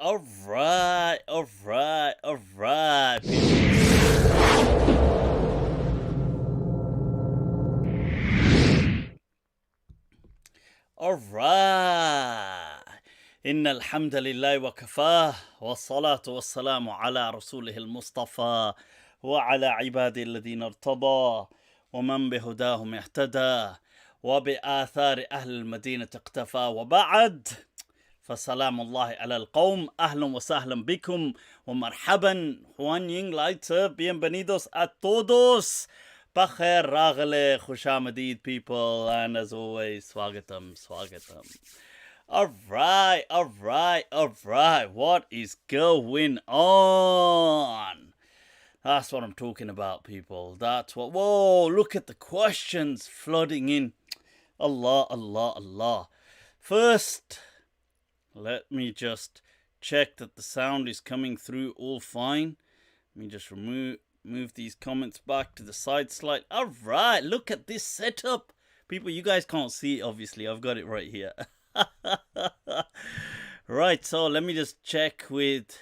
Alright. Alright. إن الحمد لله وكفاه والصلاة والسلام على رسوله المصطفى وعلى عباده الذين ارتضى ومن بهداهم اهتدى وبآثار أهل المدينة اقتفى وبعد فسلام الله على القوم. أهلا وسهلا بكم ومرحبا. Juan Ying Layth, bienvenidos a todos. Bakhair Raghale, Khushamadid people, and as always, Swagatam. Alright. What is going on? That's what I'm talking about, people. That's what. Whoa, look at the questions flooding in. Allah. First, let me just check that the sound is coming through all fine. Let me just move these comments back to the side slide. Alright, look at this setup. People, you guys can't see it, obviously. I've got it right here. Right, so let me just check with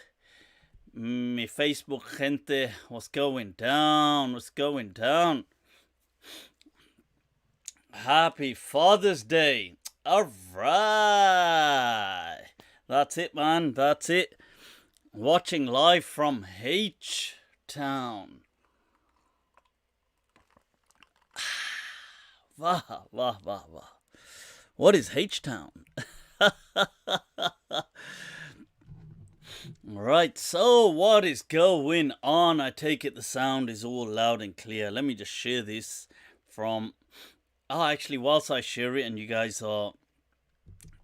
my Facebook gente. What's going down? Happy Father's Day. Alright. That's it, man. That's it. Watching live from H-Town. Wah. What is H-Town? Right, so what is going on? I take it the sound is all loud and clear. Let me just share this from... actually, whilst I share it and you guys are...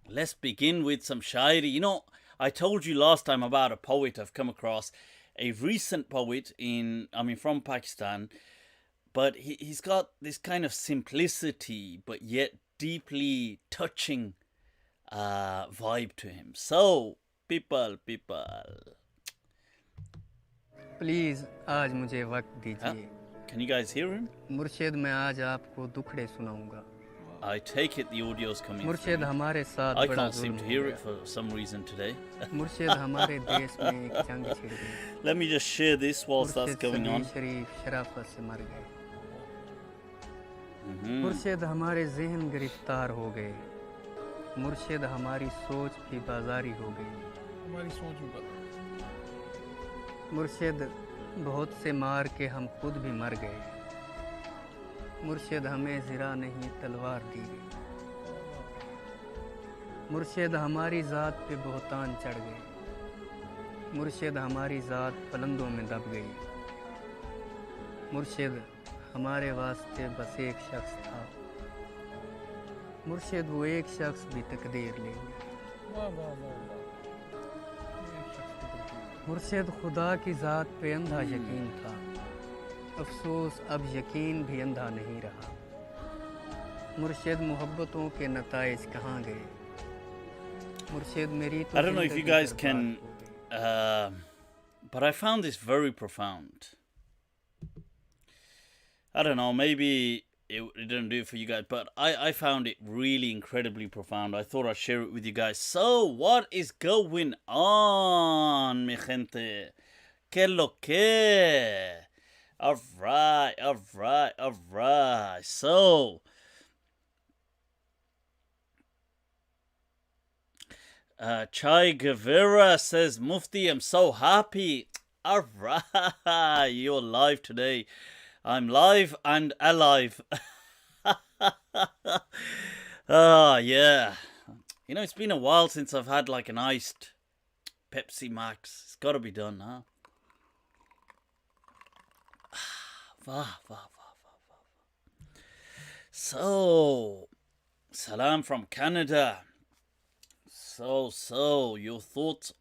Let's begin with some Shayeri. You know, I told you last time about a poet I've come across. A recent poet from Pakistan. But he's got this kind of simplicity, but yet deeply touching vibe to him. So, people. Please, आज मुझे वक्त दीजिए. Can you guys hear him? मुर्शिद मैं आज आपको दुखड़े सुनाऊंगा. I take it the audio's coming मुर्शिद हमारे साथ I बड़ा can't seem जुल्म to हो hear गया. it for some reason today. मुर्शिद हमारे देश में एक जंग छिड़ गई. Let me just share this whilst that's मुर्शिद going on. शरीफ शराफत से मर गए. मुर्शिद हमारे ज़हन गिरफ्तार हो गए. मुर्शिद हमारी सोच भी बाजारी हो गई. मुर्शिद बहुत से मार के हम खुद भी मर गए. मुर्शिद हमें ज़रा नहीं तलवार दी गई. मुर्शिद हमारी ज़ात पे बहुतान चढ़ गए. मुर्शिद हमारी ज़ात पलंदों में दब गई. मुर्शिद हमारे वास्ते बस एक शख्स था. मुर्शिद वो एक शख्स भी तकदीर ले गया. मुर्शिद खुदा की ज़ात पे अंधा यकीन था. अफसोस अब यकीन भी अंधा नहीं रहा. मुर्शिद मोहब्बतों के नताइज कहाँ गए. मुर्शिद मेरी तो I don't know if you guys can, but I found this very profound. I don't know, maybe it didn't do it for you guys, but I found it really incredibly profound. I thought I'd share it with you guys. So, what is going on, mi gente? Que lo que? Alright. So, Chai Guevara says, Mufti, I'm so happy. Alright, you're live today. I'm live and alive. Yeah. You know, it's been a while since I've had like an iced Pepsi Max. It's got to be done, huh? So, salam from Canada. So, your thoughts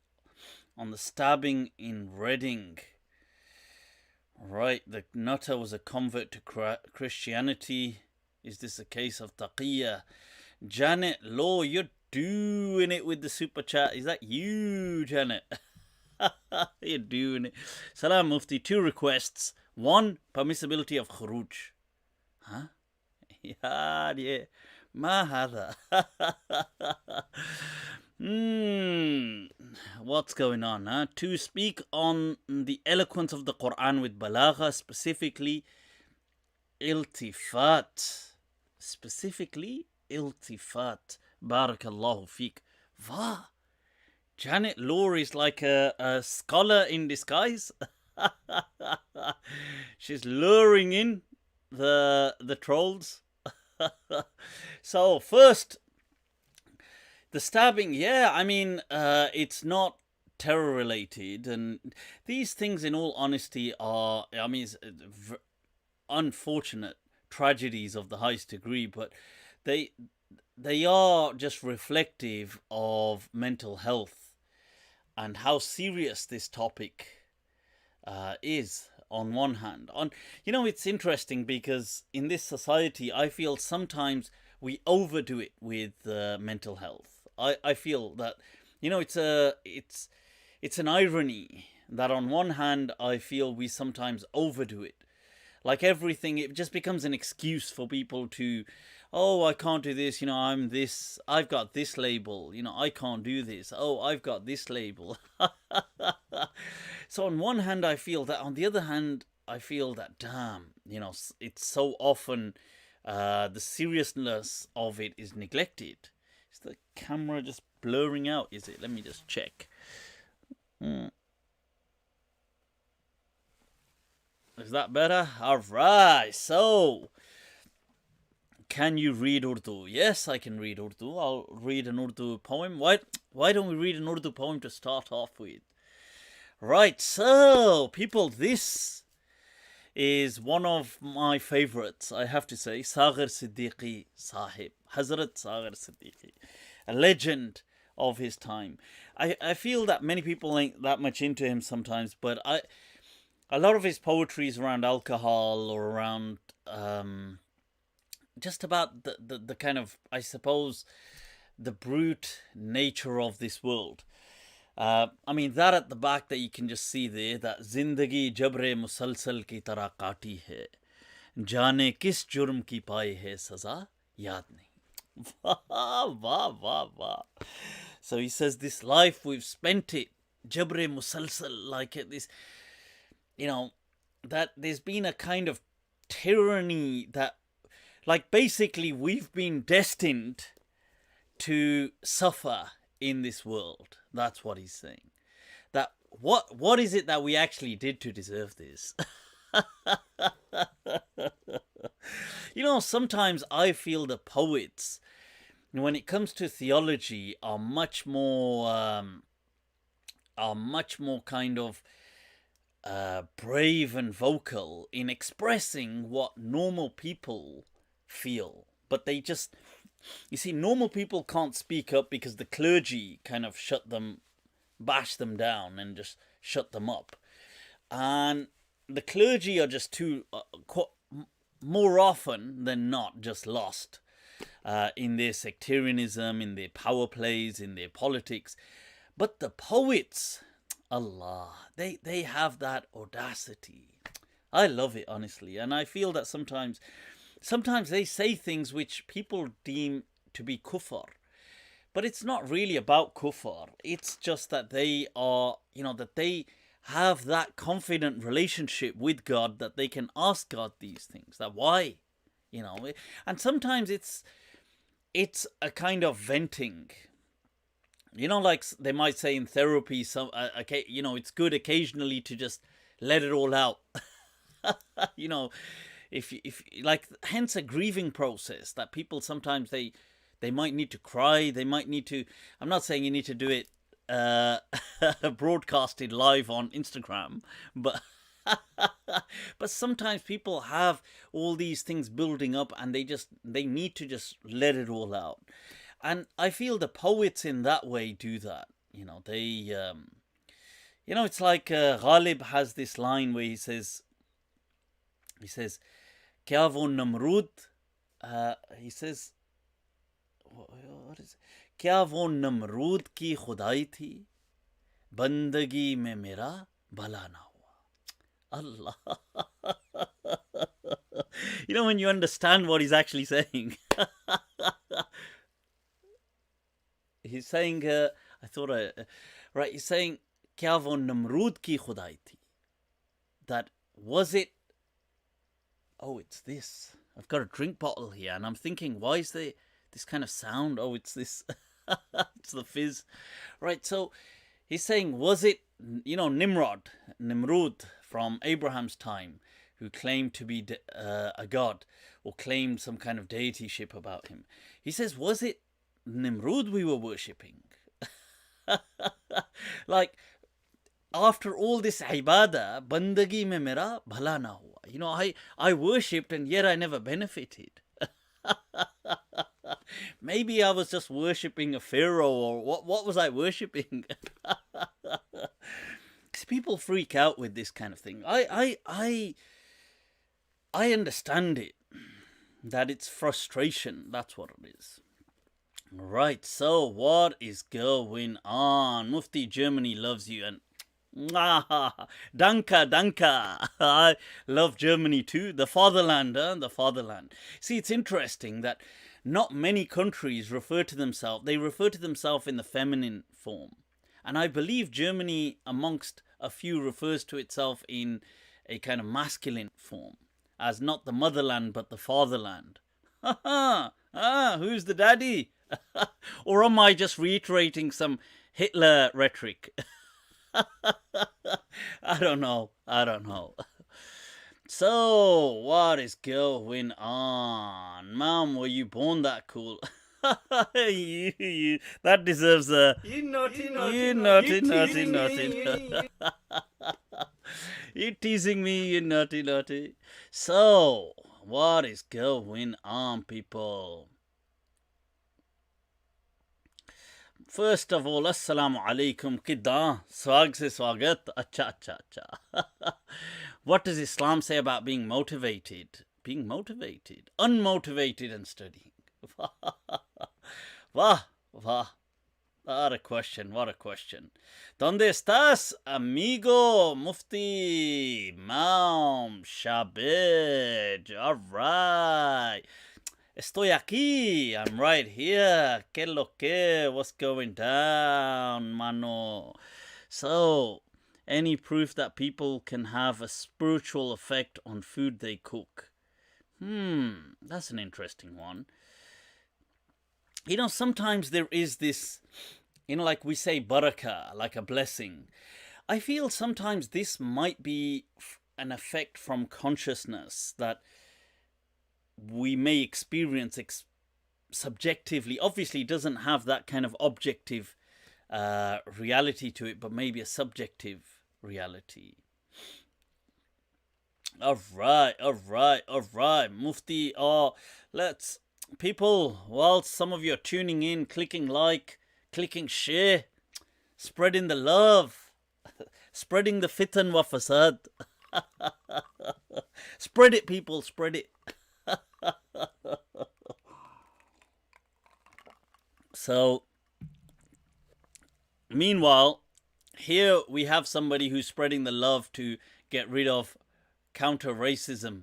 on the stabbing in Reading? Right, the nutter was a convert to Christianity. Is this a case of taqiyya? Janet Law, you're doing it with the super chat. Is that you, Janet? You're doing it. Salam Mufti, 2 requests. 1, permissibility of khuruj. Huh? Yeah. Ma hadha. Hmm. What's going on, huh? To speak on the eloquence of the Quran with balagha, specifically iltifat. Specifically iltifat. Barakallahu feek. Wow. Janet Law is like a scholar in disguise. She's luring in the trolls. So first, the stabbing. Yeah, I mean, it's not terror related, and these things, in all honesty, are, I mean, unfortunate tragedies of the highest degree, but they they are just reflective of mental health and how serious this topic is. On one hand, it's interesting because in this society, I feel sometimes we overdo it with mental health. I feel that it's an irony that on one hand I feel we sometimes overdo it. Like everything, it just becomes an excuse for people to, oh, I can't do this, I'm this, I've got this label, I can't do this, oh, I've got this label. So on one hand I feel that, on the other hand I feel that, damn, it's so often the seriousness of it is neglected. Is the camera just blurring out, is it? Let me just check. Is that better? Alright, so can you read Urdu? Yes, I can read Urdu. I'll read an Urdu poem. Why don't we read an Urdu poem to start off with? Right, so people, this is one of my favorites, I have to say. Sagar Siddique Sahib, Hazrat Sagar Siddique, a legend of his time. I feel that many people ain't that much into him sometimes, but a lot of his poetry is around alcohol or around just about the kind of, I suppose, the brute nature of this world. I mean, that at the back that you can just see there, that Zindagi Jabre Musalsal ki tarah kaati hai, Jaane kis jurm ki paayi hai saza, yaad nahi. Wah, wah, wah, wah. So he says, this life we've spent it, Jabre Musalsal, like this, that there's been a kind of tyranny that, like, basically we've been destined to suffer in this world. That's what he's saying. That what is it that we actually did to deserve this? Sometimes I feel the poets, when it comes to theology, are much more kind of brave and vocal in expressing what normal people feel. But they just, you see, normal people can't speak up because the clergy kind of bash them down and just shut them up. And the clergy are just more often than not, just lost in their sectarianism, in their power plays, in their politics. But the poets, Allah, they have that audacity. I love it, honestly. And I feel that sometimes they say things which people deem to be kufr. But it's not really about kufr. It's just that they are, that they have that confident relationship with God that they can ask God these things. That why? And sometimes it's a kind of venting. Like they might say in therapy, it's good occasionally to just let it all out. If like, hence a grieving process that people sometimes they might need to cry. They might need to. I'm not saying you need to do it broadcasted live on Instagram, but but sometimes people have all these things building up, and they need to just let it all out. And I feel the poets in that way do that. They it's like Ghalib has this line where he says, Kya wo Namrud, he says, what is it? Kya wo Namrud ki khudai thi, bandagi mein mera bala na hua. Allah. When you understand what he's actually saying. he's saying, right, he's saying, kya wo Namrud ki khudai thi? That was it. Oh, it's this. I've got a drink bottle here, and I'm thinking, why is there this kind of sound? Oh, it's this. It's the fizz. Right, so he's saying, was it, Nimrod from Abraham's time, who claimed to be a god, or claimed some kind of deityship about him? He says, was it Nimrod we were worshipping? Like, after all this ibadah, bandagi mein mera bhala na hua. I worshipped and yet I never benefited. Maybe I was just worshipping a pharaoh, or what was I worshipping? People freak out with this kind of thing. I understand it. That it's frustration. That's what it is. Right, so what is going on? Mufti, Germany loves you, and danka. I love Germany too. The fatherland, the fatherland. See, it's interesting that not many countries refer to themselves in the feminine form. And I believe Germany, amongst a few, refers to itself in a kind of masculine form, as not the motherland, but the fatherland. Who's the daddy? Or am I just reiterating some Hitler rhetoric? I don't know. So, what is going on? Mom, were you born that cool? That deserves a... You naughty. You're teasing me, you naughty. So, what is going on, people? First of all, Assalamu alaikum, kidda, swag se swagat, acha. What does Islam say about being motivated? Being motivated, unmotivated and studying. Wah. What a question. ¿Dónde estás, amigo? Mufti, Maum, Shabir, alright. Estoy aquí. I'm right here. ¿Qué lo que? What's going down, mano? So, any proof that people can have a spiritual effect on food they cook? That's an interesting one. Sometimes there is this, like we say barakah, like a blessing. I feel sometimes this might be an effect from consciousness that we may experience subjectively. Obviously, it doesn't have that kind of objective reality to it, but maybe a subjective reality. All right. Mufti, let's... People, whilst some of you are tuning in, clicking like, clicking share, spreading the love, spreading the fitan wa fasad. Spread it, people, spread it. So, meanwhile, here we have somebody who's spreading the love to get rid of counter racism.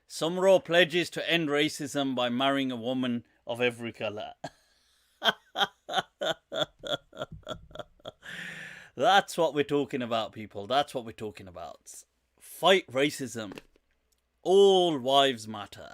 Soomro pledges to end racism by marrying a woman of every color. That's what we're talking about, people. That's what we're talking about. Fight racism. All wives matter.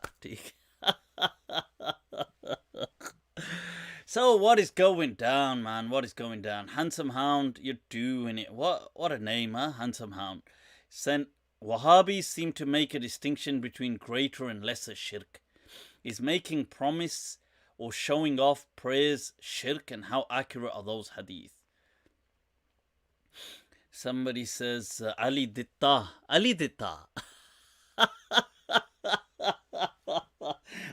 So what is going down, man? What is going down? Handsome Hound, you're doing it. What a name, huh? Handsome Hound. Sent Wahhabis seem to make a distinction between greater and lesser shirk. Is making promise or showing off prayers shirk, and how accurate are those hadith? Somebody says Ali Ditta.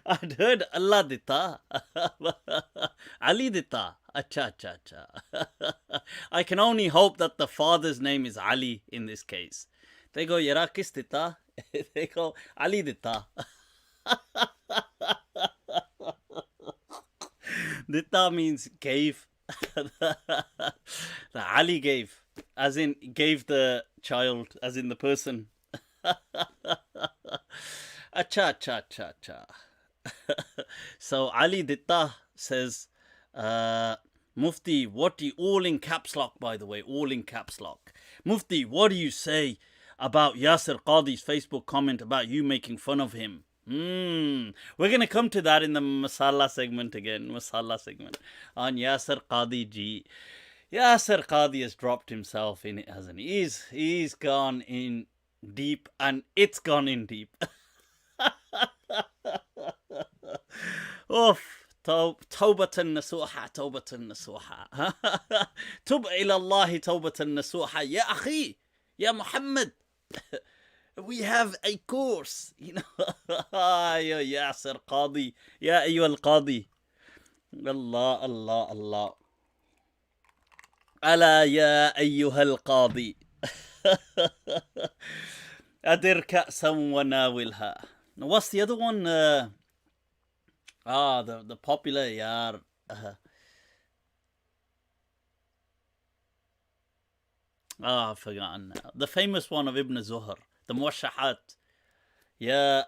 I'd heard Allah Ditta. Ali Ditta. Acha. I can only hope that the father's name is Ali in this case. They go, Yara kis ditta? They go, Ali ditta. Ditta means gave. The Ali gave. As in, gave the child, as in the person. Acha. So, Ali Ditta says, Mufti, what do you, all in caps lock, by the way, all in caps lock. Mufti, what do you say about Yasir Qadhi's Facebook comment about you making fun of him? We're going to come to that in the Masala segment again. Masala segment on Yasir Qadhi ji. Yasir Qadhi has dropped himself in it, hasn't he? He's gone in deep, and it's gone in deep. Oof. توبة نصوحة توبة نصوحة تب إلى الله توبة نصوحة يا أخي يا محمد. We have a course, you know. يا ياسر قاضي يا أيها القاضي. الله الله الله. ألا يا أيها القاضي أدر كأسا وناولها. What's the other one? The popular, yeah. I've forgotten now. The famous one of Ibn Zuhr, the Muwashahat. يا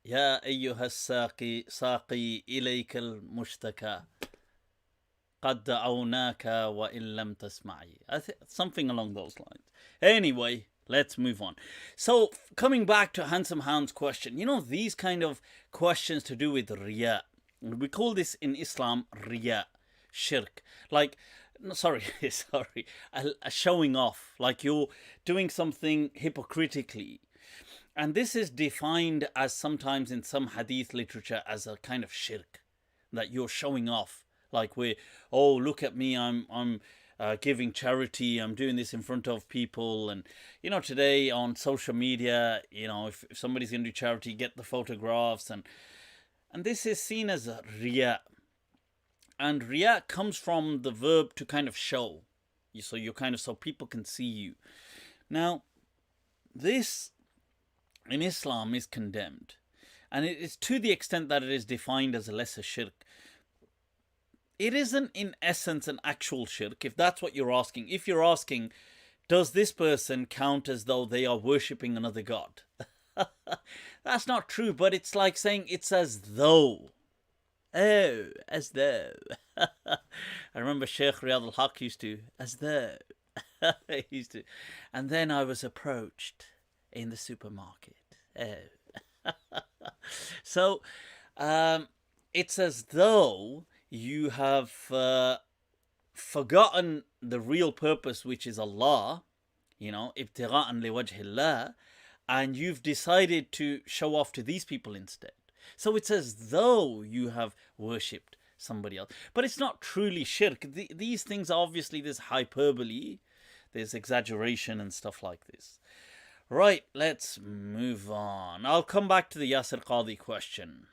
أيها الساقي ساقي إليك المشتكى قد دعوناك وإن لم تسمعي. Something along those lines. Anyway, let's move on. So, coming back to Handsome Hound's question, you know, these kind of questions to do with riya. We call this in Islam riya, shirk. Like, sorry, a showing off. Like you're doing something hypocritically. And this is defined as sometimes in some hadith literature as a kind of shirk. That you're showing off. Like oh, look at me, I'm giving charity, I'm doing this in front of people. And, you know, today on social media, you know, if somebody's going to do charity, get the photographs. And this is seen as a riya. And riya comes from the verb to kind of show. So you're kind of, so people can see you. Now, this in Islam is condemned. And it is to the extent that it is defined as a lesser shirk. It isn't in essence an actual shirk, if that's what you're asking. If you're asking, does this person count as though they are worshipping another god? That's not true, but it's like saying it's as though. Oh, as though. I remember Sheikh Riyad al-Haq used to, as though. He used to. And then I was approached in the supermarket. Oh. So, it's as though you have forgotten the real purpose, which is Allah, you know, ibtigha'an liwajhillah, and you've decided to show off to these people instead. So it's as though you have worshipped somebody else. But it's not truly shirk. These things, obviously, there's hyperbole, there's exaggeration and stuff like this. Right, let's move on. I'll come back to the Yasir Qadhi question.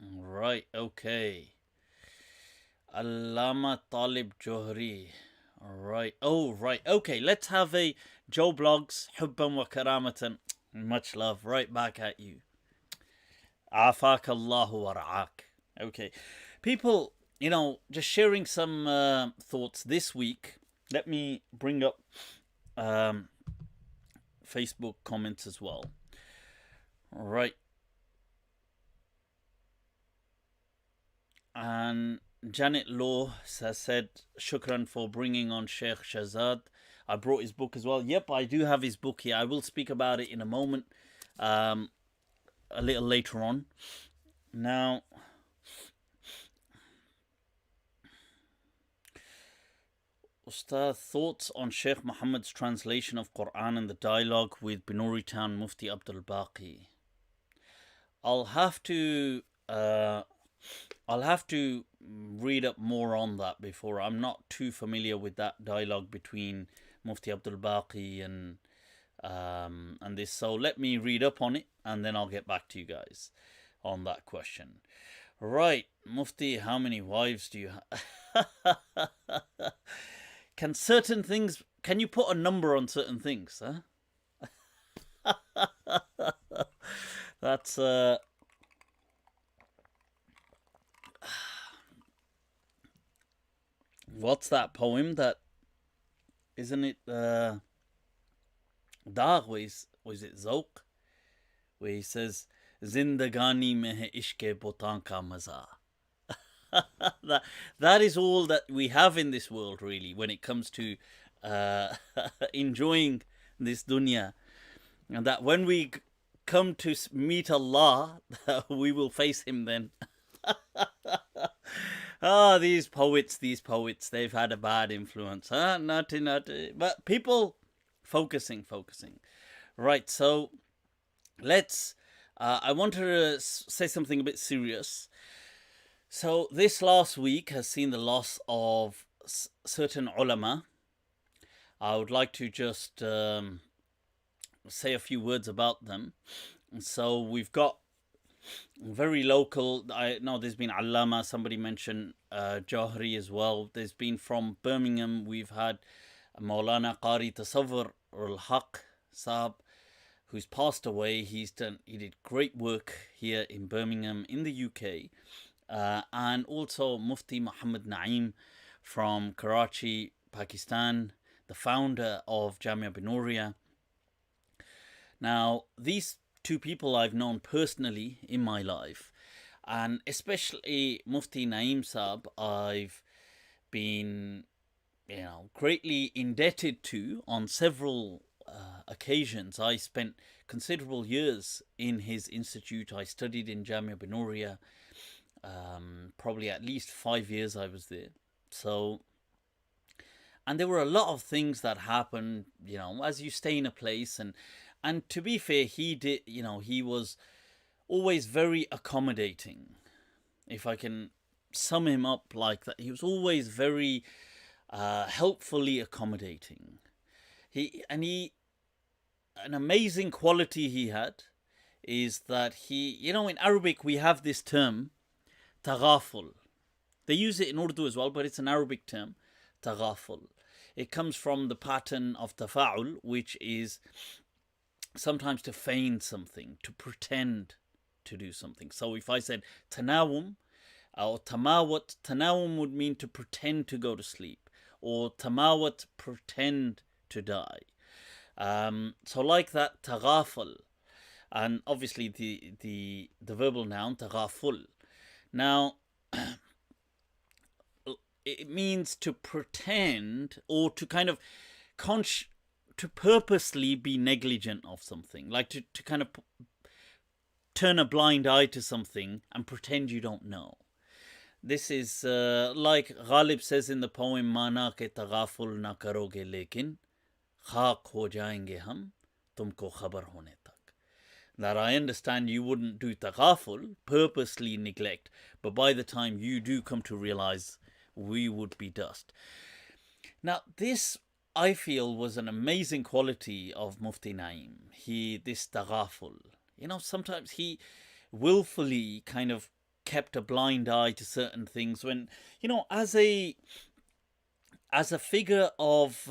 Right, okay. Allama Talib Johri. Right. Oh, right. Okay, let's have a Joe Blogs, Hubban wa Karamatan. Much love. Right back at you. Afak Allahu wa ra'ak. Okay. People, you know, just sharing some thoughts this week. Let me bring up Facebook comments as well. Right. And Janet Law has said, Shukran for bringing on Sheikh Shazad. I brought his book as well. Yep, I do have his book here. I will speak about it in a moment, a little later on. Now, Ustad, thoughts on Sheikh Muhammad's translation of Quran and the dialogue with Binuri Town Mufti Abdul Baqi. I'll have to read up more on that before. I'm not too familiar with that dialogue between Mufti Abdul Baqi and this. So let me read up on it and then I'll get back to you guys on that question. Right, Mufti, how many wives do you have? Can you put a number on certain things, huh? That's what's that poem that isn't it Daag, was it Zawq, where he says, Zindagani mein hai ishq botan ka maza. That is all that we have in this world, really, when it comes to enjoying this dunya. And that when we come to meet Allah, we will face Him then. These poets, they've had a bad influence. Naughty. But people focusing. Right, so let's, I want to say something a bit serious. So this last week has seen the loss of certain ulema. I would like to just say a few words about them. So we've got very local, I know there's been Allama, somebody mentioned Johari as well. There's been from Birmingham, we've had Maulana Qari Tasawwur al-Haq Sahab, who's passed away. He did great work here in Birmingham in the UK. And also Mufti Muhammad Naeem from Karachi, Pakistan, the founder of Jamia Binoria. Now, these two people I've known personally in my life, and especially Mufti Naeem Saab, I've been, greatly indebted to on several occasions. I spent considerable years in his institute. I studied in Jamia Binoria. Probably at least 5 years I was there. So, and there were a lot of things that happened, as you stay in a place. And to be fair, he did, he was always very accommodating. If I can sum him up like that, he was always very helpfully accommodating. An amazing quality he had is that he, in Arabic we have this term, taghaful. They use it in Urdu as well, but it's an Arabic term, taghaful. It comes from the pattern of tafa'ul, which is sometimes to feign something, to pretend to do something. So if I said tanawum or tamawat, tanawum would mean to pretend to go to sleep, or tamawat, pretend to die. So like that, taghaful, and obviously the verbal noun taghaful. Now, it means to pretend or to kind of to purposely be negligent of something, like to kind of turn a blind eye to something and pretend you don't know. This is like Ghalib says in the poem, Mana ke taghaful na karoge lekin khak ho jayenge hum tumko khabar hone tak. That I understand you wouldn't do taghaful, purposely neglect, but by the time you do come to realize, we would be dust. Now, this, I feel, was an amazing quality of Mufti Naeem. This taghaful. Sometimes he willfully kind of kept a blind eye to certain things when, as a figure of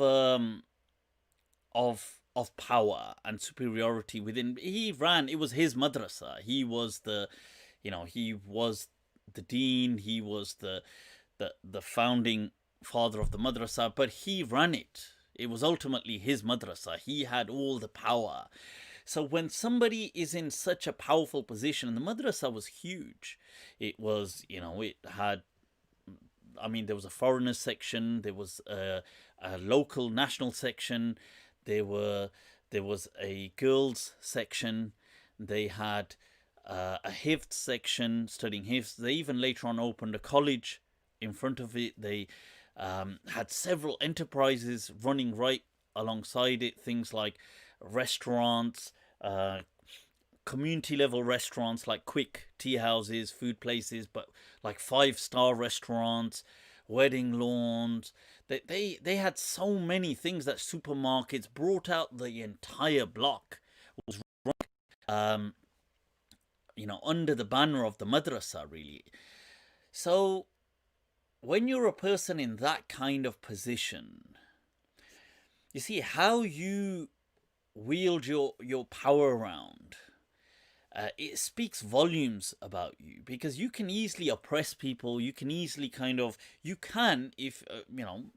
power and superiority within, it was his madrasa. He was the dean, he was the founding father of the madrasa, but he ran it. It was ultimately his madrasa. He had all the power. So when somebody is in such a powerful position, and the madrasa was huge, it was, it had, there was a foreigners section, there was a local national section, there was a girls section, they had a Hifz section studying Hifz. They even later on opened a college in front of it. They had several enterprises running right alongside it, things like restaurants, community level restaurants like quick tea houses, food places, but like 5-star restaurants, wedding lawns. They had so many things that supermarkets brought out the entire block. It was under the banner of the madrasa, really. So when you're a person in that kind of position, you see how you wield your power around it speaks volumes about you, because you can easily oppress people. You can easily if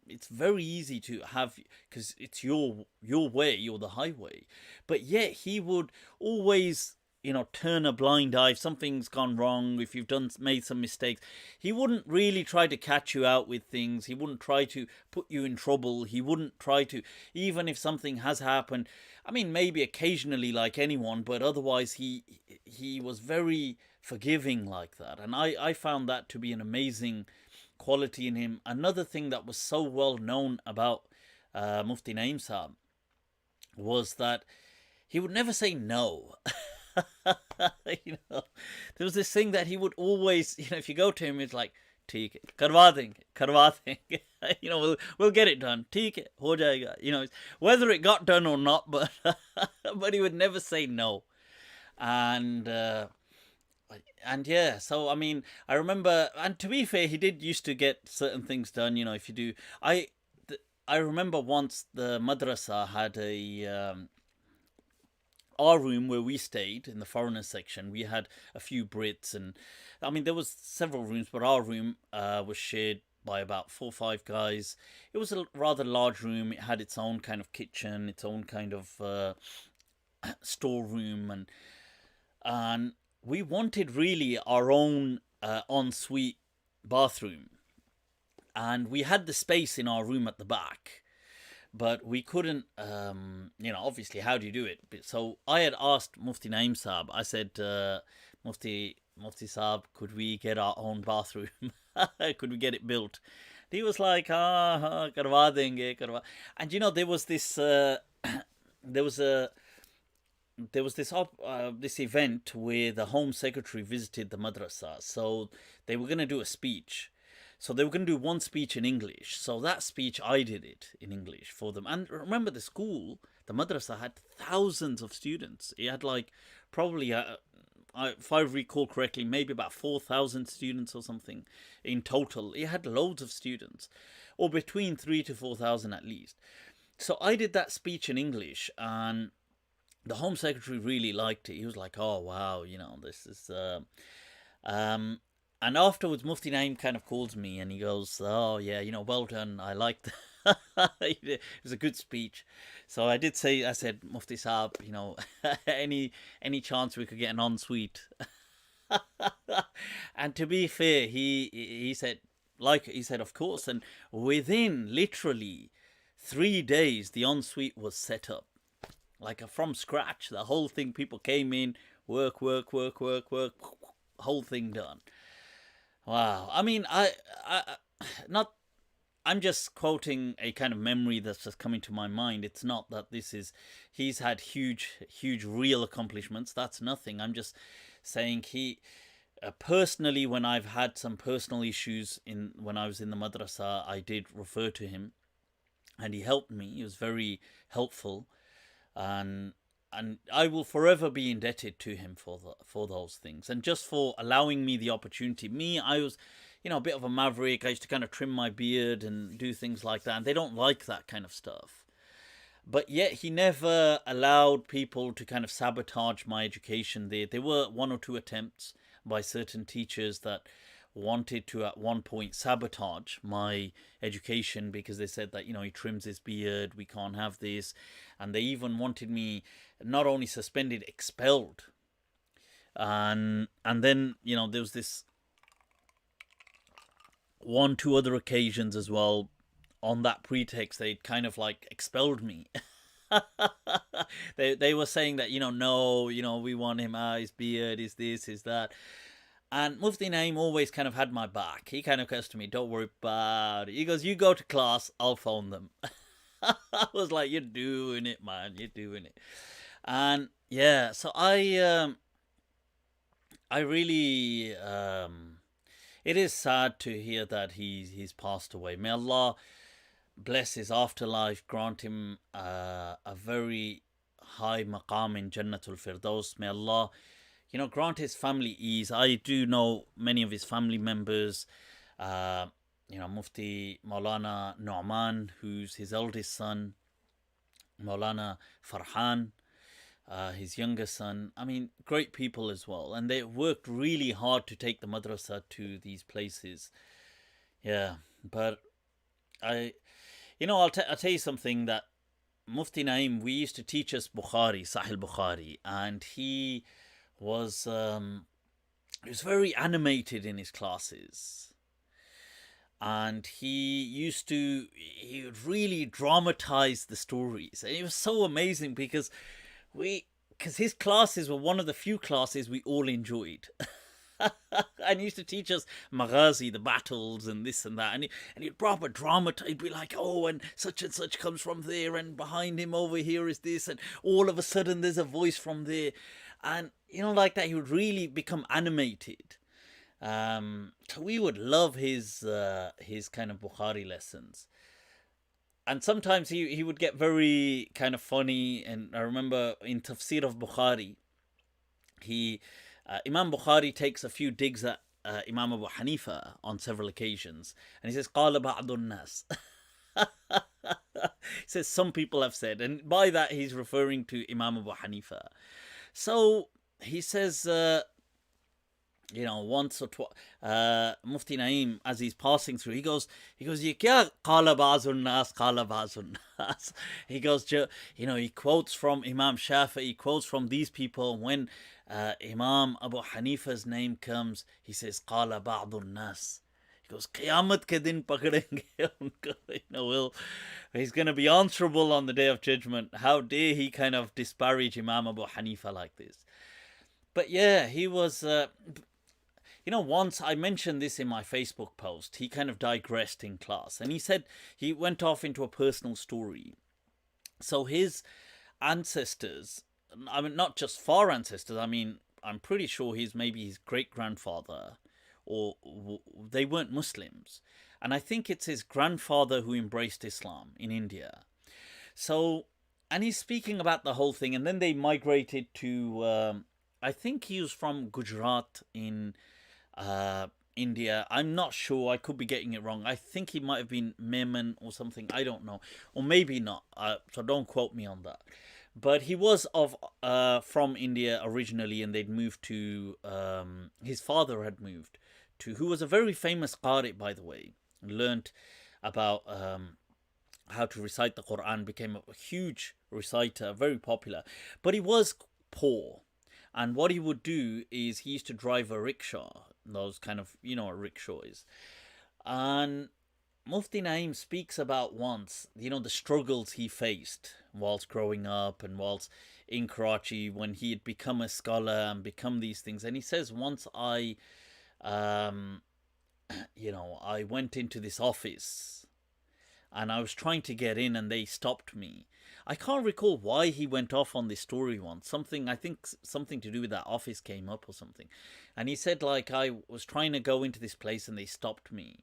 it's very easy to have, because it's your way, you're the highway. But yet he would always, turn a blind eye if something's gone wrong, if you've made some mistakes. He wouldn't really try to catch you out with things. He wouldn't try to put you in trouble. He wouldn't try to, even if something has happened. I mean, maybe occasionally, like anyone, but otherwise he was very forgiving like that. And I found that to be an amazing quality in him. Another thing that was so well known about Mufti Naeem Saab was that he would never say no. There was this thing that he would always, if you go to him, it's like, ठीक है, करवा देंगे, we'll get it done, ठीक है, हो जाएगा, whether it got done or not, but but he would never say no. And yeah, so I mean, I remember, and to be fair, he did used to get certain things done, if you do. I remember once the madrasa had our room where we stayed in the foreigner section. We had a few Brits, and I mean, there was several rooms, but our room was shared by about 4 or 5 guys. It was a rather large room. It had its own kind of kitchen, its own kind of storeroom, and we wanted really our own ensuite bathroom, and we had the space in our room at the back, but we couldn't, obviously, how do you do it? So I had asked Mufti Naeem Saab, I said, Mufti Saab, could we get our own bathroom? Could we get it built? He was like, karwa denge, karwa. And there was this, this event where the Home Secretary visited the madrasa. So they were going to do a speech. So they were going to do one speech in English. So that speech, I did it in English for them. And remember, the school, the madrasa, had thousands of students. It had probably, if I recall correctly, maybe about 4,000 students or something in total. It had loads of students, or between 3,000 to 4,000 at least. So I did that speech in English, and the Home Secretary really liked it. He was like, oh, wow, this is... And afterwards, Mufti Naeem kind of calls me and he goes, oh, yeah, well done. I liked it. It was a good speech. So I said, Mufti Saab, any chance we could get an ensuite? And to be fair, he said, of course. And within literally 3 days, the ensuite was set up. From scratch. The whole thing, people came in, work, whole thing done. Wow. I mean, I'm just quoting a kind of memory that's just coming to my mind. It's not that he's had huge real accomplishments. That's nothing. I'm just saying personally, when I've had some personal issues when I was in the madrasa, I did refer to him, and he helped me. He was very helpful, and I will forever be indebted to him for those things, and just for allowing me the opportunity. I was, a bit of a maverick. I used to kind of trim my beard and do things like that, and they don't like that kind of stuff. But yet he never allowed people to kind of sabotage my education. There were 1 or 2 attempts by certain teachers that wanted to at one point sabotage my education, because they said that he trims his beard, we can't have this, and they even wanted me not only suspended, expelled. And then there was this 1, 2 other occasions as well. On that pretext, they kind of expelled me. They were saying that no, we want him out, his beard, his this, his that. And Mufti Naeem always kind of had my back. He kind of goes to me, don't worry about it. He goes, you go to class, I'll phone them. I was like, you're doing it, man. You're doing it. And yeah, so I really, it is sad to hear that he's passed away. May Allah bless his afterlife, grant him a very high maqam in Jannatul Firdaus. May Allah, grant his family ease. I do know many of his family members. Mufti Maulana Nu'man, who's his eldest son, Maulana Farhan, his younger son. I mean, great people as well. And they worked really hard to take the madrasa to these places. Yeah, but I, I'll tell you something that Mufti Naim, we used to teach us Bukhari, Sahih Bukhari, and was he was very animated in his classes, and he would really dramatize the stories, and it was so amazing because his classes were one of the few classes we all enjoyed. And he used to teach us Maghazi, the battles, and this and that. And he'd proper dramatize. He'd be like, oh, and such comes from there, and behind him over here is this, and all of a sudden there's a voice from there. And, like that, he would really become animated. So we would love his kind of Bukhari lessons. And sometimes he would get very kind of funny. And I remember in Tafsir of Bukhari, Imam Bukhari takes a few digs at Imam Abu Hanifa on several occasions, and he says, "Qala ba'dun nas." He says some people have said, and by that he's referring to Imam Abu Hanifa. So he says, once or twice, Mufti Naim, as he's passing through, he goes, "Ye kya qala ba'dun nas, qala ba'dun nas." He goes, he quotes from Imam Shafi'i, he quotes from these people when Imam Abu Hanifa's name comes, he says, "Qala ba'dun nas." He goes, "Qiyamat ke din pakdenge unko." He's going to be answerable on the Day of Judgment. How dare he kind of disparage Imam Abu Hanifa like this? But yeah, he was, once I mentioned this in my Facebook post, he kind of digressed in class, and he said he went off into a personal story. So his ancestors, I mean, not just far ancestors, I mean, I'm pretty sure maybe his great-grandfather, or they weren't Muslims. And I think it's his grandfather who embraced Islam in India. So, and he's speaking about the whole thing, and then they migrated to, I think he was from Gujarat in India. I'm not sure, I could be getting it wrong. I think he might have been Memon or something, I don't know. Or maybe not, so don't quote me on that. But he was from India originally, and they'd moved to, his father had moved to, who was a very famous Qari, by the way, learnt about how to recite the Quran, became a huge reciter, very popular. But he was poor, and what he would do is he used to drive a rickshaw, those kind of, a rickshaw is. And Mufti Naim speaks about once, the struggles he faced whilst growing up and whilst in Karachi when he had become a scholar and become these things. And he says, once I went into this office and I was trying to get in and they stopped me. I can't recall why he went off on this story once. I think something to do with that office came up or something. And he said, like, I was trying to go into this place and they stopped me.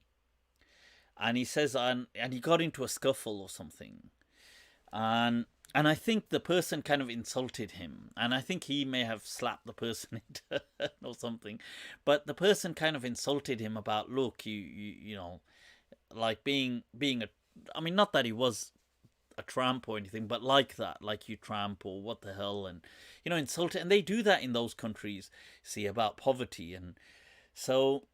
And he says, and he got into a scuffle or something. And I think the person kind of insulted him. And I think he may have slapped the person or something. But the person kind of insulted him about, look, you like being a, I mean, not that he was a tramp or anything, but like that, like you tramp or what the hell, and, insult it. And they do that in those countries, see, about poverty. And so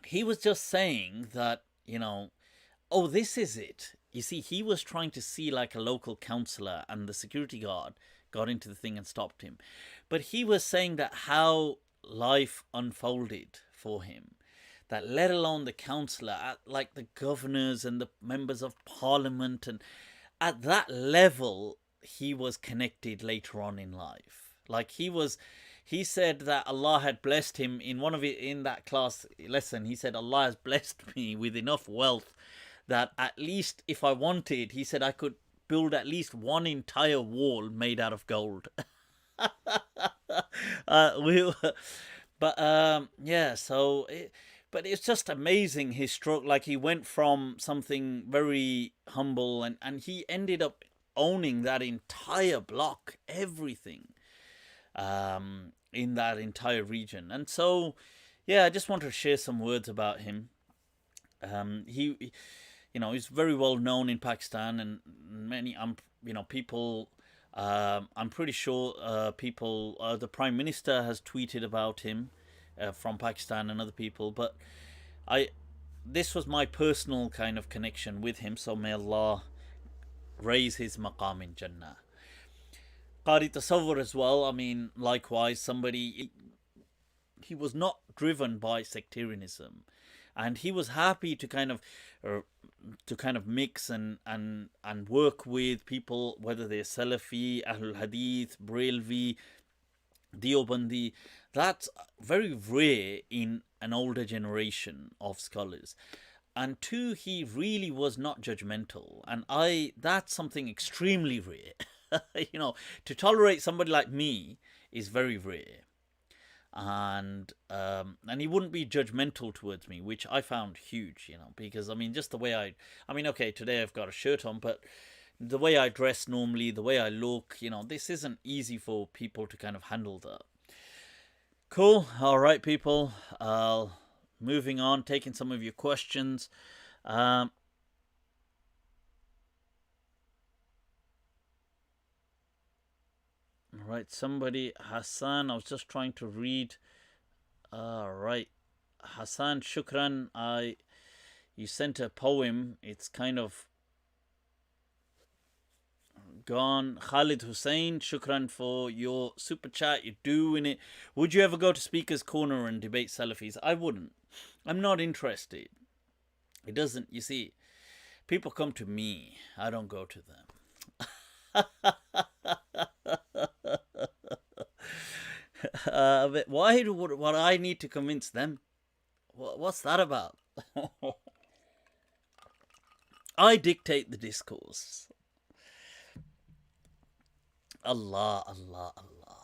he was just saying that, oh, this is it. You see, he was trying to see like a local councillor, and the security guard got into the thing and stopped him. But he was saying that how life unfolded for him, that let alone the councillor, like the governors and the members of parliament, and at that level, he was connected later on in life. Like he said that Allah had blessed him in that class lesson. He said, Allah has blessed me with enough wealth that at least if I wanted, he said, I could build at least one entire wall made out of gold. But it's just amazing his stroke. Like, he went from something very humble and he ended up owning that entire block, everything. In that entire region. And so, yeah, I just want to share some words about him. He's very well known in Pakistan, and many, people I'm pretty sure the Prime Minister has tweeted about him from Pakistan and other people, but I this was my personal kind of connection with him, so may Allah raise his maqam in Jannah. Qari Tasawwur as well, I mean, likewise, somebody, he was not driven by sectarianism, and he was happy to kind of mix and work with people, whether they're Salafi, Ahlul Hadith, Brailvi, Deobandi. That's very rare in an older generation of scholars. And two, he really was not judgmental, and that's something extremely rare. To tolerate somebody like me is very rare. And he wouldn't be judgmental towards me, which I found huge, because I mean, just the way okay, today I've got a shirt on, but the way I dress normally, the way I look, this isn't easy for people to kind of handle that. Cool. All right, people. Moving on, taking some of your questions. Right, somebody, Hassan, I was just trying to read. Right, Hassan, shukran. You sent a poem. It's kind of gone. Khalid Hussein, shukran for your super chat. You're doing it. Would you ever go to Speaker's Corner and debate Salafis? I wouldn't. I'm not interested. It doesn't, you see, people come to me. I don't go to them. But why would I need to convince them? What's that about? I dictate the discourse. Allah, Allah, Allah.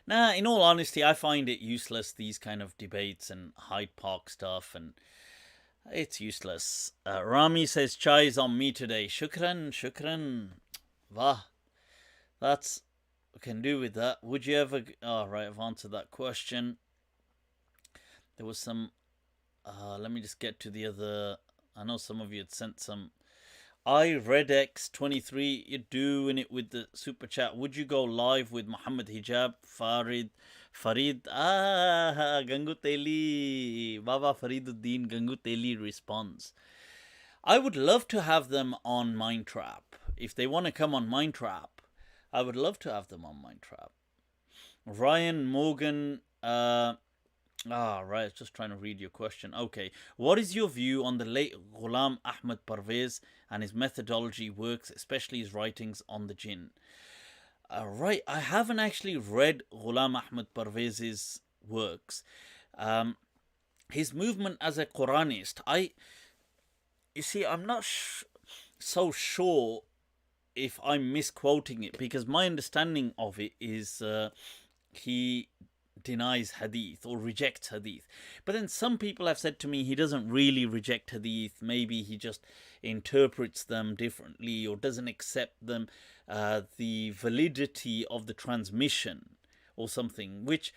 Now, in all honesty, I find it useless, these kind of debates and Hyde Park stuff, and it's useless. Rami says, chai is on me today. Shukran. Wah. That's, we can do with that. Would you ever... Oh, right, I've answered that question. There was some... let me just get to the other... I know some of you had sent some... IRedX23, you're doing it with the super chat. Would you go live with Muhammad Hijab, Farid, Ganguteli, Baba Fariduddin Ganguteli responds. I would love to have them on MindTrap. If they want to come on MindTrap, I would love to have them on MindTrap. Ryan Morgan, right, just trying to read your question. Okay. What is your view on the late Ghulam Ahmed Parvez and his methodology works, especially his writings on the jinn? Right, I haven't actually read Ghulam Ahmed Parvez's works. His movement as a Quranist, I'm not so sure if I'm misquoting it, because my understanding of it is he denies hadith or rejects hadith. But then some people have said to me he doesn't really reject hadith. Maybe he just interprets them differently or doesn't accept them, the validity of the transmission or something, which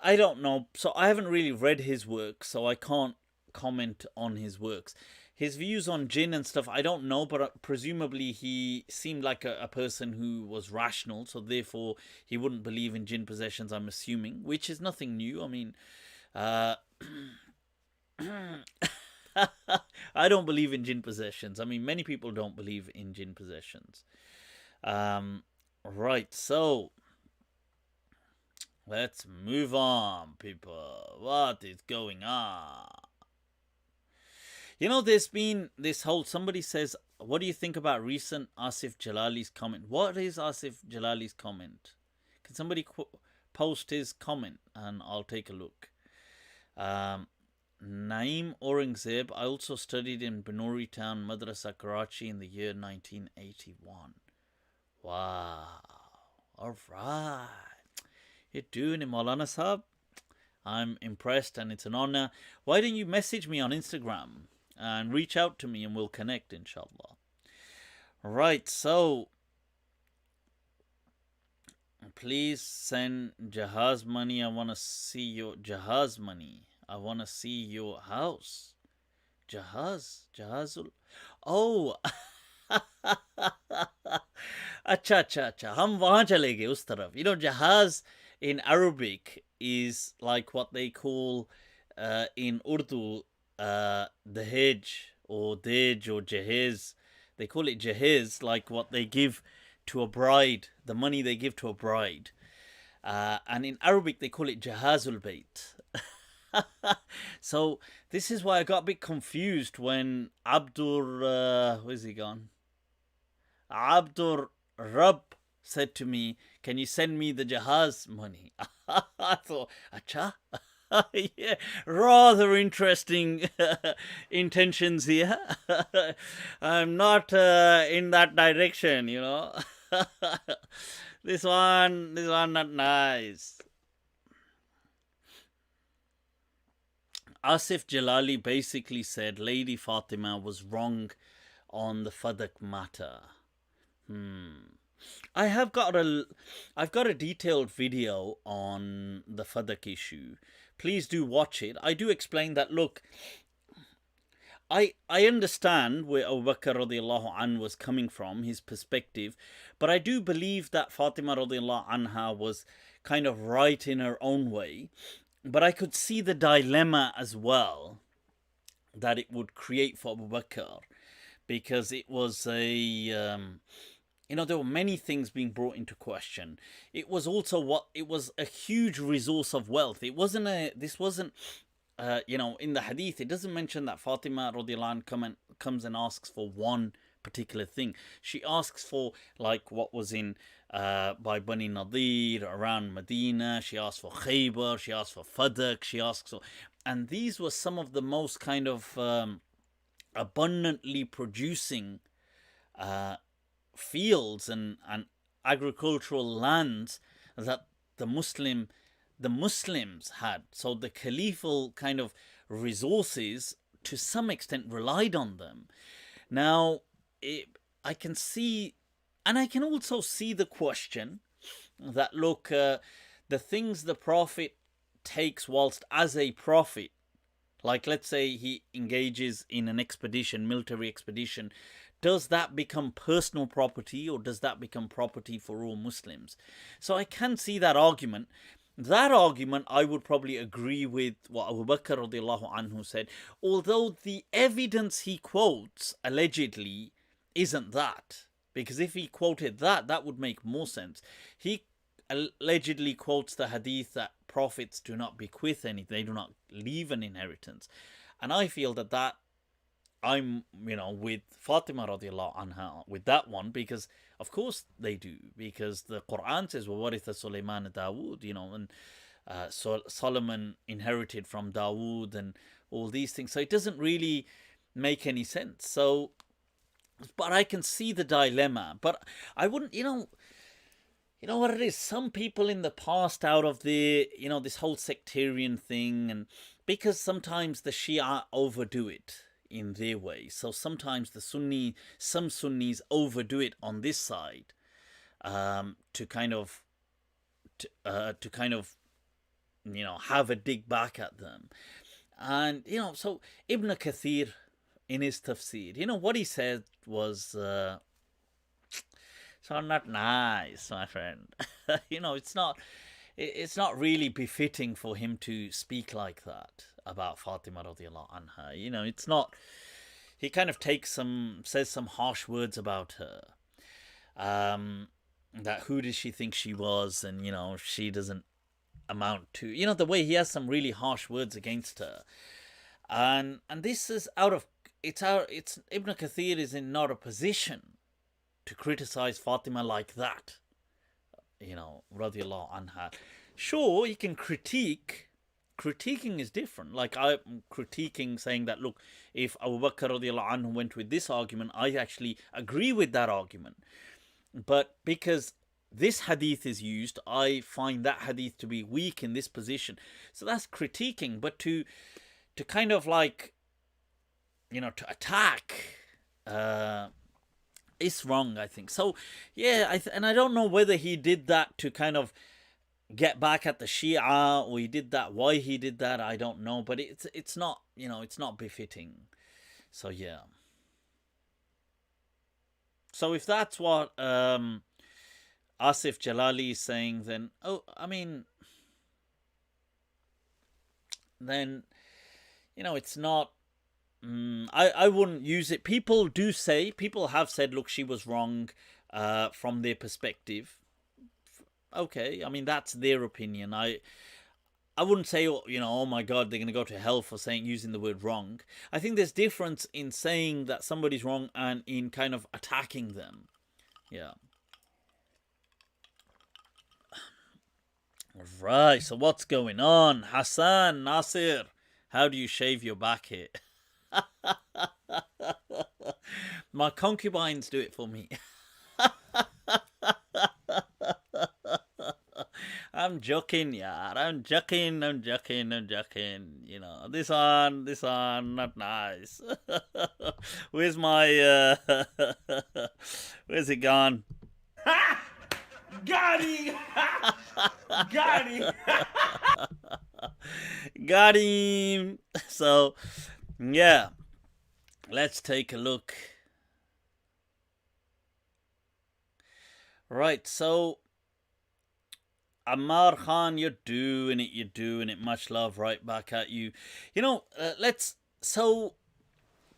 I don't know. So I haven't really read his work, so I can't comment on his works. His views on jinn and stuff, I don't know, but presumably he seemed like a person who was rational, so therefore he wouldn't believe in jinn possessions, I'm assuming, which is nothing new. I mean, I don't believe in jinn possessions. I mean, many people don't believe in jinn possessions. Right, so let's move on, people. What is going on? There's been this whole... Somebody says, what do you think about recent Asif Jalali's comment? What is Asif Jalali's comment? Can somebody post his comment and I'll take a look. Naeem Aurangzeb, I also studied in Banuri Town Madrasa Karachi in the year 1981. Wow. Alright. You're doing it, Maulana Sahab. I'm impressed and it's an honor. Why don't you message me on Instagram and reach out to me and we'll connect, inshallah. Right, so please send Jahaz money. I want to see your Jahaz money. I want to see your house. Jahazul. Oh, अच्छा अच्छा अच्छा हम वहां चले गए उस तरफ. You know, jahaz in Arabic is like what they call in Urdu the hej or dej or jahez. They call it jahez, like what they give to a bride, the money they give to a bride. And in Arabic they call it jahazul bayt. So this is why I got a bit confused when where's he gone? Abdur Rab said to me, "Can you send me the jahaz money?" I thought, "Acha." Yeah, rather interesting intentions here. I'm not in that direction, you know. This one not nice. Asif Jalali basically said Lady Fatima was wrong on the Fadiq matter. I've got a detailed video on the Fadiq issue. Please do watch it. I do explain that. Look, I understand where Abu Bakr radiallahu anh was coming from, his perspective, but I do believe that Fatima radiallahu anha was kind of right in her own way. But I could see the dilemma as well that it would create for Abu Bakr, because it was there were many things being brought into question. It was also it was a huge resource of wealth. This wasn't in the hadith, it doesn't mention that Fatima radiallahu anh comes and asks for one particular thing. She asks for like what was in by Bani Nadir around Medina. She asked for Khaybar, she asked for Fadiq, she asks for, and these were some of the most kind of abundantly producing fields and agricultural lands that the Muslims had. So the caliphal kind of resources to some extent relied on them. Now I can see, and I can also see the question that look, the things the Prophet takes whilst as a prophet, like let's say he engages in an expedition, military expedition, does that become personal property or does that become property for all Muslims? So I can see that argument. That argument I would probably agree with what Abu Bakr radiallahu anhu said, although the evidence he quotes allegedly isn't that. Because if he quoted that, that would make more sense. He allegedly quotes the hadith that prophets do not bequeath anything, they do not leave an inheritance. And I feel that I'm, with Fatima radiallahu anha with that one, because of course they do, because the Quran says وَوَرِثَ سُلَيْمَانَ دَاوُود, and Solomon inherited from Dawood and all these things. So it doesn't really make any sense. So, but I can see the dilemma. But I wouldn't, you know what it is? Some people in the past, out of the, this whole sectarian thing, and because sometimes the Shia overdo it in their way. So sometimes some Sunnis overdo it on this side, to kind of have a dig back at them. And, so Ibn Kathir in his tafsir, what he said was, so not nice, my friend. It's not really befitting for him to speak like that about Fatima radiallahu anha. It's not. He kind of says some harsh words about her. That who does she think she was, and she doesn't amount to. The way he has some really harsh words against her, and this is it's Ibn Kathir is in not a position to criticize Fatima like that. Radiallahu anha. Sure, he can critique. Critiquing is different. Like I'm critiquing, saying that look, if Abu Bakr radiallahu anhu went with this argument, I actually agree with that argument. But because this hadith is used, I find that hadith to be weak in this position. So that's critiquing. But to kind of like, to attack, it's wrong, I think. So yeah, and I don't know whether he did that to kind of get back at the Shia, or he did that, why he did that, I don't know, but it's not, it's not befitting. So yeah. So if that's what Asif Jalali is saying, then, then, it's not. I wouldn't use it. People have said, look, she was wrong from their perspective. Okay, that's their opinion. I wouldn't say, oh my God, they're going to go to hell for using the word wrong. I think there's difference in saying that somebody's wrong and in kind of attacking them. Yeah. Right, so what's going on? Hassan, Nasir, how do you shave your back hair? My concubines do it for me. I'm joking, yeah. I'm joking. This one, not nice. Where's my, where's it gone? Got him! Got him! Got him! So, yeah. Let's take a look. Right, so Ammar Khan, you're doing it. Much love right back at you. So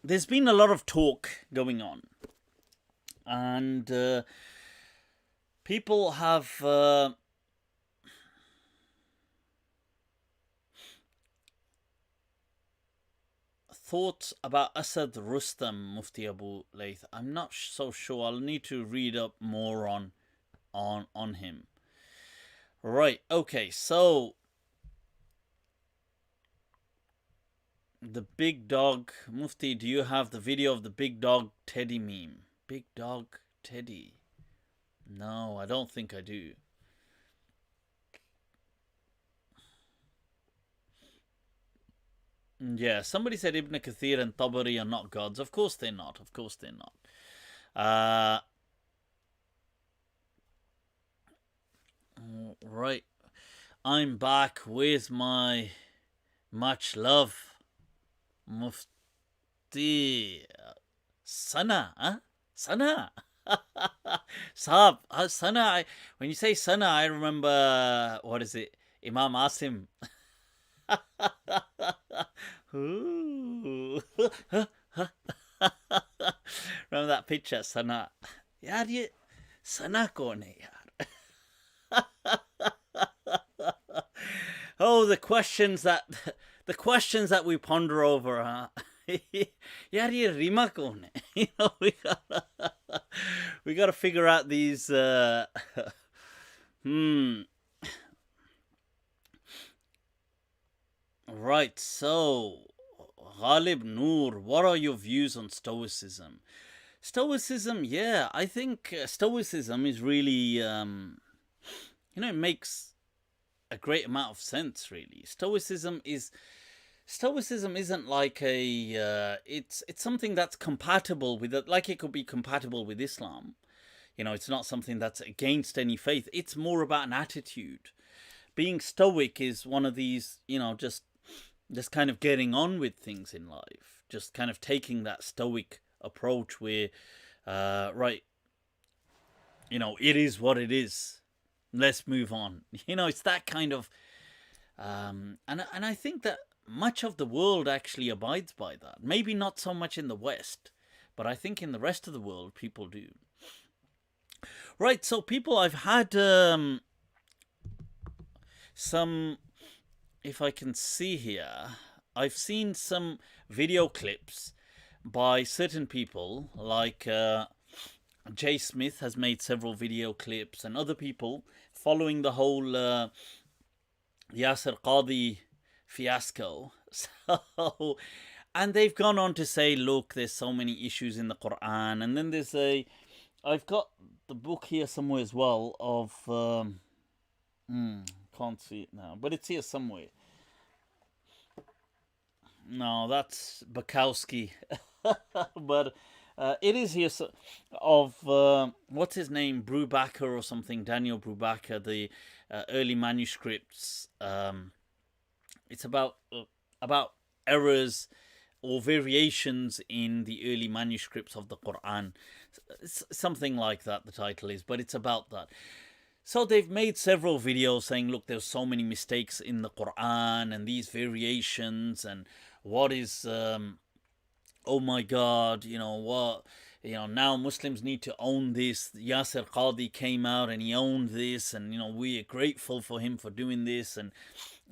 there's been a lot of talk going on. And people have thoughts about Asad Rustam, Mufti Abu Layth. I'm not so sure. I'll need to read up more on him. Right, okay, so the big dog, Mufti, do you have the video of the big dog Teddy meme? Big dog Teddy. No, I don't think I do. Yeah, somebody said Ibn Kathir and Tabari are not gods. Of course they're not. Right. I'm back with my much love Mufti Sana, huh? Sana. Sahab, Sana. When you say Sana, I remember, what is it? Imam Asim. Remember that picture, Sana? Yaar, ye Sana kaun hai yaar? Oh, the questions that we ponder over, huh? Yaar, ye Rima kaun hai? We gotta figure out these. Right, so Ghalib Noor, what are your views on Stoicism? Stoicism, yeah, I think Stoicism is really, it makes a great amount of sense, really. Stoicism isn't like it's something that's compatible with it, like it could be compatible with Islam. It's not something that's against any faith. It's more about an attitude. Being stoic is one of these, just kind of getting on with things in life, just kind of taking that stoic approach where, right, it is what it is. Let's move on. It's that kind of, and I think that much of the world actually abides by that. Maybe not so much in the West, but I think in the rest of the world people do. Right, so people, I've had some, if I can see here, I've seen some video clips by certain people, like Jay Smith has made several video clips, and other people following the whole Yasir Qadhi fiasco. So, and they've gone on to say, look, there's so many issues in the Quran, and then there's I've got the book here somewhere as well of can't see it now, but it's here somewhere. No, that's Bukowski. But it is here of what's his name, Brubaker or something, Daniel Brubaker, the early manuscripts. It's about errors or variations in the early manuscripts of the Quran. It's something like that, the title is, but it's about that. So they've made several videos saying, look, there's so many mistakes in the Quran and these variations and what is, oh my God, now Muslims need to own this. Yasir Qadhi came out and he owned this, and we are grateful for him for doing this, and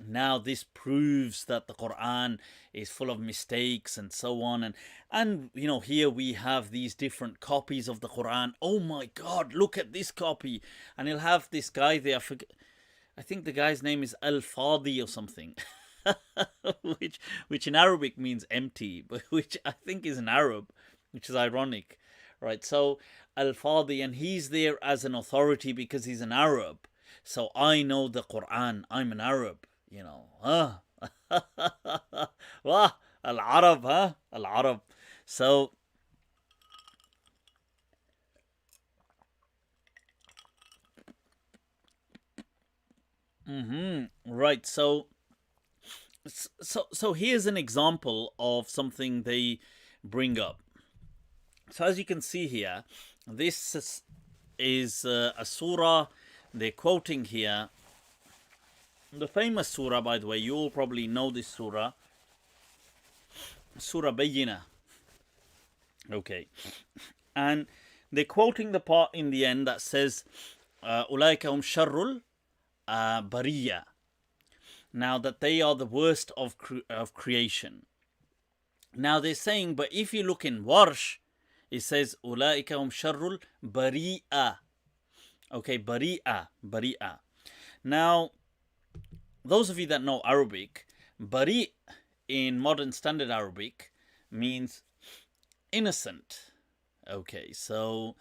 now this proves that the Quran is full of mistakes and so on. And here we have these different copies of the Quran. Oh my God, look at this copy. And he'll have this guy there, I think the guy's name is Al-Fadi or something. which in Arabic means empty, but which I think is an Arab, which is ironic, right? So Al-Fadi, and he's there as an authority because he's an Arab. So I know the Quran, I'm an Arab, Wah, Al-Arab, Al-Arab. So right, so here's an example of something they bring up. So as you can see here, this is a surah they're quoting here. The famous surah, by the way, you all probably know this surah. Surah Bayyinah. Okay. And they're quoting the part in the end that says, Ulaika hum sharrul bariyah. Now that they are the worst of creation. Now they're saying, but if you look in Warsh, it says, Ulaika hum sharrul bari'ah. Okay, bari'ah. Now, those of you that know Arabic, bari' in modern standard Arabic means innocent. Okay, so,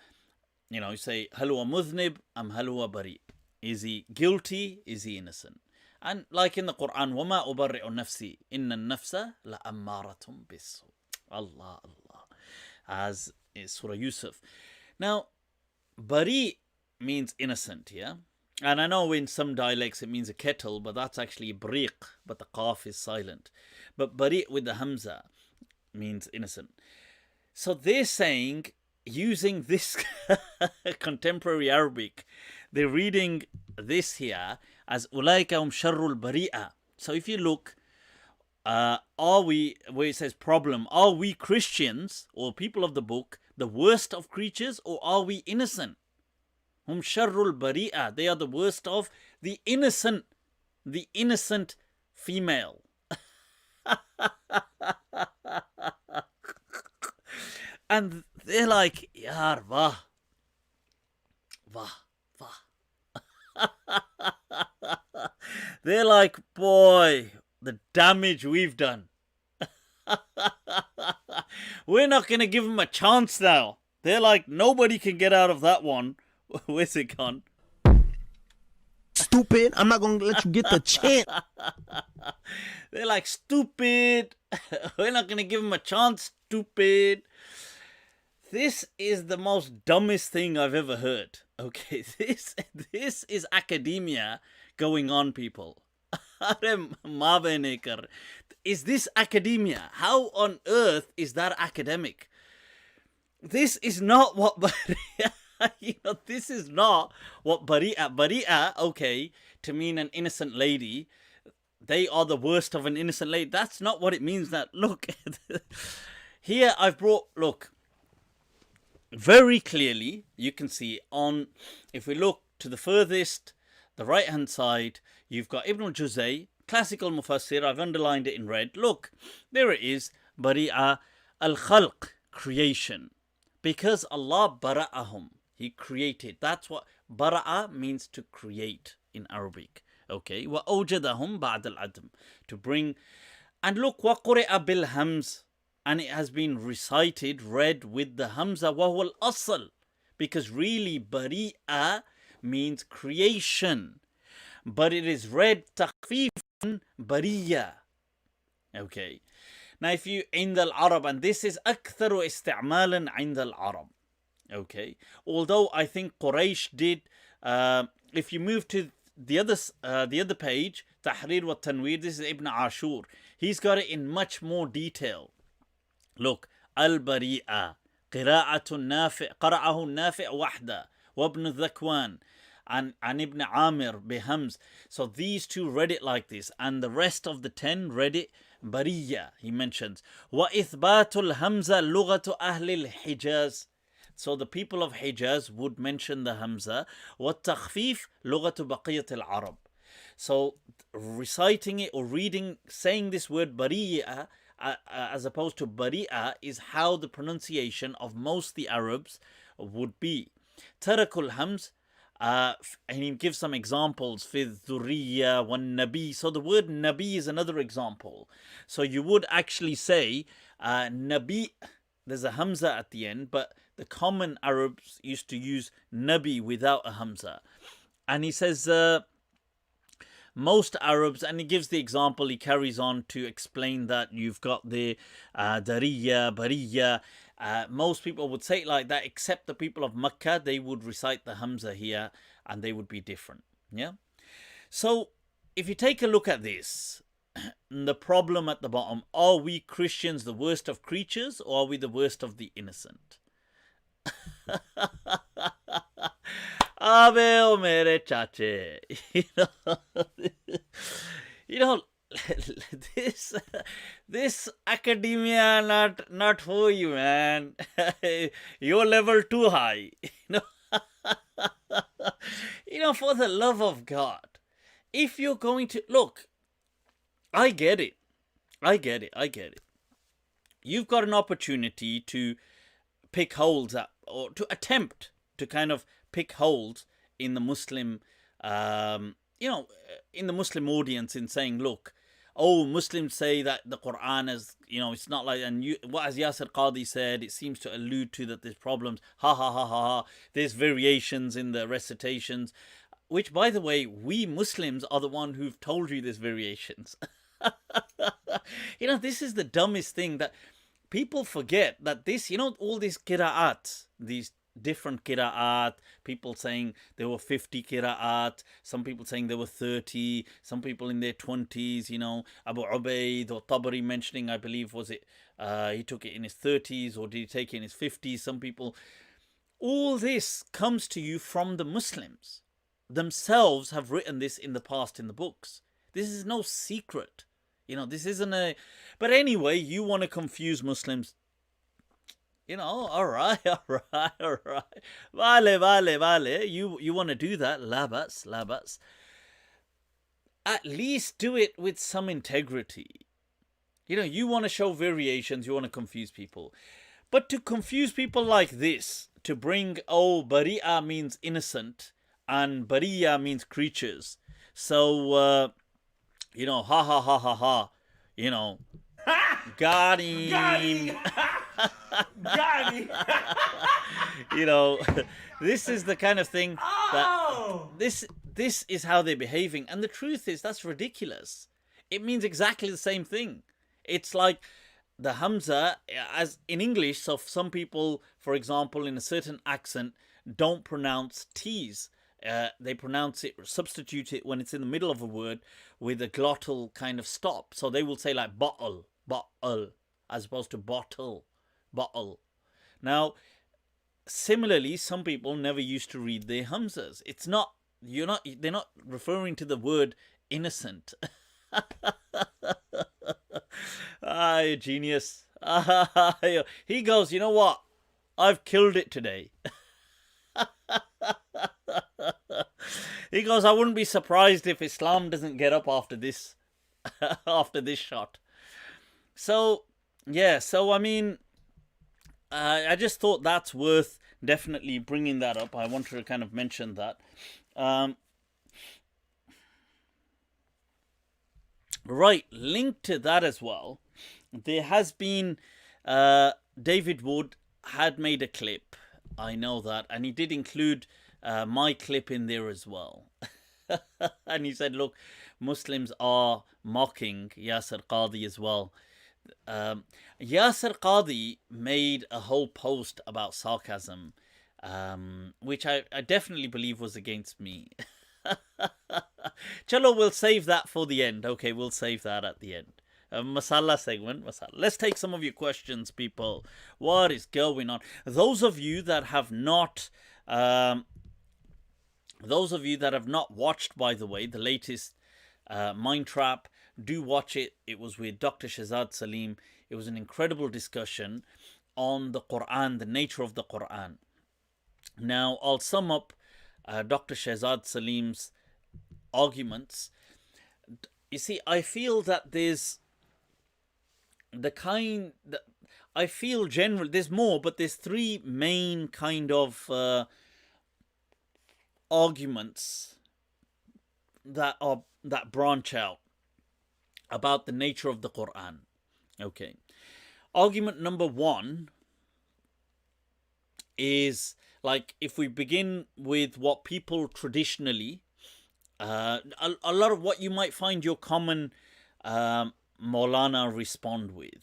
you say, hal huwa mudhnib am hal huwa bari'. Is he guilty? Is he innocent? And like in the Quran, وَمَا أُبَرِّئُ نَفْسِي إِنَّ النَّفْسَ لَأَمَّارَةٌ بِالسُّوءِ. Allah. As is Surah Yusuf. Now, bari means innocent, yeah? And I know in some dialects it means a kettle, but that's actually briq, but the qaf is silent. But bari with the hamza means innocent. So they're saying, using this contemporary Arabic, they're reading this here as ulaika hum sharrul bari'ah. So if you look, where it says problem, are we Christians or people of the book the worst of creatures, or are we innocent? Hum sharrul bari'ah. They are the worst of the innocent female. And they're like, yaar, wah. They're like, boy, the damage we've done. We're not going to give them a chance now. They're like, nobody can get out of that one. Where's it gone? Stupid. I'm not going to let you get the chance. They're like, stupid. We're not going to give them a chance, stupid. This is the most dumbest thing I've ever heard. Okay, this is academia going on, people. Is this academia? How on earth is that academic? This is not what this is not what bari'ah, okay, to mean an innocent lady. They are the worst of an innocent lady. That's not what it means. That look, here I've brought, look, very clearly you can see on, if we look to the furthest, the right hand side, you've got Ibn al-Juzay, classical mufassir. I've underlined it in red. Look, there it is. Bari'a al-khalq, creation. Because Allah bara'ahum, He created. That's what bara'a means, to create in Arabic. Okay. Wa awjadahum ba'd al-adam, to bring. And look, wa quri'a bil hamz, and it has been recited, read with the hamza, wa huwa al-asl, because really bari'a means creation, but it is read takhfifan bariya. Okay. Now if you in the Arab, and this is aktharu isti'malan in the Arab. Okay. Although I think Quraysh did, if you move to the other page, Tahrir wa Tanweer, this is Ibn Ashur. He's got it in much more detail. Look, al-bari'a qira'atun nafi' qara'ahu nafi' wahda wa ibn Dhakwan and Ibn Amir bihams. So these two read it like this, and the rest of the 10 read it Bariya. He mentions وَإِثْبَاتُ الْهَمْزَةِ لُغَةُ أَهْلِ الْحِجَازِ. So the people of Hijaz would mention the Hamza. وَالتَّخْفِيفُ لُغَةُ بَقِيَّةِ الْعَرَبِ. So reciting it or reading, saying this word Bariya as opposed to Bari'a is how the pronunciation of most the Arabs would be. Tarakul Hams, and he gives some examples. Fi dhurriya wan nabi. So the word nabi is another example. So you would actually say nabi. There's a hamza at the end, but the common Arabs used to use nabi without a hamza. And he says most Arabs, and he gives the example, he carries on to explain that you've got the dariya, bariya. Most people would say it like that, except the people of Mecca. They would recite the Hamza here, and they would be different. Yeah. So, if you take a look at this, the problem at the bottom: are we Christians the worst of creatures, or are we the worst of the innocent? Abe o mere chache. You know, this academia not for you, man. Your level too high. You know, for the love of God, if you're going to look, I get it. You've got an opportunity to pick holes up, or to attempt to kind of pick holes in the Muslim, in the Muslim audience, in saying, look, Muslims say that the Quran is, it's not like, and what as Yasir Qadhi said, it seems to allude to that there's problems, ha ha ha ha ha, there's variations in the recitations, which, by the way, we Muslims are the one who've told you there's variations. This is the dumbest thing, that people forget that this, all these qira'at, these different qira'at, people saying there were 50 qira'at, some people saying there were 30, some people in their 20s, Abu Ubaid or Tabari mentioning, I believe, was it, he took it in his 30s, or did he take it in his 50s, some people. All this comes to you from the Muslims. Themselves have written this in the past in the books. This is no secret. This isn't a... But anyway, you want to confuse Muslims. All right. Vale. You want to do that. Labas. At least do it with some integrity. You want to show variations. You want to confuse people. But to confuse people like this, to bring, Bari'a means innocent, and Bariya means creatures. So, ha ha ha ha ha, got him. Got him. This is the kind of thing that this is how they're behaving. And the truth is, that's ridiculous. It means exactly the same thing. It's like the Hamza, as in English, so some people, for example, in a certain accent, don't pronounce T's. They pronounce it, substitute it when it's in the middle of a word with a glottal kind of stop. So they will say like bottle, as opposed to bottle. Now, similarly, some people never used to read their Hamzas. They're not referring to the word innocent. Ah, genius. He goes, you know what? I've killed it today. He goes, I wouldn't be surprised if Islam doesn't get up after this shot. So, yeah, I mean, I just thought that's worth definitely bringing that up. I wanted to kind of mention that. Right, linked to that as well, there has been, David Wood had made a clip, I know that, and he did include my clip in there as well. And he said, look, Muslims are mocking Yasir Qadhi as well. Yasir Qadhi made a whole post about sarcasm, which I definitely believe was against me. Chalo, we'll save that for the end. Okay, we'll save that at the end. Masala segment. Let's take some of your questions, people. What is going on? Those of you that have not Those of you that have not watched, by the way, the latest MindTrap, do watch it. It was with Dr. Shazad Salim. It was an incredible discussion on the Quran, the nature of the Quran. Now, I'll sum up Dr. Shazad Salim's arguments. You see, I feel that there's I feel generally there's more, but there's three main kind of arguments that branch out about the nature of the Quran. Okay. Argument number one is, like, if we begin with what people traditionally, a lot of what you might find your common Maulana respond with.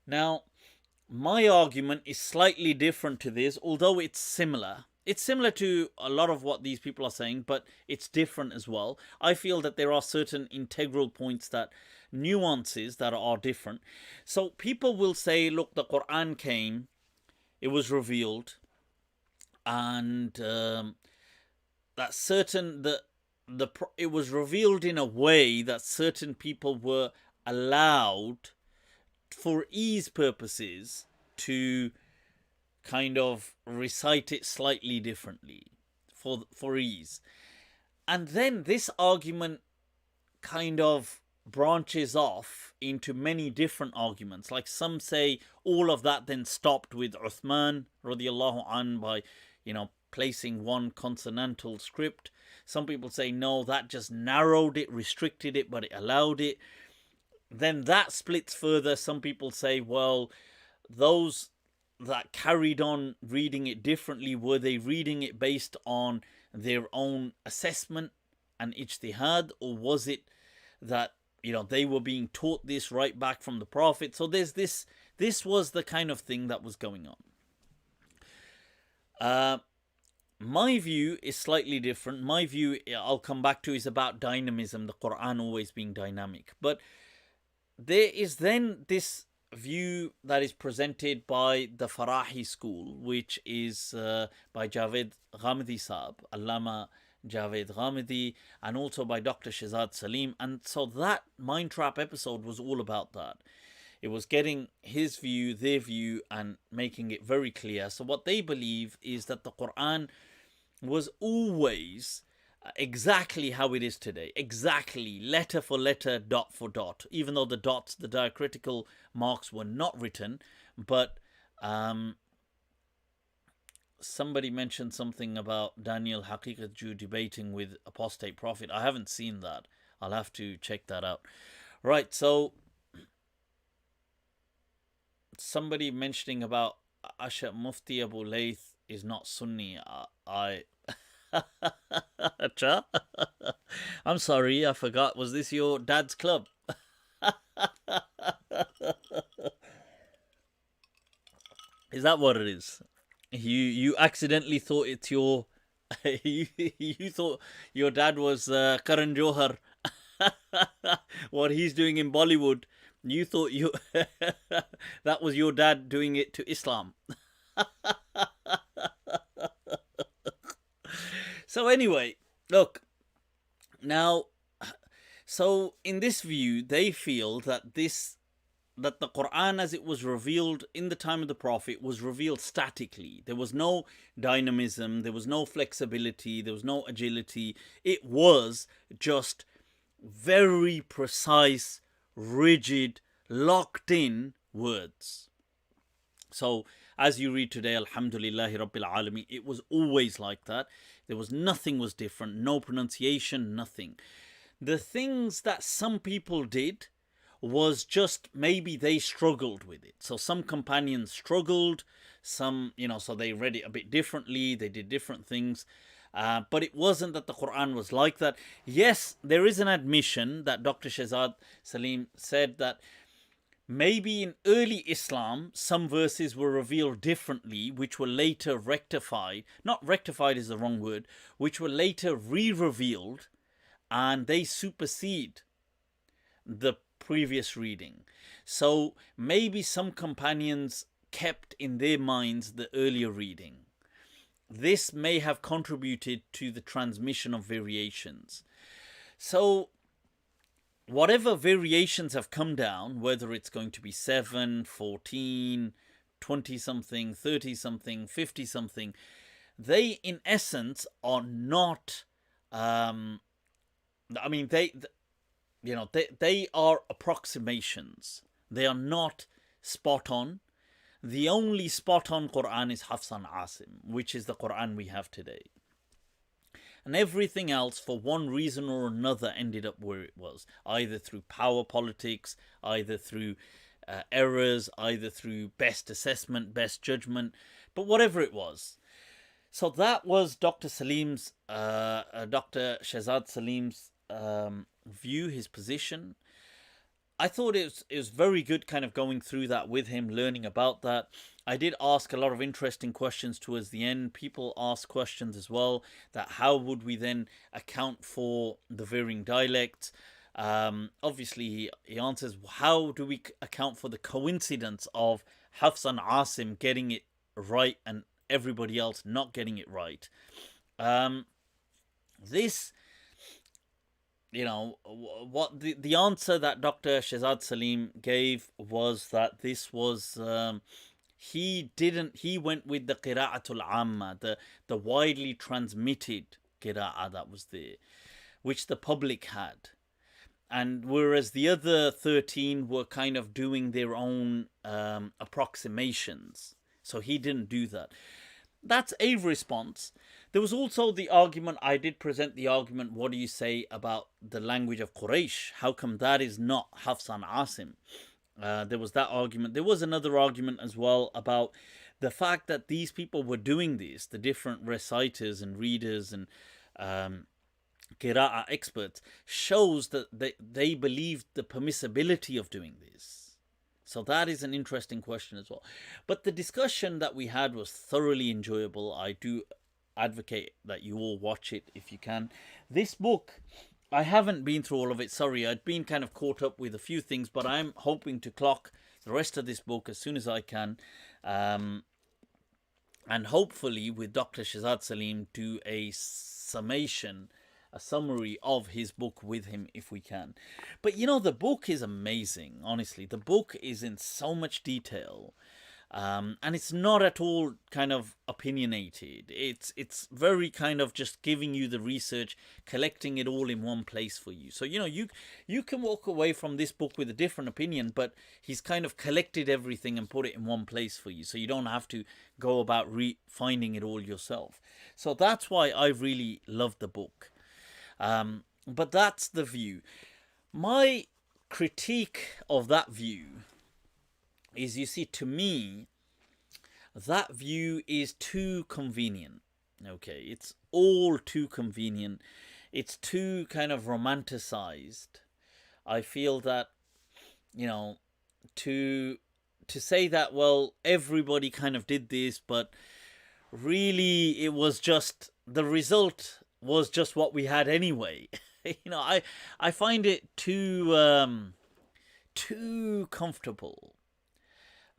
Now, my argument is slightly different to this, although it's similar. It's similar to a lot of what these people are saying, but it's different as well. I feel that there are certain integral points, that nuances that are different. So people will say, look, the Quran came, it was revealed, and that certain it was revealed in a way that certain people were allowed, for ease purposes, to kind of recite it slightly differently for ease. And then this argument kind of branches off into many different arguments. Like, some say all of that then stopped with Uthman radiallahu an by, placing one consonantal script. Some people say no, that just narrowed it, restricted it, but it allowed it. Then that splits further. Some people say, well, those that carried on reading it differently, were they reading it based on their own assessment and ijtihad, or was it that they were being taught this right back from the Prophet? So there's this was the kind of thing that was going on. My view is slightly different. My view, I'll come back to, is about dynamism, the Quran always being dynamic. But there is then this view that is presented by the Farahi school, which is by Javed Ghamidi Saab, Allama Javed Ghamidi, and also by Dr. Shazad Salim. And so that MindTrap episode was all about that. It was getting his view, their view, and making it very clear. So what they believe is that the Quran was always exactly how it is today, exactly letter for letter, dot for dot, even though the dots, the diacritical marks, were not written. But somebody mentioned something about Daniel Haqiqat Jew debating with apostate prophet. I haven't seen that. I'll have to check that out. Right, so somebody mentioning about Asha Mufti Abu Layth is not Sunni. I'm sorry, I forgot. Was this your dad's club? Is that what it is? You accidentally thought it's your you thought your dad was Karan Johar. What he's doing in Bollywood, you thought that was your dad doing it to Islam. So anyway, look, now, so in this view, they feel that the Quran, as it was revealed in the time of the Prophet, was revealed statically. There was no dynamism, there was no flexibility, there was no agility. It was just very precise, rigid, locked in words. So as you read today, Alhamdulillahi Rabbil Alameen, it was always like that. There was nothing was different, no pronunciation, nothing. The things that some people did was just maybe they struggled with it. So some companions struggled, some, so they read it a bit differently, they did different things. But it wasn't that the Quran was like that. Yes, there is an admission that Dr. Shazad Salim said that maybe in early Islam, some verses were revealed differently, which were later rectified. Not rectified is the wrong word, which were later re-revealed, and they supersede the previous reading. So maybe some companions kept in their minds the earlier reading. this may have contributed to the transmission of variations. So whatever variations have come down, whether it's going to be 7, 14, 20 something, 30 something, 50 something, they in essence are not they are approximations. They are not spot on. The only spot on Quran is Hafs and Asim, which is the Quran we have today. And everything else, for one reason or another, ended up where it was, either through power politics, either through errors, either through best assessment, best judgment, but whatever it was. So that was Dr. Shehzad Salim's view, his position. I thought it was very good kind of going through that with him, learning about that. I did ask a lot of interesting questions towards the end. People asked questions as well, that how would we then account for the varying dialects? Obviously, he answers, how do we account for the coincidence of Hafs and Asim getting it right and everybody else not getting it right? What the answer that Dr. Shehzad Salim gave was that this was he went with the qira'atul amma, the widely transmitted qira'ah that was there, which the public had. And whereas the other 13 were kind of doing their own approximations. So he didn't do that. That's a response. There was also the argument, I did present the argument, what do you say about the language of Quraysh? How come that is not Hafs and Asim? There was that argument. There was another argument as well about the fact that these people were doing this, the different reciters and readers and Qira'ah experts, shows that they believed the permissibility of doing this. So that is an interesting question as well. But the discussion that we had was thoroughly enjoyable. I do advocate that you all watch it if you can. This book, I haven't been through all of it. Sorry, I'd been kind of caught up with a few things, but I'm hoping to clock the rest of this book as soon as I can. And hopefully with Dr. Shehzad Salim do a summation, a summary of his book with him if we can. But the book is amazing, honestly. The book is in so much detail. And it's not at all kind of opinionated. It's very kind of just giving you the research, collecting it all in one place for you. So, you can walk away from this book with a different opinion, but he's kind of collected everything and put it in one place for you. So you don't have to go about finding it all yourself. So that's why I really love the book. But that's the view. My critique of that view is, you see, to me, that view is too convenient. Okay, it's all too convenient. It's too kind of romanticized. I feel that, to say that, well, everybody kind of did this, but really it was just, the result was just what we had anyway. I find it too comfortable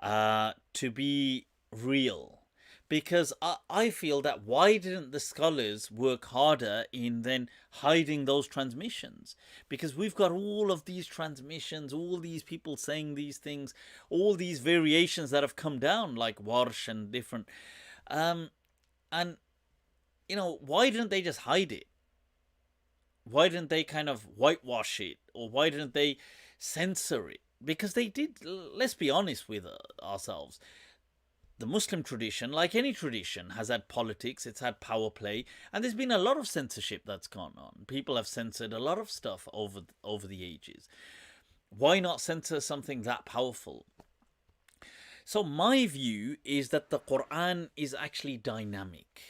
to be real, because I feel that why didn't the scholars work harder in then hiding those transmissions? Because we've got all of these transmissions, all these people saying these things, all these variations that have come down, like Warsh and different, and why didn't they just hide it? Why didn't they kind of whitewash it? Or why didn't they censor it? Because they did. Let's be honest with ourselves. The Muslim tradition, like any tradition, has had politics, it's had power play, and there's been a lot of censorship that's gone on. People have censored a lot of stuff over the ages. Why not censor something that powerful? So my view is that the Quran is actually dynamic,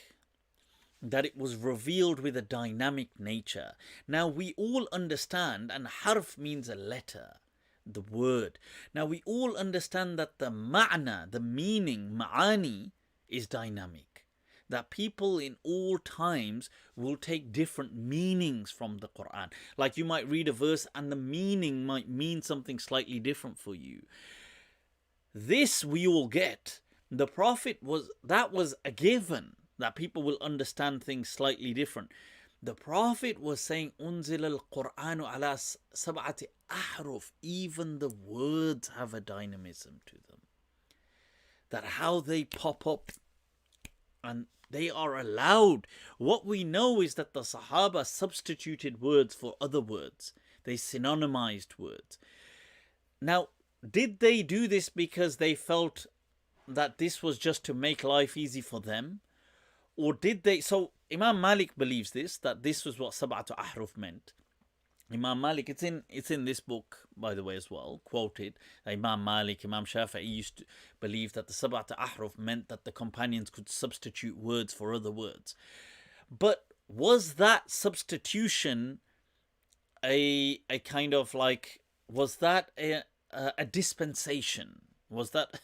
that it was revealed with a dynamic nature. Now we all understand, and harf means a letter, the word. Now we all understand that the ma'na, the meaning, ma'ani, is dynamic. That people in all times will take different meanings from the Quran. Like you might read a verse and the meaning might mean something slightly different for you. This we all get. The Prophet was a given. that people will understand things slightly different. The Prophet was saying, Unzil al-Qur'anu ala sab'ati ahruf. Even the words have a dynamism to them. That how they pop up and they are allowed. What we know is that the Sahabah substituted words for other words. They synonymized words. Now, did they do this because they felt that this was just to make life easy for them? Or did they... So Imam Malik believes this, that this was what Sab'atu Ahruf meant. Imam Malik, it's in this book, by the way, as well, quoted. Imam Malik, Imam Shafi'i used to believe that the Sab'atu Ahruf meant that the companions could substitute words for other words. But was that substitution a kind of like... Was that a dispensation? Was that...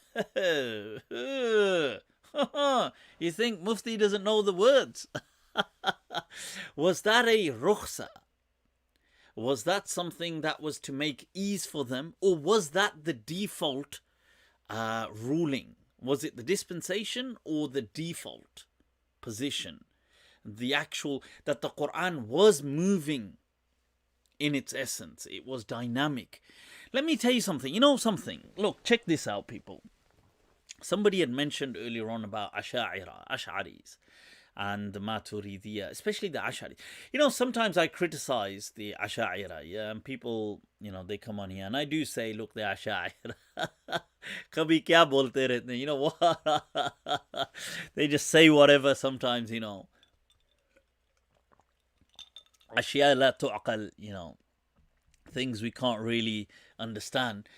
You think Mufti doesn't know the words? Was that a rukhsa? Was that something that was to make ease for them? Or was that the default ruling? Was it the dispensation or the default position? The actual... That the Quran was moving in its essence. It was dynamic. Let me tell you something. You know something? Look, check this out, people. Somebody had mentioned earlier on about Asharis and the Maturidiyya, especially the Ashari. You know, sometimes I criticize the Ashaira, yeah, and people, you know, they come on here and I do say, look, the Ashaira. Kabhi kya bolte rehte hain, you know what? They just say whatever sometimes, you know. Ashya la tu'qal, you know, things we can't really understand.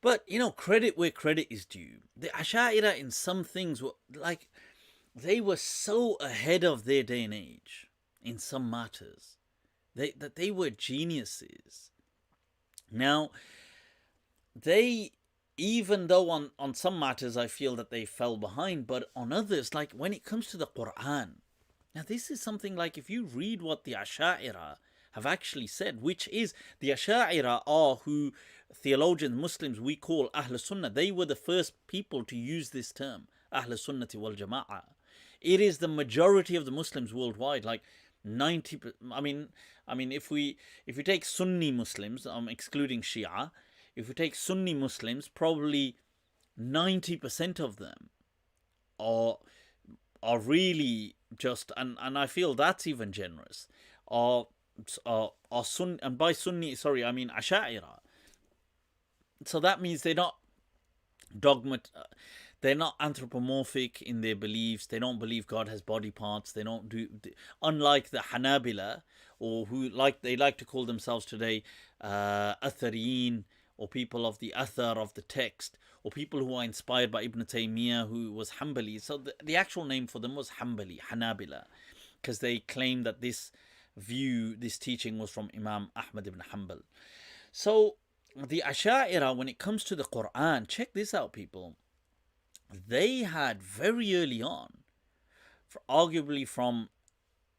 But, you know, credit where credit is due. The Ashaira in some things were like, they were so ahead of their day and age in some matters. That they were geniuses. Now, they, even though on some matters I feel that they fell behind, but on others, like when it comes to the Quran, now this is something like if you read what the Asha'ira have actually said, which is the Asha'ira are who theologians, Muslims, we call Ahl Sunnah. They were the first people to use this term, Ahl Sunnati wal Jama'ah. It is the majority of the Muslims worldwide, like 90%. I mean, if we take Sunni Muslims, excluding Shia, if we take Sunni Muslims, probably 90% of them are really just, and I feel that's even generous, are Sunni, and by Sunni, sorry, I mean Asha'ira. So that means they're not they're not anthropomorphic in their beliefs. They don't believe God has body parts. They don't do, unlike the Hanabila, or who they like to call themselves today Athariyin, or people of the Athar of the text, or people who are inspired by Ibn Taymiyyah, who was Hanbali. So the actual name for them was Hanbali, Hanabila, because they claim that this teaching was from Imam Ahmed ibn Hanbal. So the Asha'ira, when it comes to the Quran, check this out, people. They had very early on, arguably from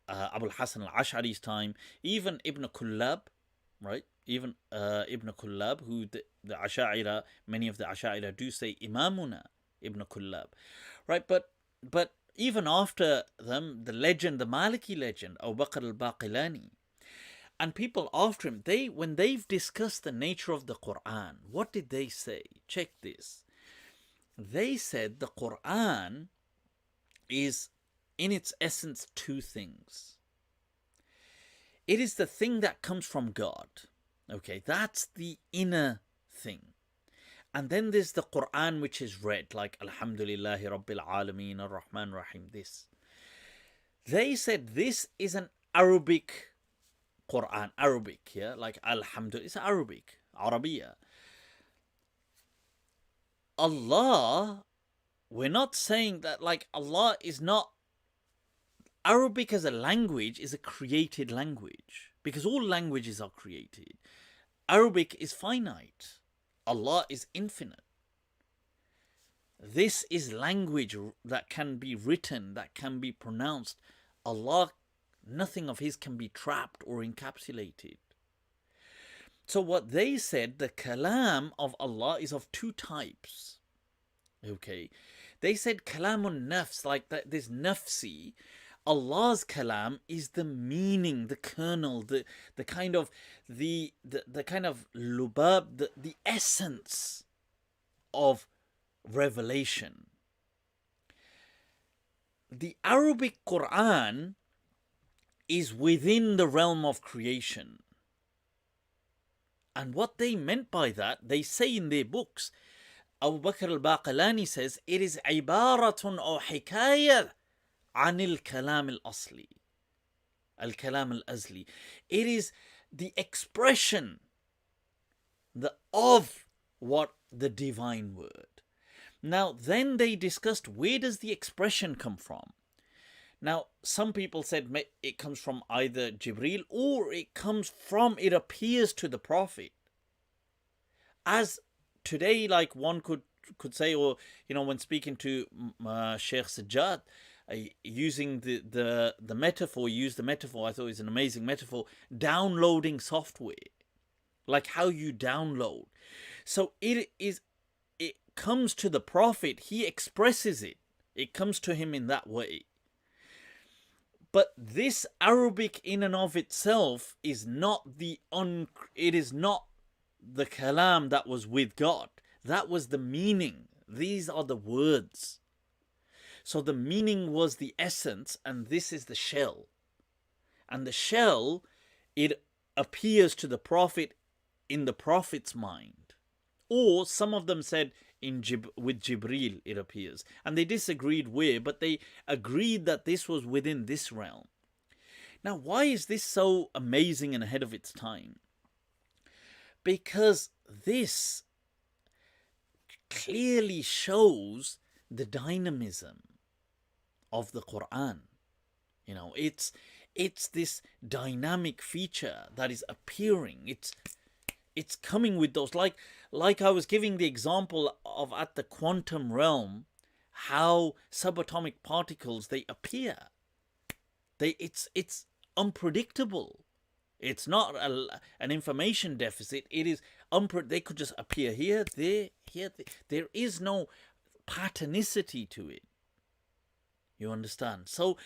Abul Hasan al-Ash'ari's time, even Ibn Kullab, right? Even Ibn Kullab, who the Asha'ira, many of the Asha'ira do say Imamuna Ibn Kullab, right? But even after them, the legend, the Maliki legend, Abu Bakr al-Baqilani, and people after him, when they've discussed the nature of the Quran, what did they say? Check this. They said the Quran is, in its essence, two things. It is the thing that comes from God. Okay, that's the inner thing. And then there's the Quran which is read, like Alhamdulillahi Rabbil Alameen Ar-Rahman Rahim, this. They said this is an Arabic Quran, Arabic, yeah, like Alhamdulillah, it's Arabic, Arabiya. Allah, we're not saying that, like, Allah is not, Arabic as a language is a created language, because all languages are created. Arabic is finite. Allah is infinite. This is language that can be written, that can be pronounced. Allah, nothing of His can be trapped or encapsulated. So what they said, the kalam of Allah is of two types. Okay. They said kalamun nafs, like that this nafsi. Allah's kalam is the meaning, the kernel, the kind of the kind of lubab, the essence of revelation. The Arabic Quran is within the realm of creation. And what they meant by that, they say in their books, Abu Bakr al-Baqalani says, it is عبارة أو حكاية عن الكلام الأصلي. الكلام الأزلي. It is the expression of what the divine word. Now, then they discussed, where does the expression come from? Now, some people said it comes from either Jibreel or it appears to the Prophet. As today, like one could say, or, when speaking to Sheikh Sajjad, using the metaphor, I thought it was an amazing metaphor, downloading software. Like how you download. So it comes to the Prophet, he expresses it. It comes to him in that way. But this Arabic in and of itself is not it is not the kalam that was with God. That was the meaning. These are the words. So the meaning was the essence, and this is the shell. And the shell, it appears to the Prophet in the Prophet's mind. Or some of them said with Jibreel it appears. And they disagreed where, but they agreed that this was within this realm. Now, why is this so amazing and ahead of its time? Because this clearly shows the dynamism of the Quran. It's this dynamic feature that is appearing. It's coming with those, like I was giving the example of at the quantum realm, how subatomic particles, they appear. It's unpredictable. It's not an information deficit. It is they could just appear here, there, here. There is no patternicity to it. You understand? So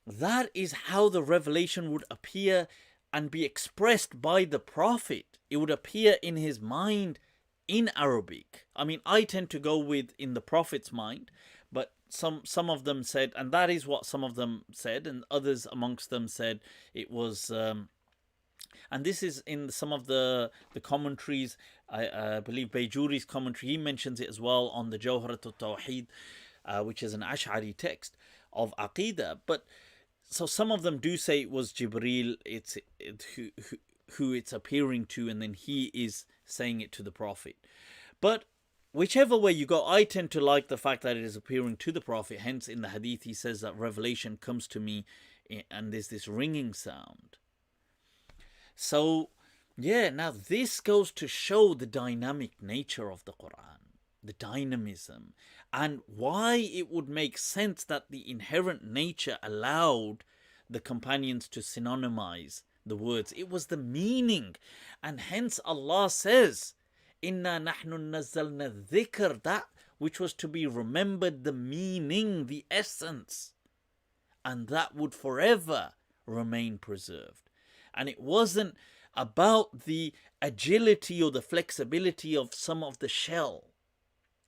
that is how the revelation would appear and be expressed by the Prophet. It would appear in his mind in Arabic. I mean, I tend to go with in the Prophet's mind, but some of them said, and that is what some of them said, and others amongst them said it was, and this is in some of the commentaries. I believe Bayjuri's commentary, he mentions it as well on the Jawharat al-Tawheed, which is an Ashari text of Aqidah. But so some of them do say it was Jibreel, who it's appearing to, and then he is saying it to the Prophet. But whichever way you go, I tend to like the fact that it is appearing to the Prophet. Hence, in the Hadith, he says that revelation comes to me, and there's this ringing sound. So, yeah, now this goes to show the dynamic nature of the Quran, the dynamism, and why it would make sense that the inherent nature allowed the companions to synonymize the words. It was the meaning, and hence Allah says, Inna nahnu nazzalna dhikr, that which was to be remembered, the meaning, the essence, and that would forever remain preserved. And it wasn't about the agility or the flexibility of some of the shell,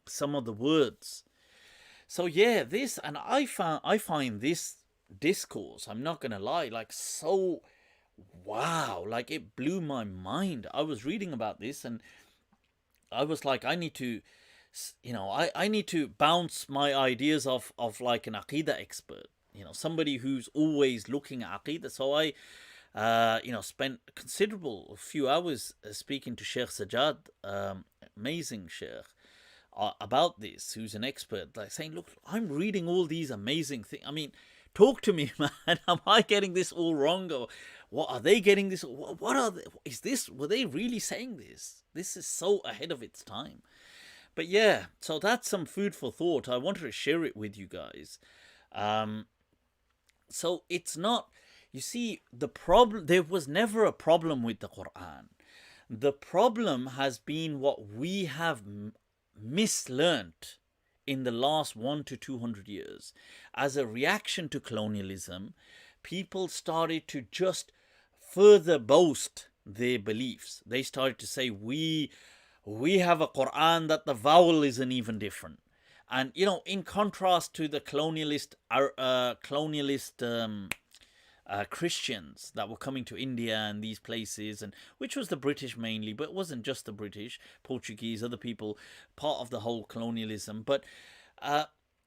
some of the words. So yeah, this, and I find this discourse, I'm not gonna lie, like so wow, like it blew my mind. I was reading about this and I was like, I need to, I need to bounce my ideas off like an Aqidah expert, somebody who's always looking at Aqidah. So I spent a few hours speaking to Sheikh Sajjad, amazing Sheikh, about this, who's an expert, like saying, look, I'm reading all these amazing things. I mean, talk to me, man. Am I getting this all wrong? Or what are they getting this? What are they, is this? Were they really saying this? This is so ahead of its time. But yeah, so that's some food for thought. I wanted to share it with you guys. So it's not, you see, the problem, there was never a problem with the Quran. The problem has been what we have mislearnt in the last 1 to 200 years, as a reaction to colonialism, people started to just further boast their beliefs. They started to say, we have a Quran that the vowel isn't even different. And, you know, in contrast to the colonialist Christians that were coming to India and these places, and which was the British mainly, but it wasn't just the British, Portuguese, other people, part of the whole colonialism, but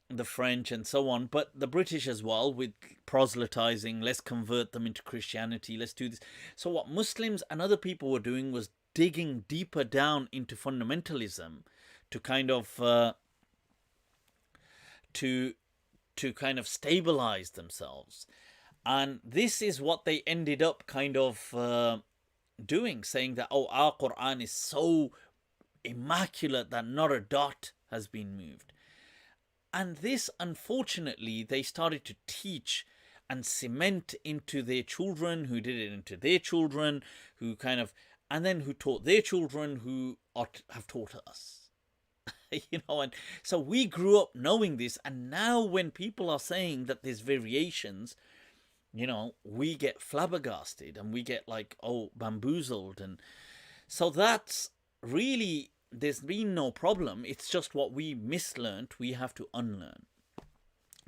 the French and so on, but the British as well, with proselytizing, let's convert them into Christianity, let's do this. So what Muslims and other people were doing was digging deeper down into fundamentalism to kind of to kind of stabilize themselves. And this is what they ended up kind of doing, saying that, oh, our Quran is so immaculate that not a dot has been moved. And this, unfortunately, they started to teach and cement into their children, who did it into their children, who kind of, and then who taught their children, who have taught us. You know, and so we grew up knowing this, and now when people are saying that there's variations, you know, we get flabbergasted and we get like, oh, bamboozled. And so that's really, there's been no problem. It's just what we mislearned, we have to unlearn.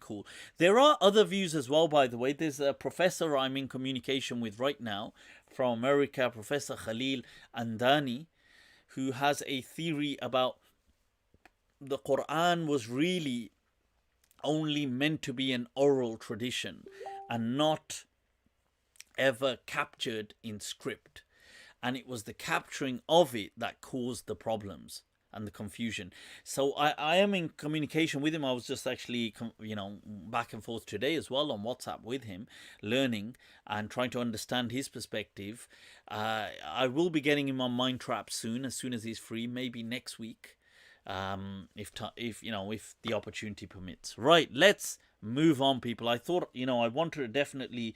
Cool. There are other views as well, by the way. There's a professor I'm in communication with right now from America, Professor Khalil Andani, who has a theory about the Quran was really only meant to be an oral tradition and not ever captured in script. And it was the capturing of it that caused the problems and the confusion. So I am in communication with him. I was just actually, you know, back and forth today as well on WhatsApp with him, learning and trying to understand his perspective. I will be getting him on MindTrap soon as he's free, maybe next week. If you know, if the opportunity permits. Right, let's move on, people. I thought, you know, I wanted to definitely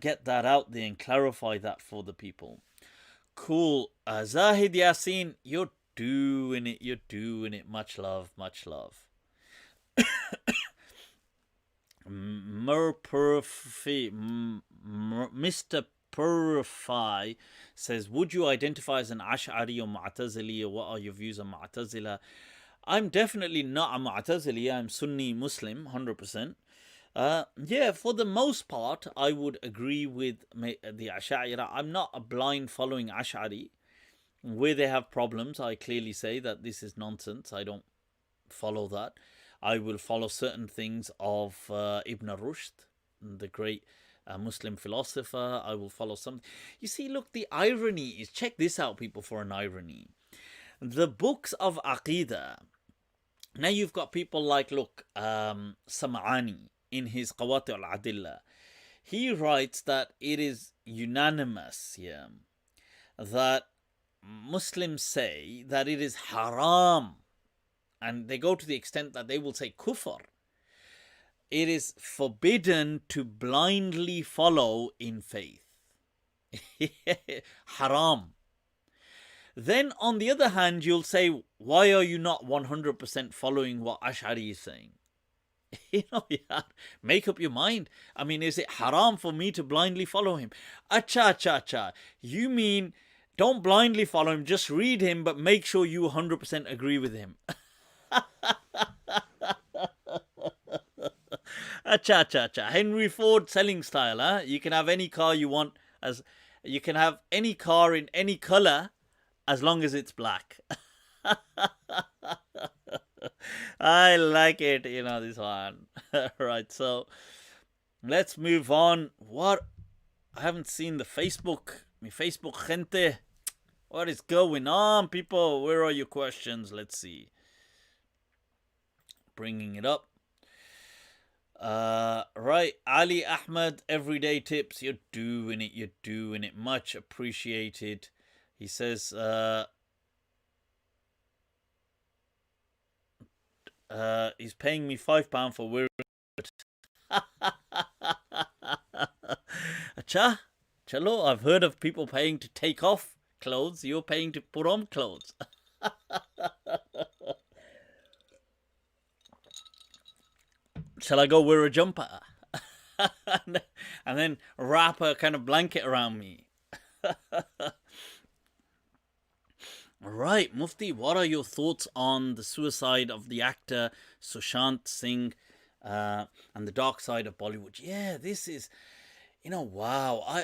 get that out there and clarify that for the people. Cool. Zahid Yasin, you're doing it. Much love. Mr. Purify says, would you identify as an Ashari or Mu'tazili, or what are your views on Mu'tazila? I'm definitely not a Mu'tazili. I'm Sunni Muslim, 100%. Yeah, for the most part, I would agree with the Ashari. I'm not a blind following Ashari. Where they have problems, I clearly say that this is nonsense. I don't follow that. I will follow certain things of Ibn Rushd, the great Muslim philosopher. I will follow some. You see, look, the irony is, check this out, people, for an irony. The books of Aqidah. Now you've got people like, look, Sam'ani in his Qawati al-Adillah. He writes that it is unanimous, that Muslims say that it is haram. And they go to the extent that they will say kufr. It is forbidden to blindly follow in faith. Haram. Then on the other hand, you'll say, why are you not 100% following what Ashari is saying? You know, make up your mind. I mean, is it haram for me to blindly follow him? Acha. You mean, don't blindly follow him, just read him, but make sure you 100% agree with him. Acha. Henry Ford selling style, huh? You can have any car you want, as you can have any car in any color as long as it's black. I like it, you know, this one. Right, so let's move on. What? I haven't seen the Facebook. Mi Facebook gente. What is going on, people? Where are your questions? Let's see. Bringing it up. Right, Ali Ahmed, everyday tips. You're doing it. Much appreciated. He says, he's paying me £5 for wearing it. Acha, chalo, I've heard of people paying to take off clothes. You're paying to put on clothes. shall I go wear a jumper? And then wrap a kind of blanket around me. Right, Mufti, what are your thoughts on the suicide of the actor Shushant Singh and the dark side of Bollywood? Yeah, this is, wow.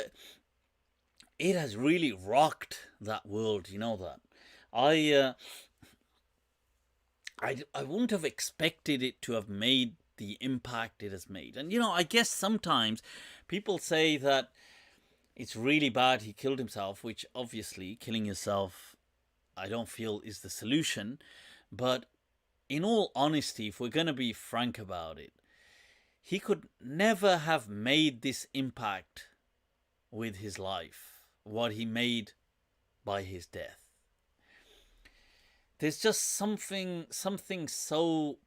It has really rocked that world, you know that. I wouldn't have expected it to have made the impact it has made. And, I guess sometimes people say that it's really bad he killed himself, which obviously killing yourself, I don't feel is the solution. But in all honesty, if we're going to be frank about it, he could never have made this impact with his life, what he made by his death. There's just something so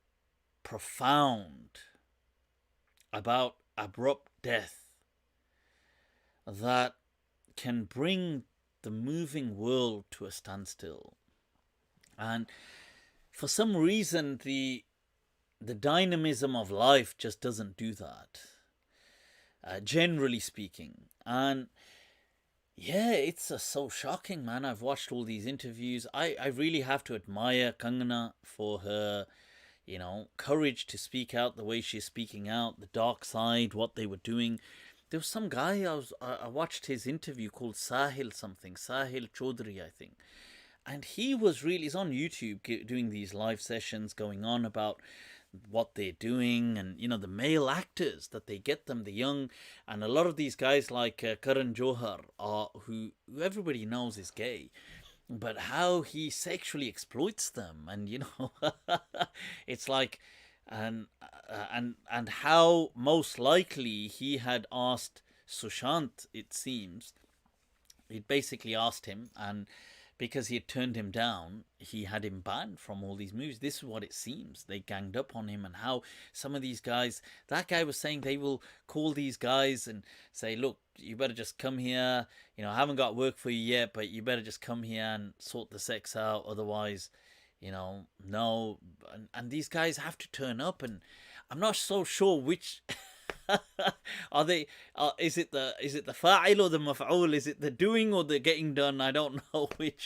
profound about abrupt death that can bring the moving world to a standstill. And for some reason, the dynamism of life just doesn't do that, generally speaking. And yeah, it's so shocking, man. I've watched all these interviews. I really have to admire Kangana for her, courage to speak out the way she's speaking out, the dark side, what they were doing. There was some guy, I watched his interview called Sahil Chaudhary, I think. And he's on YouTube doing these live sessions going on about what they're doing, and the male actors that they get them, the young, and a lot of these guys like Karan Johar who everybody knows is gay, but how he sexually exploits them, and it's like, and how most likely he had asked Shushant, it seems, he'd basically asked him, and because he had turned him down, he had him banned from all these movies. This is what it seems. They ganged up on him, and how some of these guys, that guy was saying they will call these guys and say, look, you better just come here. I haven't got work for you yet, but you better just come here and sort the sex out. Otherwise, no. And these guys have to turn up, and I'm not so sure which... Are they? Is it the fa'il or the maf'ul? Is it the doing or the getting done? I don't know which.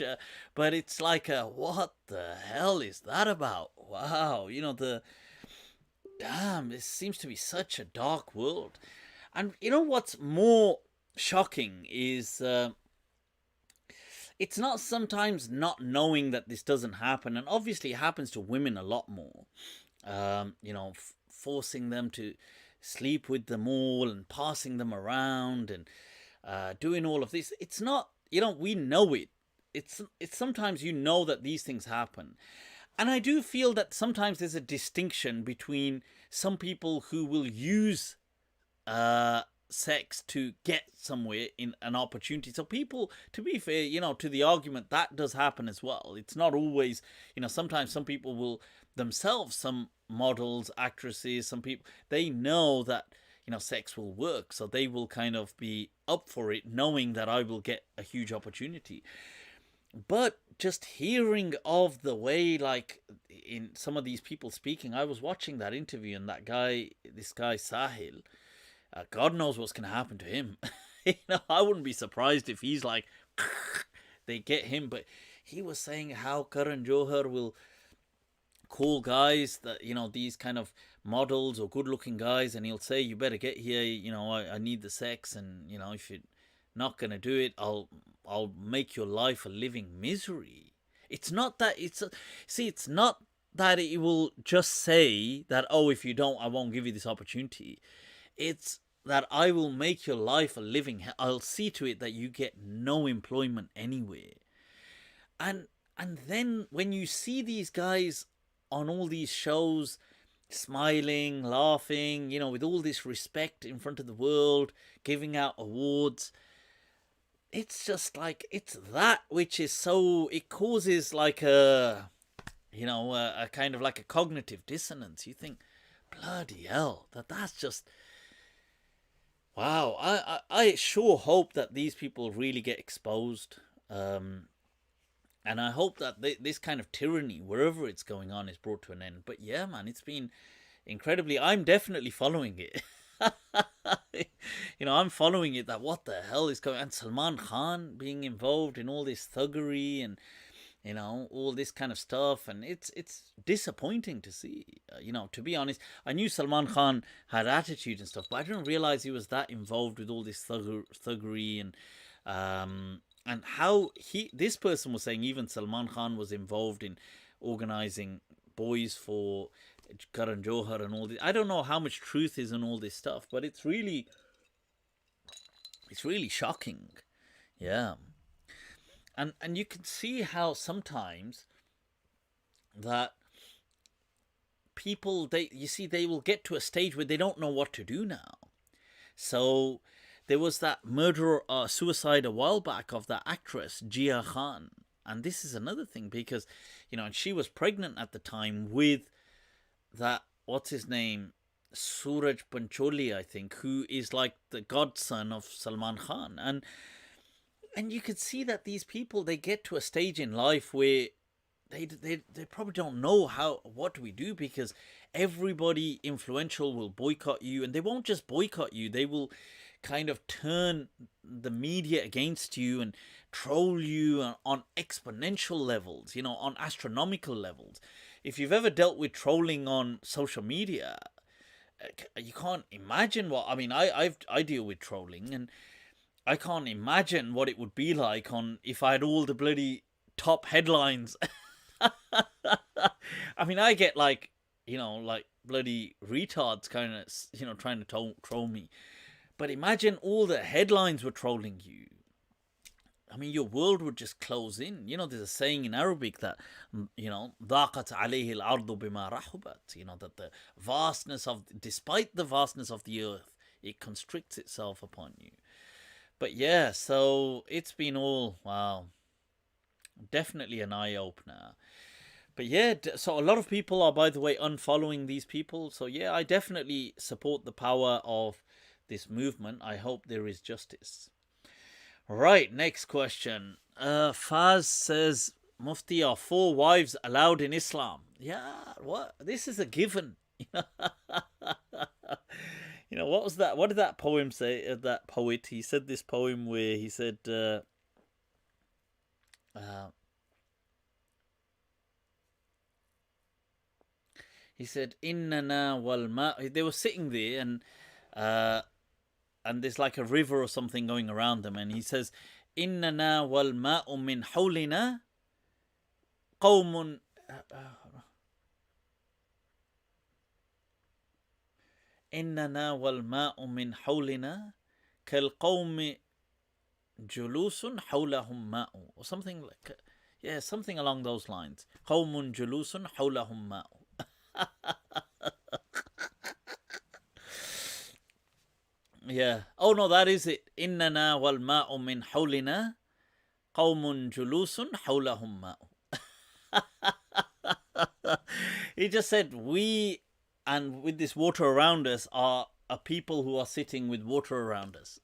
But it's like, what the hell is that about? Wow, damn. This seems to be such a dark world. And what's more shocking is it's not sometimes not knowing that this doesn't happen, and obviously it happens to women a lot more. Forcing them to sleep with them all and passing them around and doing all of this. It's not, we know it. It's sometimes that these things happen. And I do feel that sometimes there's a distinction between some people who will use sex to get somewhere in an opportunity. So people, to be fair, to the argument, that does happen as well. It's not always, sometimes some people will themselves, some models, actresses, some people, they know that sex will work, so they will kind of be up for it, knowing that I will get a huge opportunity. But just hearing of the way, like, in some of these people speaking, I was watching that interview, and this guy Sahil, God knows what's going to happen to him. I wouldn't be surprised if he's like they get him. But he was saying how Karan Johar will call guys that, these kind of models or good looking guys, and he'll say, you better get here, I need the sex, and if you're not gonna do it, I'll make your life a living misery. It's not that it's not that it will just say that, oh, if you don't, I won't give you this opportunity. It's that I will make your life a living hell. I'll see to it that you get no employment anywhere. And then when you see these guys on all these shows, smiling, laughing, with all this respect in front of the world, giving out awards, it's just like, it's that which is so, it causes like a kind of like a cognitive dissonance. You think, bloody hell, that's just, wow. I sure hope that these people really get exposed. And I hope that this kind of tyranny, wherever it's going on, is brought to an end. But yeah, man, it's been incredibly, I'm definitely following it. I'm following it, that what the hell is going on. And Salman Khan being involved in all this thuggery and, all this kind of stuff. And it's disappointing to see. To be honest, I knew Salman Khan had attitude and stuff, but I didn't realize he was that involved with all this thuggery and how this person was saying even Salman Khan was involved in organizing boys for Karan Johar and all this. I don't know how much truth is in all this stuff, but it's really shocking. Yeah. And you can see how sometimes that people, they will get to a stage where they don't know what to do now. So there was that suicide a while back of that actress, Jia Khan. And this is another thing because, and she was pregnant at the time with that, what's his name? Suraj Pancholi, I think, who is like the godson of Salman Khan. And you could see that these people, they get to a stage in life where they probably don't know what do we do, because everybody influential will boycott you, and they won't just boycott you, they will kind of turn the media against you and troll you on exponential levels, on astronomical levels. If you've ever dealt with trolling on social media, you can't imagine I deal with trolling, and I can't imagine what it would be like if I had all the bloody top headlines. I get like bloody retards kind of, trying to troll me. But imagine all the headlines were trolling you. Your world would just close in. There's a saying in Arabic that, ضاقت عليه الأرض بما رحبت. That despite the vastness of the earth, it constricts itself upon you. But yeah, so it's been definitely an eye-opener. But yeah, so a lot of people are, by the way, unfollowing these people. So yeah, I definitely support the power of this movement. I hope there is justice. Right, next question. Faz says, Mufti, are 4 wives allowed in Islam? Yeah, what? This is a given. What was that? What did that poem say? That poet, he said this poem where he said, "Innana wal ma." They were sitting there, and there's like a river or something going around them, and he says, "Innana wal ma'u min hawlina qawmun." إننا والماء من حولنا كالقوم جلوس حولهم ماء, or something like, something along those lines. قوم جلوس حولهم ماء. Yeah. Oh no, that is it. إننا والماء من حولنا قوم جلوس حولهم ماء. He just said, we, and with this water around us, are a people who are sitting with water around us.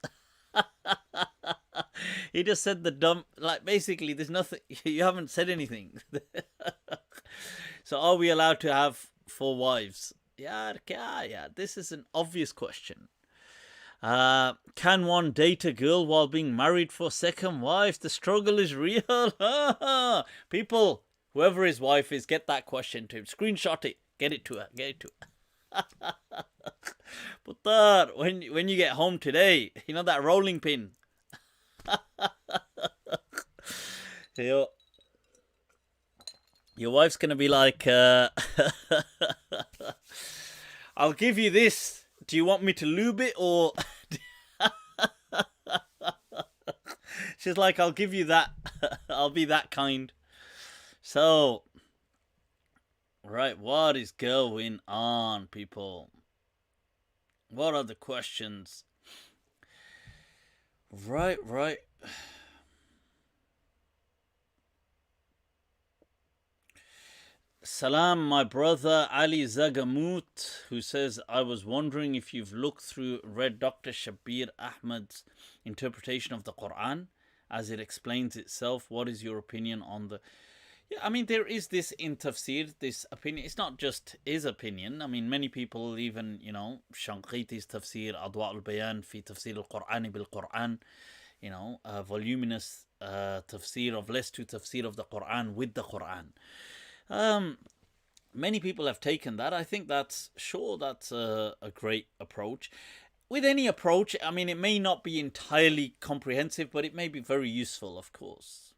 He just said the dumb, basically there's nothing, you haven't said anything. So are we allowed to have 4 wives? Yeah, this is an obvious question. Can one date a girl while being married for second wife? The struggle is real. People, whoever his wife is, get that question to him. Screenshot it. Get it to her. But when you get home today, that rolling pin. Your wife's going to be like, I'll give you this. Do you want me to lube it or... She's like, I'll give you that. I'll be that kind. So... Right, what is going on, people? What are the questions? Right. Salam, my brother Ali Zagamut, who says, I was wondering if you've read Dr. Shabir Ahmed's interpretation of the Quran as it explains itself. What is your opinion on the... Yeah, I mean, there is this in tafsir, this opinion. It's not just his opinion. I mean, many people, even, Shanqiti's tafsir, Adwa al-Bayan fi tafsir al-Qur'an bil-Qur'an, a voluminous tafsir of less to tafsir of the Qur'an with the Qur'an. Many people have taken that. I think that's a great approach. With any approach, I mean, it may not be entirely comprehensive, but it may be very useful, of course.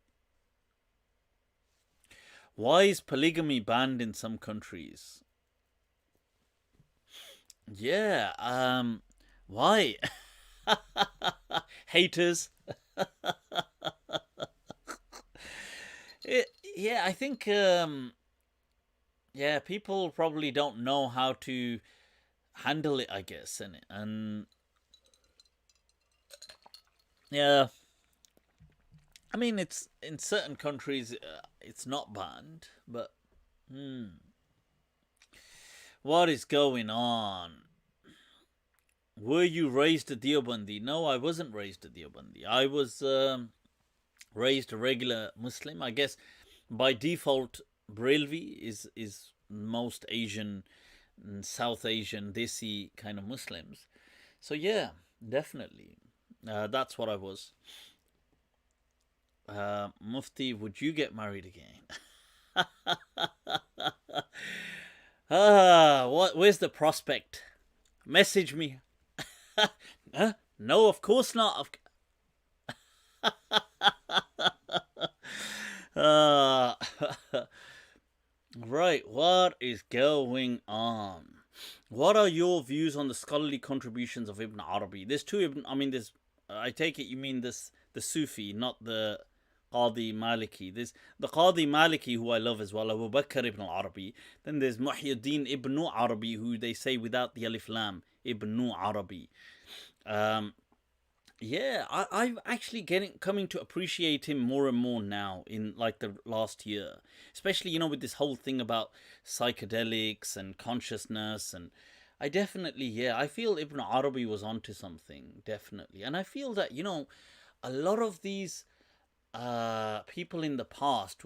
Why is polygamy banned in some countries? Yeah, why? Haters. Yeah, I think, people probably don't know how to handle it, I guess, and yeah. I mean, it's in certain countries, it's not banned, but what is going on? Were you raised a Deobandi? No, I wasn't raised a Deobandi. I was raised a regular Muslim. I guess by default, Brelvi is most Asian, South Asian, Desi kind of Muslims. So yeah, definitely, that's what I was. Mufti, would you get married again? Where's the prospect? Message me. Huh? No, of course not. Right, what is going on? What are your views on the scholarly contributions of Ibn Arabi? There's two Ibn. I mean, I take it you mean the Sufi, not the Qadi Maliki. There's the Qadi Maliki, who I love as well, Abu Bakr ibn Arabi. Then there's Muhyiddin ibn Arabi, who they say without the alif lam, Ibn Arabi. Yeah, I've actually coming to appreciate him more and more now in like the last year, especially with this whole thing about psychedelics and consciousness, and I definitely, I feel Ibn Arabi was onto something, definitely, and I feel that a lot of these people in the past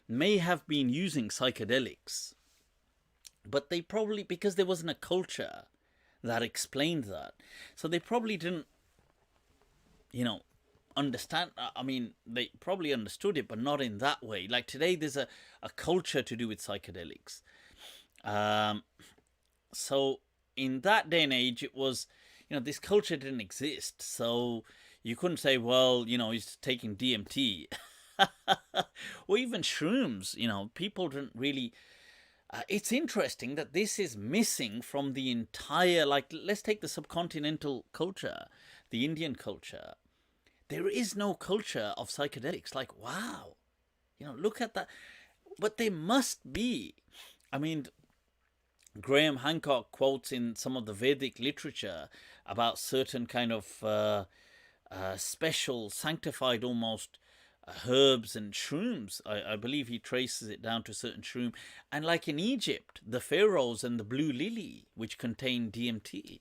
may have been using psychedelics, but they probably, because there wasn't a culture that explained that, so they probably didn't understand. I mean, they probably understood it, but not in that way. Like today, there's a culture to do with psychedelics. So in that day and age, it was, this culture didn't exist. So you couldn't say, well, he's taking DMT or even shrooms. People didn't really. It's interesting that this is missing from the entire, like, let's take the subcontinental culture, the Indian culture. There is no culture of psychedelics. Like, wow, look at that. But there must be. I mean, Graham Hancock quotes in some of the Vedic literature about certain kind of special, sanctified almost herbs and shrooms. I believe he traces it down to a certain shroom. And like in Egypt, the pharaohs and the blue lily, which contain DMT.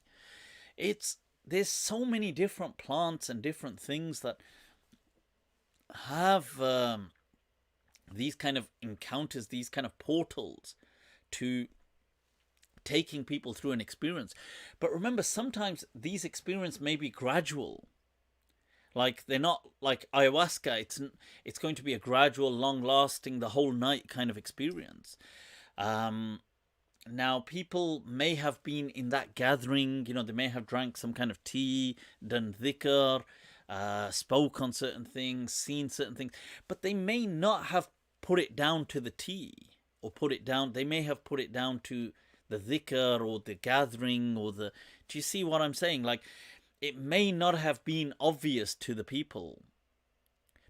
There's so many different plants and different things that have these kind of encounters, these kind of portals to taking people through an experience. But remember, sometimes these experiences may be gradual. Like, they're not like ayahuasca. It's going to be a gradual, long-lasting, the whole night kind of experience. Now, people may have been in that gathering, they may have drank some kind of tea, done dhikr, spoke on certain things, seen certain things, but they may not have put it down to the tea, or they may have put it down to the dhikr, or the gathering, do you see what I'm saying? Like, it may not have been obvious to the people,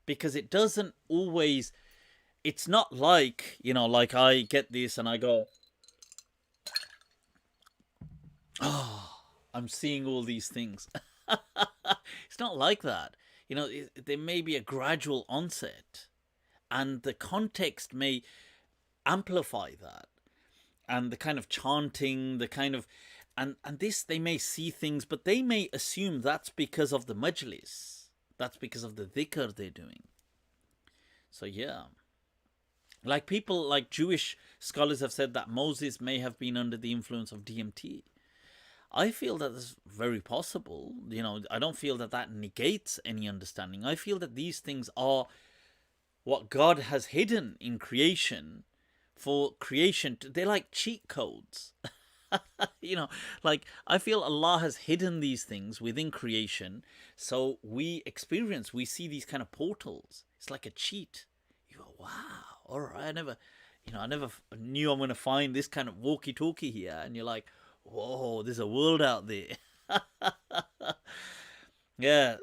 because it doesn't always, it's not like, like I get this and I go, oh, I'm seeing all these things. It's not like that. There may be a gradual onset, and the context may amplify that, and the kind of chanting, the kind of, and this, they may see things, but they may assume that's because of the majlis, that's because of the dhikr they're doing. So yeah, Like people, like Jewish scholars have said that Moses may have been under the influence of DMT. I feel that is very possible. I don't feel that that negates any understanding. I feel that these things are what God has hidden in creation for creation. They're like cheat codes. Like I feel Allah has hidden these things within creation, so we see these kind of portals. It's like a cheat. You go, wow, all right. I never knew I'm going to find this kind of walkie-talkie here, and you're like, whoa, there's a world out there. Yeah.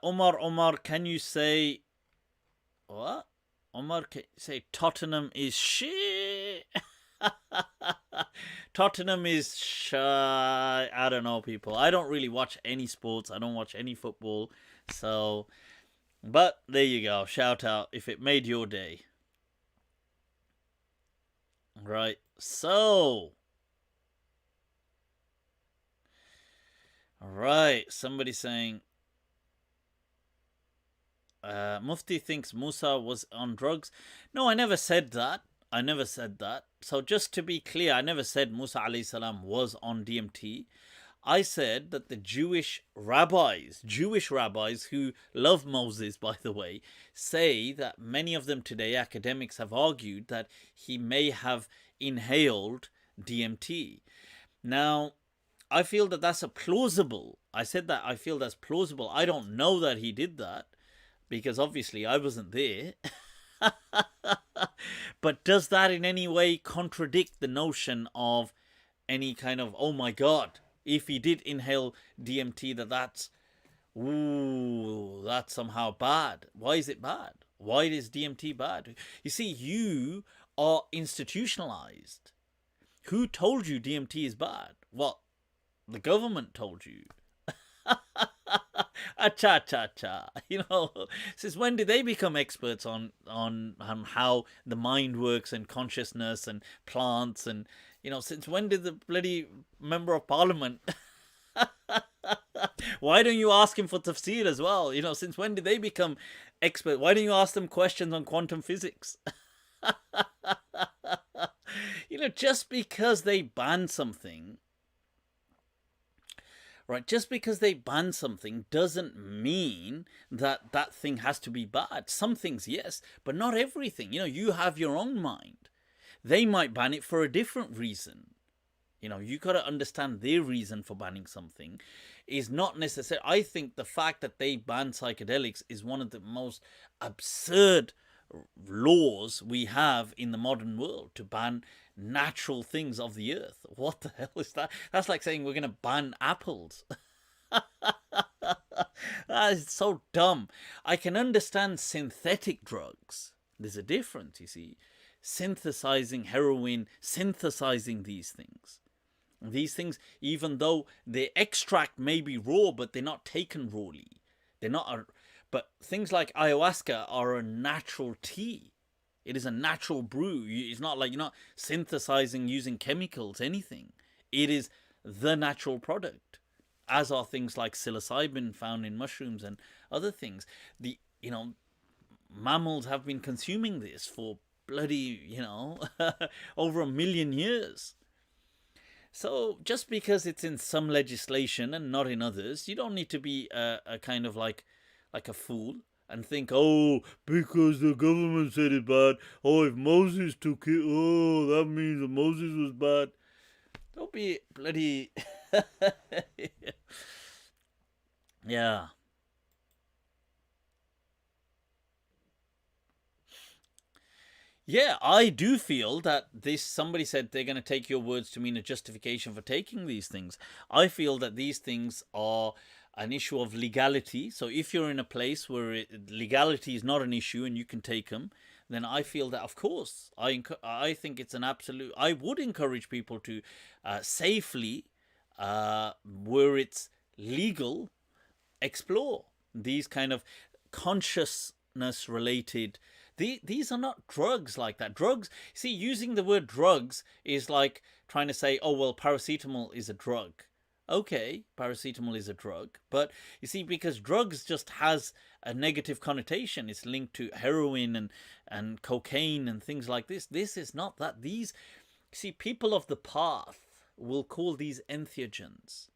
Omar, can you say what? Omar, can you say Tottenham is shit? Tottenham is shy. I don't know, people. I don't really watch any sports. I don't watch any football. So, but there you go. Shout out if it made your day. Right. So, right. Somebody saying Mufti thinks Musa was on drugs. No, I never said that. So just to be clear, I never said Musa alayhi salam was on DMT. I said that the Jewish rabbis who love Moses, by the way, say that many of them today, academics, have argued that he may have inhaled DMT. Now, I feel that that's plausible. I said that I feel that's plausible. I don't know that he did that, because obviously I wasn't there. But does that in any way contradict the notion of any kind of, oh my God, if he did inhale DMT, that's somehow bad? Why is it bad? Why is DMT bad? You see, you are institutionalized. Who told you DMT is bad? Well, the government told you. Cha. Since when did they become experts on how the mind works and consciousness and plants and, since when did the bloody member of parliament why don't you ask him for tafsir as well? Since when did they become expert? Why don't you ask them questions on quantum physics? Just because they ban something, right? Just because they ban something doesn't mean that that thing has to be bad. Some things, yes, but not everything. You have your own mind. They might ban it for a different reason. You got to understand their reason for banning something is not necessary. I think the fact that they ban psychedelics is one of the most absurd laws we have in the modern world, to ban natural things of the earth. What the hell is that? That's like saying we're going to ban apples. That is so dumb. I can understand synthetic drugs. There's a difference, you see. Synthesizing heroin, synthesizing these things. These things, even though the extract may be raw, but they're not taken rawly. They're not. But things like ayahuasca are a natural tea. It is a natural brew. It's not like you're not synthesizing using chemicals, anything. It is the natural product, as are things like psilocybin found in mushrooms and other things. Mammals have been consuming this for bloody, over 1 million years. So just because it's in some legislation and not in others, you don't need to be a kind of like a fool and think, oh, because the government said it bad. Oh, if Moses took it, oh, that means that Moses was bad. Don't be bloody... Yeah. Yeah, I do feel that somebody said they're going to take your words to mean a justification for taking these things. I feel that these things are an issue of legality. So if you're in a place where legality is not an issue and you can take them, then I feel that, of course, I think it's an absolute... I would encourage people to safely, where it's legal, explore these kind of consciousness-related... These are not drugs like that. Drugs, see, using the word drugs is like trying to say, oh, well, paracetamol is a drug. Okay, paracetamol is a drug, but you see, because drugs just has a negative connotation, it's linked to heroin and cocaine and things like this. This is not that. These, see, people of the path will call these entheogens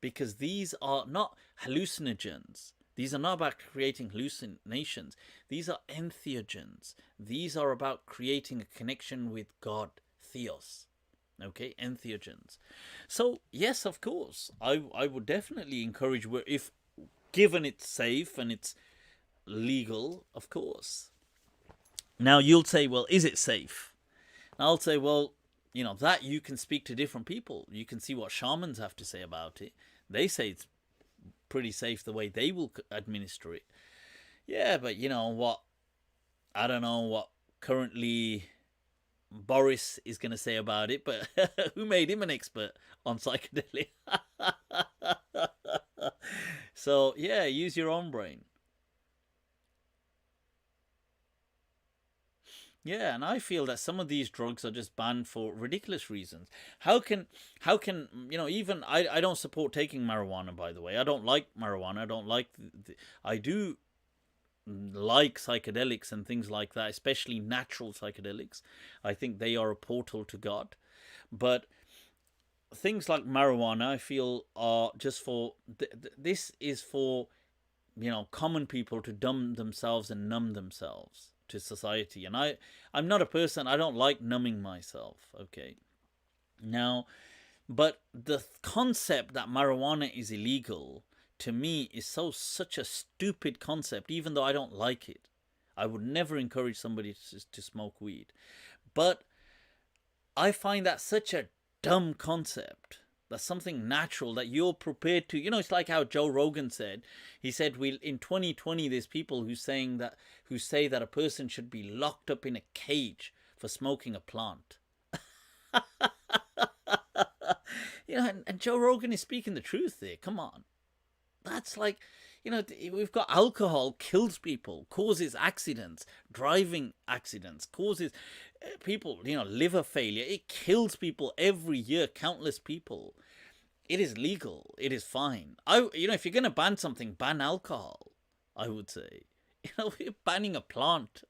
because these are not hallucinogens. These are not about creating hallucinations. These are entheogens. These are about creating a connection with God, theos. Okay, entheogens. So yes, of course, I would definitely encourage, where if given it's safe and it's legal, of course. Now you'll say, well, is it safe? And I'll say, well, you know, that you can speak to different people. You can see what shamans have to say about it. They say it's pretty safe the way they will administer it. Yeah, but you know what? I don't know what currently Boris is going to say about it, but who made him an expert on psychedelic? So yeah, use your own brain. Yeah, and I feel that some of these drugs are just banned for ridiculous reasons. How can you know, even I don't support taking marijuana, by the way. I don't like marijuana. I don't like I do like psychedelics and things like that, especially natural psychedelics. I think they are a portal to God. But things like marijuana, I feel, are just for this is for, you know, common people to dumb themselves and numb themselves to society. And I'm not a person, I don't like numbing myself, okay? Now, but the concept that marijuana is illegal, to me, is such a stupid concept, even though I don't like it. I would never encourage somebody to smoke weed. But I find that such a dumb concept. That's something natural that you're prepared to. You know, it's like how Joe Rogan said. He said, in 2020, there's people who say that a person should be locked up in a cage for smoking a plant. You know, and Joe Rogan is speaking the truth there. Come on. That's like, you know, we've got alcohol kills people, causes accidents, driving accidents, causes people, you know, liver failure. It kills people every year, countless people. It is legal. It is fine. You know, if you're going to ban something, ban alcohol, I would say. You know, we're banning a plant.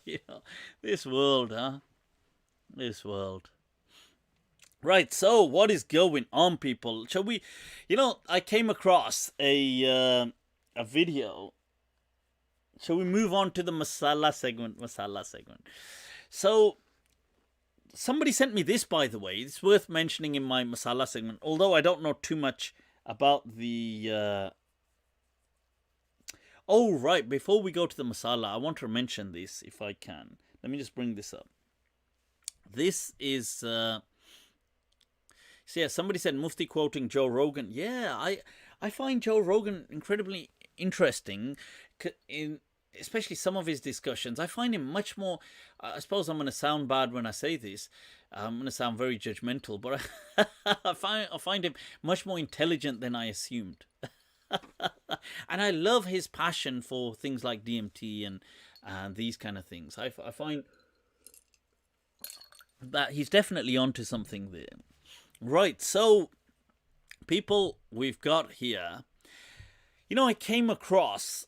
You know, this world, huh? This world. Right, so what is going on, people? Shall we, you know, I came across a video. Shall we move on to the Masala segment? So, somebody sent me this, by the way. It's worth mentioning in my Masala segment, although I don't know too much about the... Oh, right, before we go to the Masala, I want to mention this, if I can. Let me just bring this up. This is... So yeah, somebody said Mufti quoting Joe Rogan. Yeah, I find Joe Rogan incredibly interesting, in especially some of his discussions. I find him much more. I suppose I'm going to sound bad when I say this. I'm going to sound very judgmental, but I find him much more intelligent than I assumed. And I love his passion for things like DMT and these kind of things. I find that he's definitely onto something there. Right, so people, we've got here, you know, I came across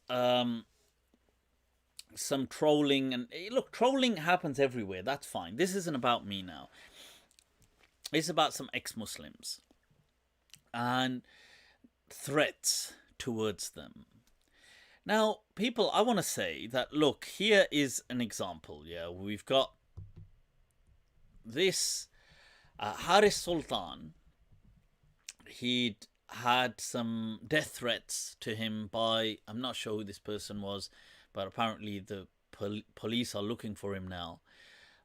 some trolling, and look, trolling happens everywhere, that's fine. This isn't about me now. It's about some ex-Muslims and threats towards them. Now, people, I want to say that, look, here is an example, yeah, we've got this... Haris Sultan, he'd had some death threats to him by, I'm not sure who this person was, but apparently the police are looking for him now.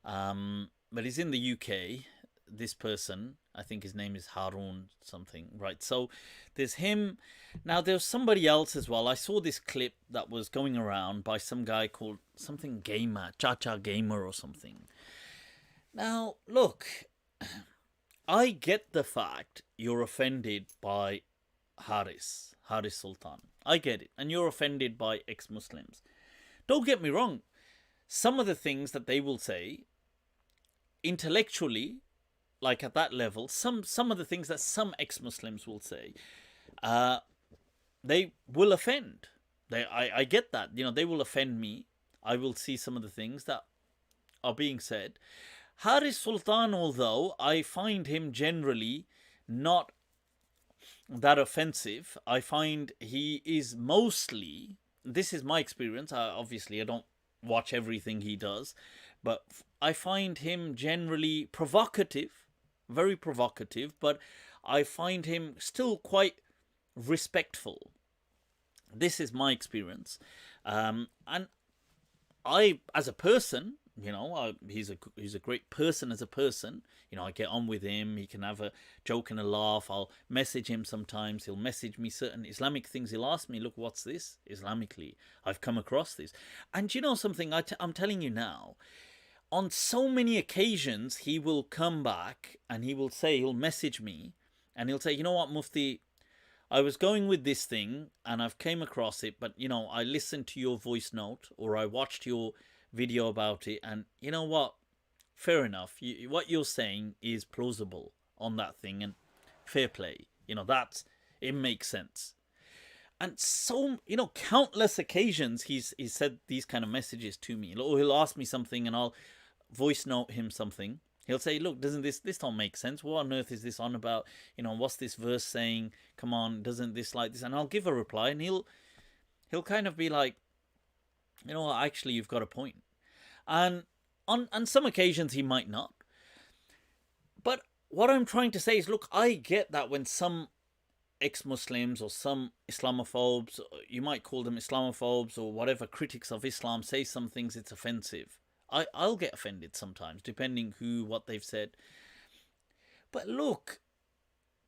But he's in the UK, this person, I think his name is Harun something, right? So there's him. Now there's somebody else as well. I saw this clip that was going around by some guy called something Gamer, Cha-Cha Gamer or something. Now, look... I get the fact you're offended by Haris Sultan. I get it. And you're offended by ex-Muslims. Don't get me wrong. Some of the things that they will say, intellectually, like at that level, some of the things that some ex-Muslims will say, they will offend. I get that. They will offend me. I will see some of the things that are being said. Haris Sultan, although I find him generally not that offensive, I find he is mostly, this is my experience, obviously I don't watch everything he does, but I find him generally provocative, very provocative, but I find him still quite respectful. This is my experience. And I, as a person, he's a great person as a person. I get on with him. He can have a joke and a laugh. I'll message him sometimes. He'll message me certain Islamic things. He'll ask me, look, what's this Islamically? I've come across this. And something, I'm telling you now, on so many occasions, he will come back and he'll message me and he'll say, you know what, Mufti, I was going with this thing and I've came across it, but I listened to your voice note or I watched your video about it, and you know what? Fair enough. What you're saying is plausible on that thing, and fair play. It makes sense. And so, countless occasions he's said these kind of messages to me. Or he'll ask me something and I'll voice note him something. He'll say, look, doesn't this don't make sense? What on earth is this on about? What's this verse saying? Come on, doesn't this like this? And I'll give a reply and he'll kind of be like, actually you've got a point. And on some occasions he might not. But what I'm trying to say is, look, I get that when some ex-Muslims or some Islamophobes, you might call them Islamophobes or whatever, critics of Islam say some things, it's offensive. I'll get offended sometimes, depending what they've said. But look,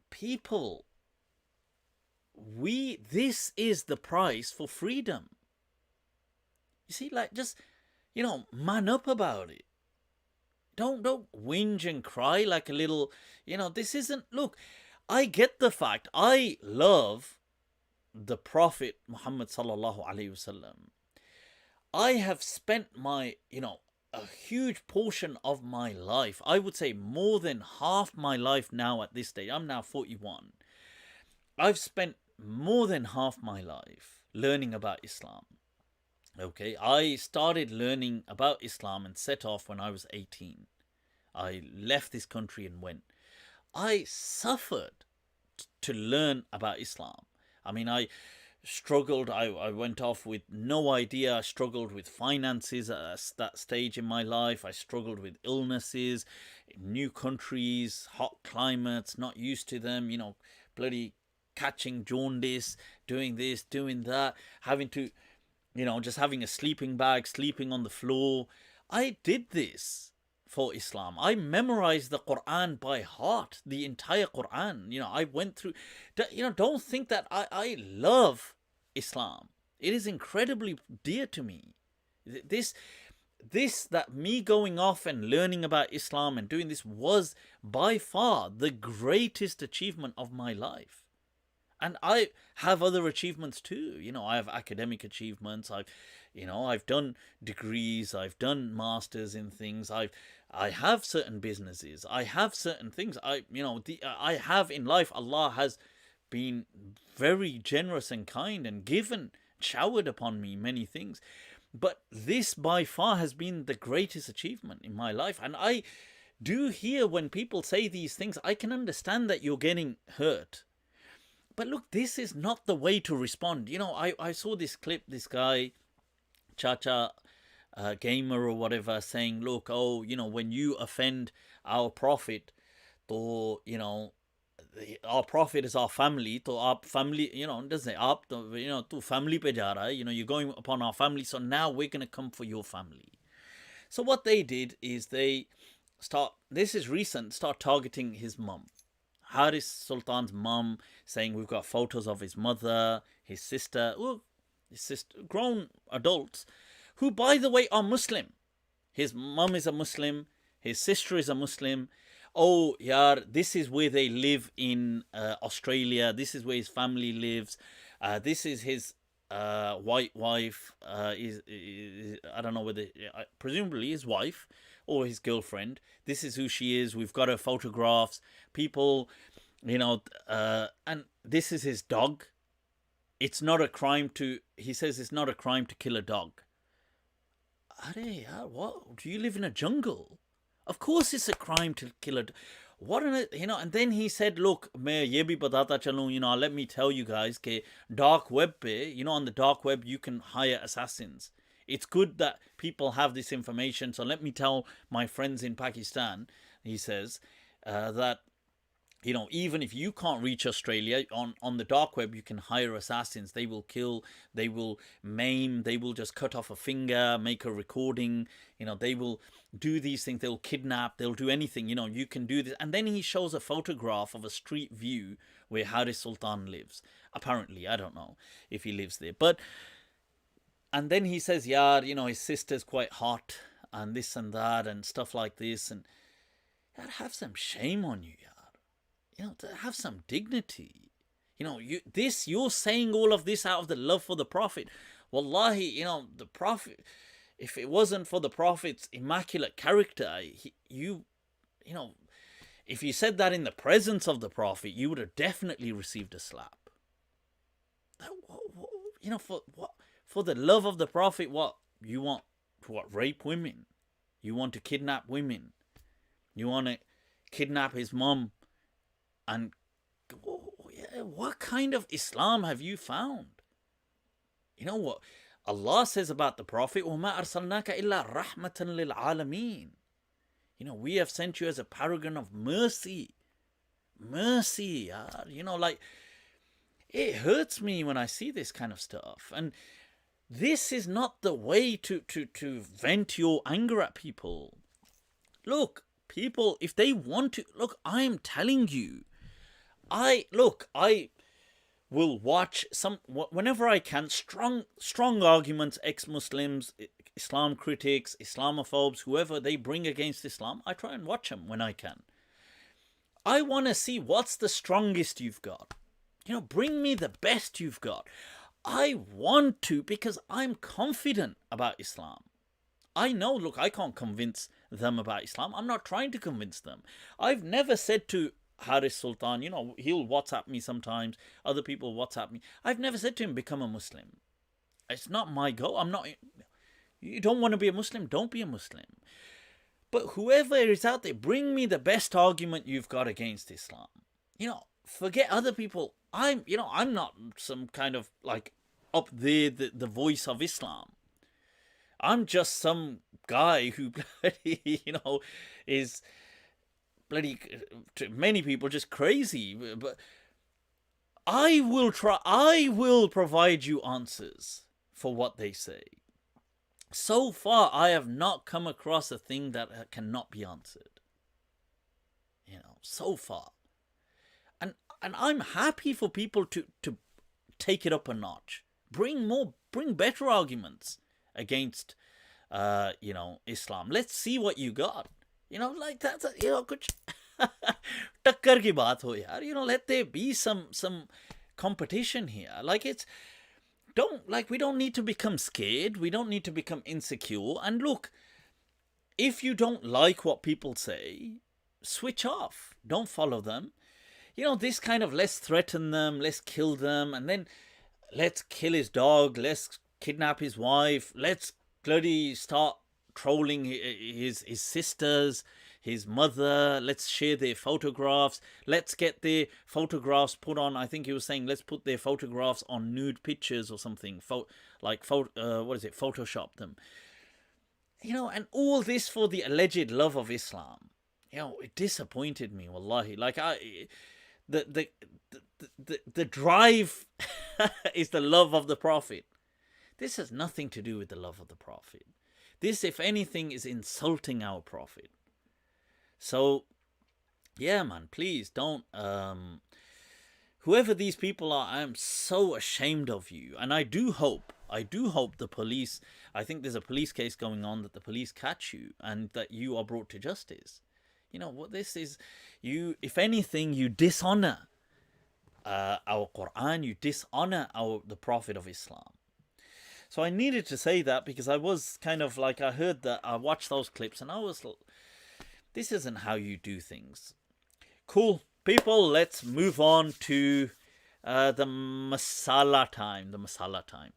people, this is the price for freedom. You see, just, man up about it. Don't whinge and cry like a little, this isn't, look, I get the fact, I love the Prophet Muhammad sallallahu alaihi wasallam. I have spent my, a huge portion of my life, I would say more than half my life now at this stage, I'm now 41. I've spent more than half my life learning about Islam. Okay, I started learning about Islam and set off when I was 18. I left this country and went. I suffered to learn about Islam. I mean, I struggled. I went off with no idea. I struggled with finances at that stage in my life. I struggled with illnesses, new countries, hot climates, not used to them, bloody catching jaundice, doing this, doing that, having to, just having a sleeping bag, sleeping on the floor. I did this for Islam. I memorized the Quran by heart, the entire Quran. I went through, don't think that I love Islam. It is incredibly dear to me. That me going off and learning about Islam and doing this was by far the greatest achievement of my life. And I have other achievements too. I have academic achievements. I've done degrees. I've done masters in things. I have certain businesses. I have certain things. I have in life. Allah has been very generous and kind and showered upon me many things. But this by far has been the greatest achievement in my life. And I do hear when people say these things, I can understand that you're getting hurt. But look, this is not the way to respond. I saw this clip, this guy, Chacha Gamer or whatever, saying, look, when you offend our Prophet, to, our Prophet is our family, to our family, doesn't say, aap, to family pe ja raha hai, you're going upon our family, so now we're going to come for your family. So what they did is this is recent, start targeting his mum. Haris Sultan's mum, saying we've got photos of his mother, his sister, grown adults, who, by the way, are Muslim. His mum is a Muslim, his sister is a Muslim. Oh, yaar, this is where they live in Australia. This is where his family lives. This is his white wife is I don't know whether presumably his wife or his girlfriend. This is who she is. We've got her photographs. People, and this is his dog. It's not a crime to. He says it's not a crime to kill a dog. What? Do you live in a jungle? Of course, it's a crime to kill a. What an And then he said, "Look, मैं ये भी बताता चलूँ, let me tell you guys, कि dark web पे, on the dark web you can hire assassins. It's good that people have this information. So let me tell my friends in Pakistan," he says, that even if you can't reach Australia, on the dark web, you can hire assassins. They will kill, they will maim, they will just cut off a finger, make a recording. They will do these things. They'll kidnap, they'll do anything. You can do this. And then he shows a photograph of a street view where Haris Sultan lives. Apparently, I don't know if he lives there. And then he says, his sister's quite hot and this and that and stuff like this. And have some shame on you, to have some dignity. You're saying all of this out of the love for the Prophet. Wallahi, the Prophet, if it wasn't for the Prophet's immaculate character, if you said that in the presence of the Prophet, you would have definitely received a slap. For the love of the Prophet, what? You want to rape women? You want to kidnap women? You want to kidnap his mom? And what kind of Islam have you found? You know what Allah says about the Prophet? وَمَا أَرْسَلْنَاكَ إِلَّا رَحْمَةً لِلْعَالَمِينَ. We have sent you as a paragon of mercy. Mercy. It hurts me when I see this kind of stuff. And this is not the way to vent your anger at people. Look, people, if they want to, I'm telling you, I will watch whenever I can, strong arguments, ex-Muslims, Islam critics, Islamophobes, whoever they bring against Islam. I try and watch them when I can. I want to see what's the strongest you've got. Bring me the best you've got. I want to, because I'm confident about Islam. I know, I can't convince them about Islam. I'm not trying to convince them. I've never said to Haris Sultan, he'll WhatsApp me sometimes. Other people WhatsApp me. I've never said to him, become a Muslim. It's not my goal. You don't want to be a Muslim? Don't be a Muslim. But whoever is out there, bring me the best argument you've got against Islam. Forget other people. I'm not some kind of up there, the voice of Islam. I'm just some guy who is bloody, to many people, just crazy. But I will provide you answers for what they say. So far, I have not come across a thing that cannot be answered. So far. And I'm happy for people to take it up a notch. Bring better arguments against, Islam. Let's see what you got. That's kuch takkar ki baat ho yaar. Let there be some competition here. We don't need to become scared. We don't need to become insecure. And look, if you don't like what people say, switch off. Don't follow them. This kind of, let's threaten them, let's kill them, and then let's kill his dog, let's kidnap his wife, let's bloody start trolling his sisters, his mother, let's share their photographs, let's get their photographs put on, I think he was saying, let's put their photographs on nude pictures or something, Photoshop them. And all this for the alleged love of Islam. It disappointed me, wallahi. The drive is the love of the Prophet. This has nothing to do with the love of the Prophet. This, if anything, is insulting our Prophet. So, yeah, man, please don't. Whoever these people are, I am so ashamed of you. And I do hope the police, I think there's a police case going on, that the police catch you and that you are brought to justice. What this is, if anything, you dishonor our Quran, you dishonor the Prophet of Islam. So I needed to say that because I was kind of like, I heard that, I watched those clips and I was, this isn't how you do things. Cool. People, let's move on to the Masala time. The Masala time.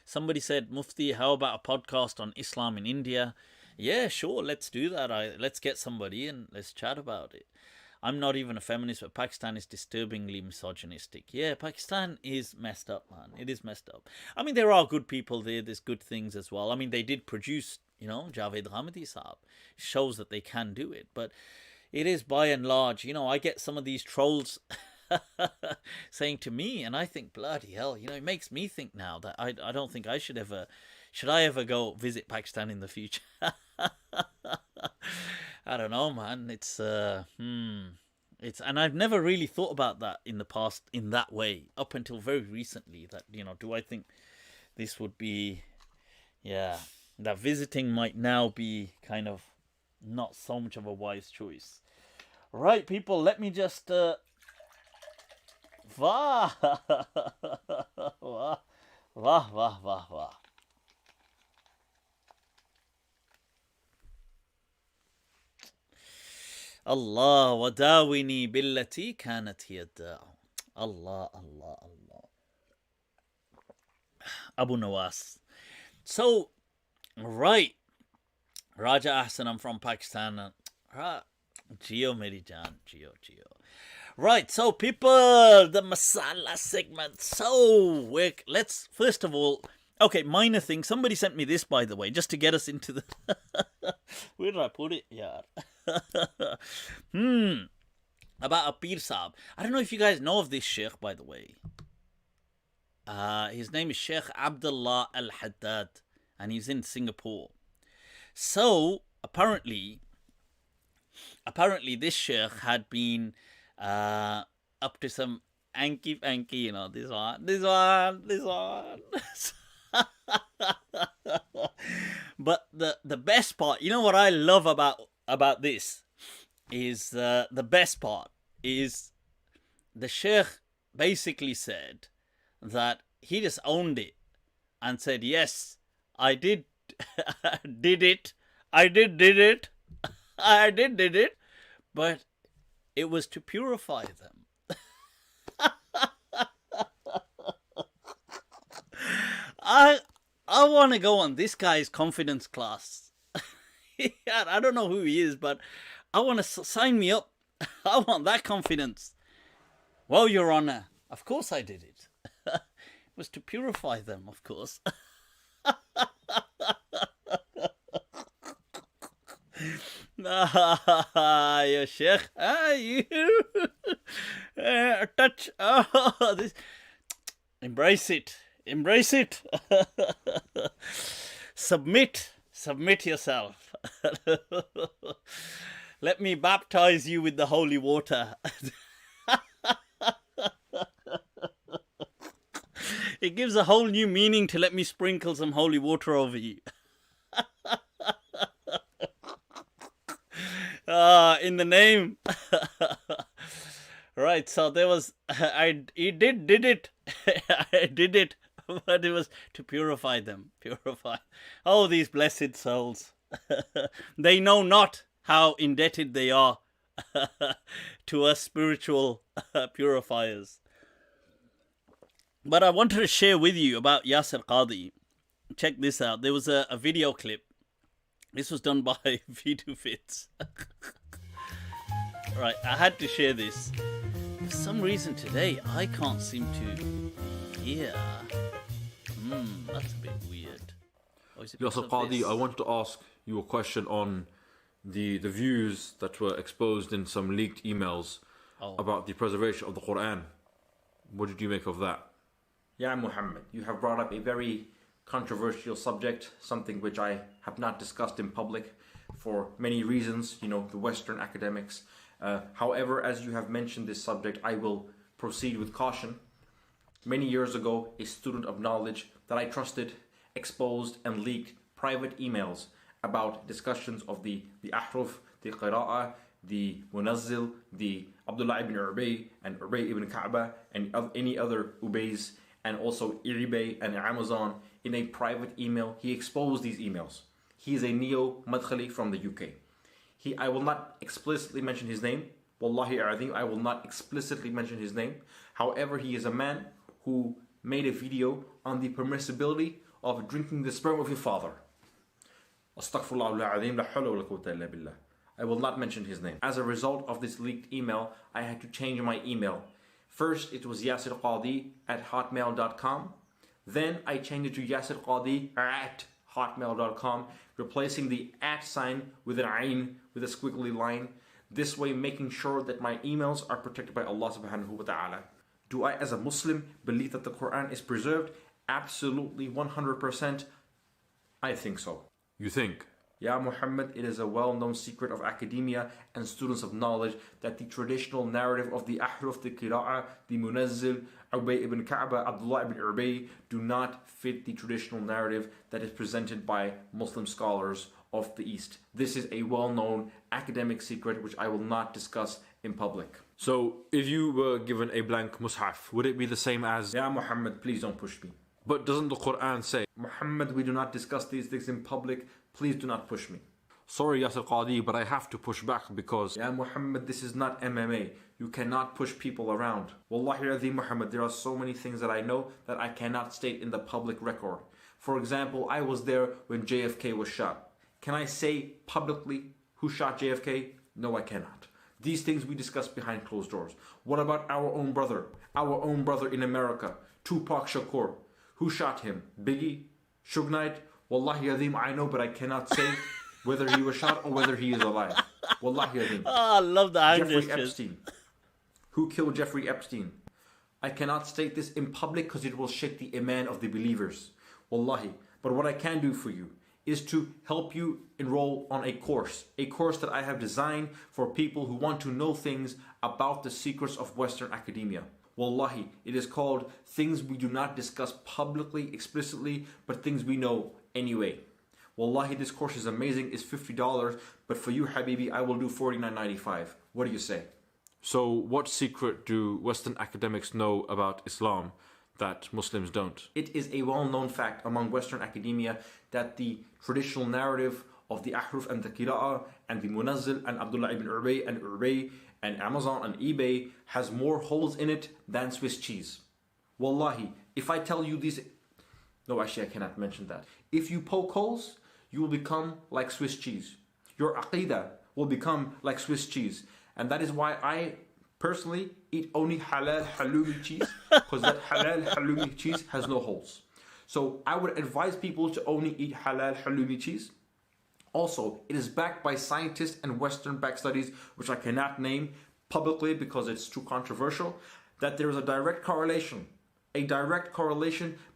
Somebody said, Mufti, how about a podcast on Islam in India? Yeah, sure, let's do that. Let's get somebody in. Let's chat about it. I'm not even a feminist, but Pakistan is disturbingly misogynistic. Yeah, Pakistan is messed up, man. It is messed up. I mean, there are good people there. There's good things as well. I mean, they did produce, Javed Ghamidi Saab. Shows that they can do it. But it is by and large, I get some of these trolls saying to me, and I think, bloody hell, it makes me think now that I don't think I should I ever go visit Pakistan in the future? I don't know, man. It's and I've never really thought about that in the past in that way up until very recently. That do I think this would be, that visiting might now be kind of not so much of a wise choice. Right, people. Let me just wah wah wah wah wah wah. Allah wadawini billati kanat hiya da'u. Allah, Allah, Allah. Abu Nawas. So, right. Raja Ahsan, I'm from Pakistan. Geo Meri Jaan. Geo. Right, so people, the Masala segment. So, let's, first of all, okay, minor thing. Somebody sent me this, by the way, just to get us into the... Where did I put it? Yeah. About a Pir Saab. I don't know if you guys know of this Sheikh, by the way. His name is Sheikh Abdallah Al-Haddad, and he's in Singapore. So, apparently this Sheikh had been up to some anky, this one. But the best part, what I love about this is the best part is the Sheikh basically said that he just owned it and said, yes, I did did it, but it was to purify them. I want to go on this guy's confidence class. I don't know who he is, but I want to sign me up. I want that confidence. Well, Your Honor, of course I did it. It was to purify them, of course. Ya Sheikh, you touch. This. Embrace it. Submit yourself. Let me baptize you with the holy water. It gives a whole new meaning to let me sprinkle some holy water over you. In the name. Right, so there was, he did it. I did it, but it was to purify them. Oh, these blessed souls. They know not how indebted they are to us spiritual purifiers. But I wanted to share with you about Yasir Qadhi. Check this out. There was a video clip. This was done by VideoFits. Right, I had to share this. For some reason today, I can't seem to hear. That's a bit weird. Yasir Qadhi, I wanted to ask you a question on the views that were exposed in some leaked emails about the preservation of the Quran. What did you make of that? Yeah, Muhammad, you have brought up a very controversial subject, something which I have not discussed in public for many reasons, the Western academics. However, as you have mentioned this subject, I will proceed with caution. Many years ago, a student of knowledge that I trusted exposed and leaked private emails about discussions of the Ahruf, the Qira'ah, the Munazzil, the Abdullah ibn Ubay and Ubay ibn Ka'bah and any other Ubays, and also eBay and Amazon in a private email. He exposed these emails. He is a neo-Madkhali from the UK. I will not explicitly mention his name. Wallahi a'adhim, I will not explicitly mention his name. However, he is a man who made a video on the permissibility of drinking the sperm of your father. Astaghfirullah al-azim, la hawla wa la quwwata illa billah. I will not mention his name. As a result of this leaked email, I had to change my email. First, it was Yasir Qadhi at hotmail.com. Then I changed it to Yasir Qadhi at hotmail.com, replacing the at sign with an ayn, with a squiggly line. This way making sure that my emails are protected by Allah subhanahu wa ta'ala. Do I as a Muslim believe that the Quran is preserved? Absolutely 100%. I think so. You think? Ya Muhammad, it is a well-known secret of academia and students of knowledge that the traditional narrative of the Ahruf, the Qira'ah, the Munazzil, Ubay ibn Ka'ba, Abdallah ibn Ubay do not fit the traditional narrative that is presented by Muslim scholars of the East. This is a well-known academic secret which I will not discuss in public. So, if you were given a blank mushaf, would it be the same as... Ya Muhammad, please don't push me. But doesn't the Quran say... Muhammad, we do not discuss these things in public. Please do not push me. Sorry, Yasir Qadhi, but I have to push back because... Ya Muhammad, this is not MMA. You cannot push people around. Wallahi Azim Muhammad, there are so many things that I know that I cannot state in the public record. For example, I was there when JFK was shot. Can I say publicly who shot JFK? No, I cannot. These things we discuss behind closed doors. What about our own brother? Our own brother in America, Tupac Shakur. Who shot him? Biggie? Suge Knight? Wallahi Azim, I know, but I cannot say whether he was shot or whether he is alive. Wallahi Azim. Oh, I love the hand Jeffrey gestures. Epstein. Who killed Jeffrey Epstein? I cannot state this in public because it will shake the iman of the believers. Wallahi. But what I can do for you is to help you enroll on a course that I have designed for people who want to know things about the secrets of Western academia. Wallahi, it is called Things We Do Not Discuss Publicly, Explicitly, but Things We Know Anyway. Wallahi, this course is amazing. It's $50, but for you, Habibi, I will do $49.95. What do you say? So, what secret do Western academics know about Islam that Muslims don't? It is a well-known fact among Western academia that the traditional narrative of the Ahruf and the Qira'ah and the Munazzil and Abdullah ibn Ubay and Amazon and eBay has more holes in it than Swiss cheese. Wallahi, if I tell you these... No, actually I cannot mention that. If you poke holes, you will become like Swiss cheese. Your aqidah will become like Swiss cheese. And that is why I personally eat only halal halloumi cheese, because that halal halloumi cheese has no holes. So I would advise people to only eat halal halloumi cheese. Also, it is backed by scientists and Western-backed studies, which I cannot name publicly because it's too controversial, that there is a direct correlation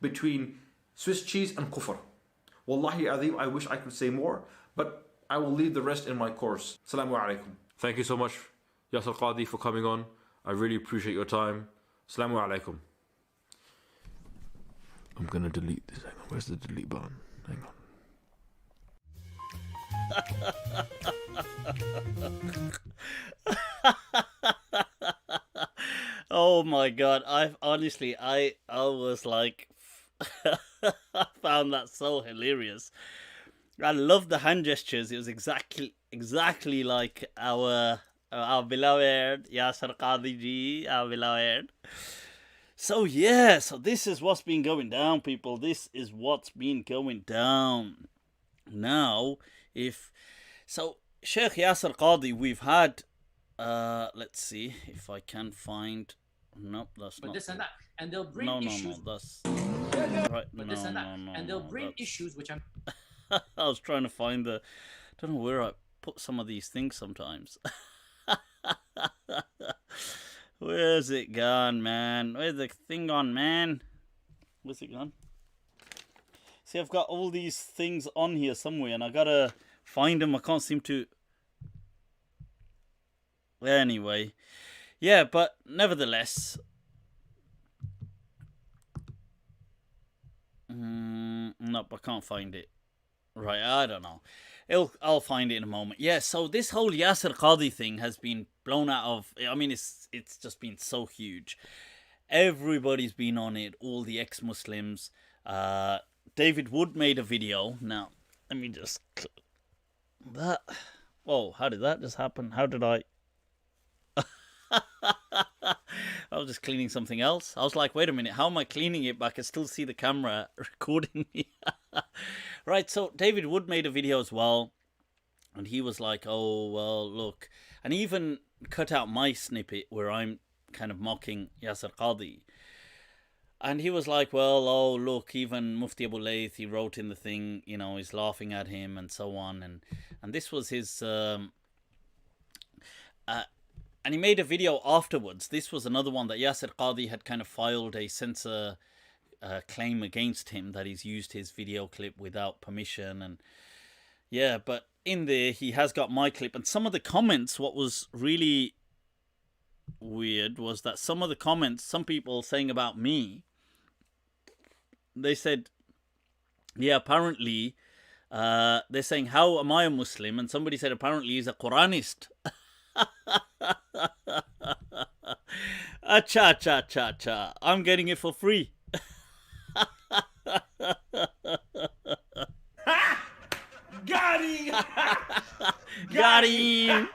between Swiss cheese and kufr. Wallahi Azim, I wish I could say more, but I will leave the rest in my course. Assalamu alaikum. Thank you so much, Yasir Qadhi, for coming on. I really appreciate your time. Assalamu alaikum. I'm gonna delete this. Hang on, where's the delete button? Hang on. Oh my god, I was like I found that so hilarious. I love the hand gestures. It was exactly like our beloved Yasir Qadhi ji, our beloved. So yeah, so this is what's been going down, people. This is what's been going down. Now, Sheikh Yasir Qadhi, we've had, let's see if I can find, nope, that's but not. this and that, and they'll bring issues. No, that's, right, But this and that, and they'll bring that's- issues which I'm. I was trying to find don't know where I put some of these things sometimes. Where's it gone, man? Where's the thing gone, man? Where's it gone? See, I've got all these things on here somewhere, and I gotta find them. I can't seem to. Anyway, yeah, but nevertheless, nope, I can't find it. Right, I don't know. I'll find it in a moment. Yeah, so this whole Yasir Qadhi thing has been blown out of. I mean, it's just been so huge, Everybody's been on it, all the ex-Muslims. David Wood made a video. Now, let me just... That... Whoa, how did that just happen? How did I... I was just cleaning something else. I was like, wait a minute, how am I cleaning it? But I can still see the camera recording me. Right, so David Wood made a video as well. And he was like, oh, well, look. And he even cut out my snippet where I'm kind of mocking Yasir Qadhi. And he was like, well, oh, look, even Mufti Abu Layth, he wrote in the thing, you know, he's laughing at him and so on. And this was his... and he made a video afterwards. This was another one that Yasir Qadhi had kind of filed a censor claim against him, that he's used his video clip without permission. And yeah, but in there, he has got my clip. And some of the comments, what was really weird was that some of the comments, some people saying about me, they said, yeah, apparently, they're saying, how am I a Muslim? And somebody said, apparently he's a Quranist. Acha, cha, cha, cha. I'm getting it for free. Got him! Got him!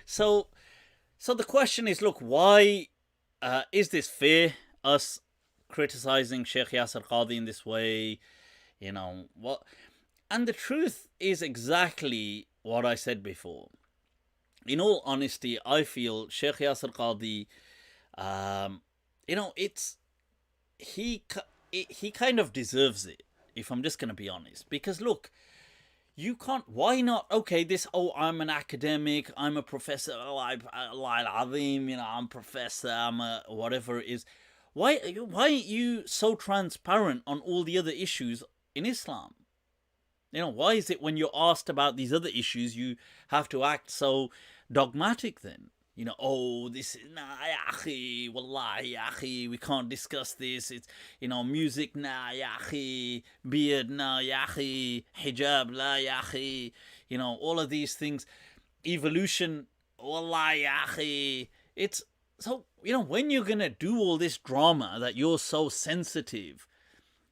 So the question is, look, why is this fair, us criticizing Sheikh Yasir Qadhi in this way? You know, what? And the truth is exactly what I said before. In all honesty, I feel Sheikh Yasir Qadhi, you know, he kind of deserves it, if I'm just going to be honest. Because look, you can't, why not, okay, this, oh, I'm an academic, I'm a professor, oh, you know, I'm professor, I'm a whatever it is. Why aren't you so transparent on all the other issues in Islam? You know, why is it when you're asked about these other issues, you have to act so dogmatic then? You know, oh, this is, nah, ya akhi, wallahi, ya akhi, we can't discuss this. It's, you know, music, nah, ya akhi, beard, nah, ya akhi, hijab, la, ya akhi, you know, all of these things, evolution, wallahi, ya akhi. It's, so, you know, when you're going to do all this drama that you're so sensitive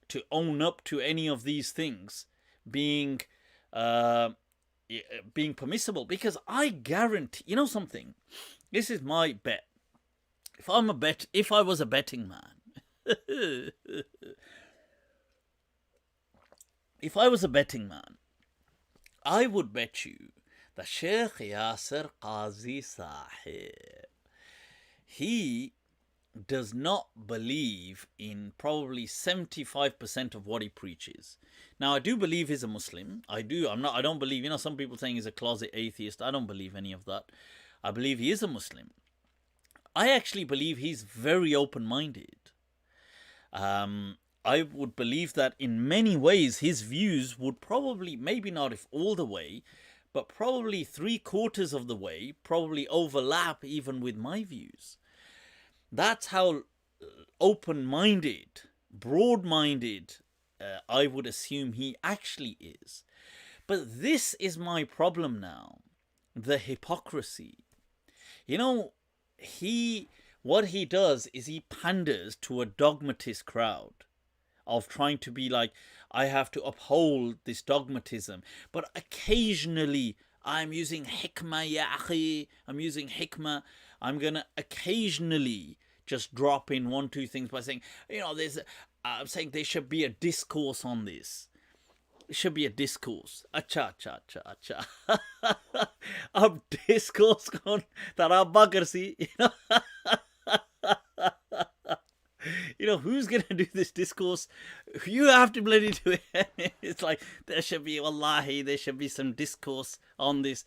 to own up to any of these things being permissible, because I guarantee, you know something, this is my bet. If I was a betting man, if I was a betting man, I would bet you that Sheikh Yasir Qadhi Sahib, he does not believe in probably 75% of what he preaches. Now, I do believe he's a Muslim. I don't believe, you know, some people saying he's a closet atheist. I don't believe any of that. I believe he is a Muslim. I actually believe he's very open-minded. I would believe that in many ways his views would probably, maybe not if all the way, but probably 3/4 of the way, probably overlap even with my views. That's how open-minded, broad-minded, I would assume he actually is. But this is my problem now. The hypocrisy. You know, what he does is he panders to a dogmatist crowd of trying to be like, I have to uphold this dogmatism. But occasionally, I'm using hikmah, ya akhi. I'm using hikmah. I'm going to occasionally just drop in 1-2 things by saying, you know, I'm saying there should be a discourse on this. It should be a discourse. Acha, acha, acha, acha. Ab discourse kon tara bagar si, you know. You know, who's going to do this discourse? You have to bloody do it. It's like, there should be, wallahi, there should be some discourse on this.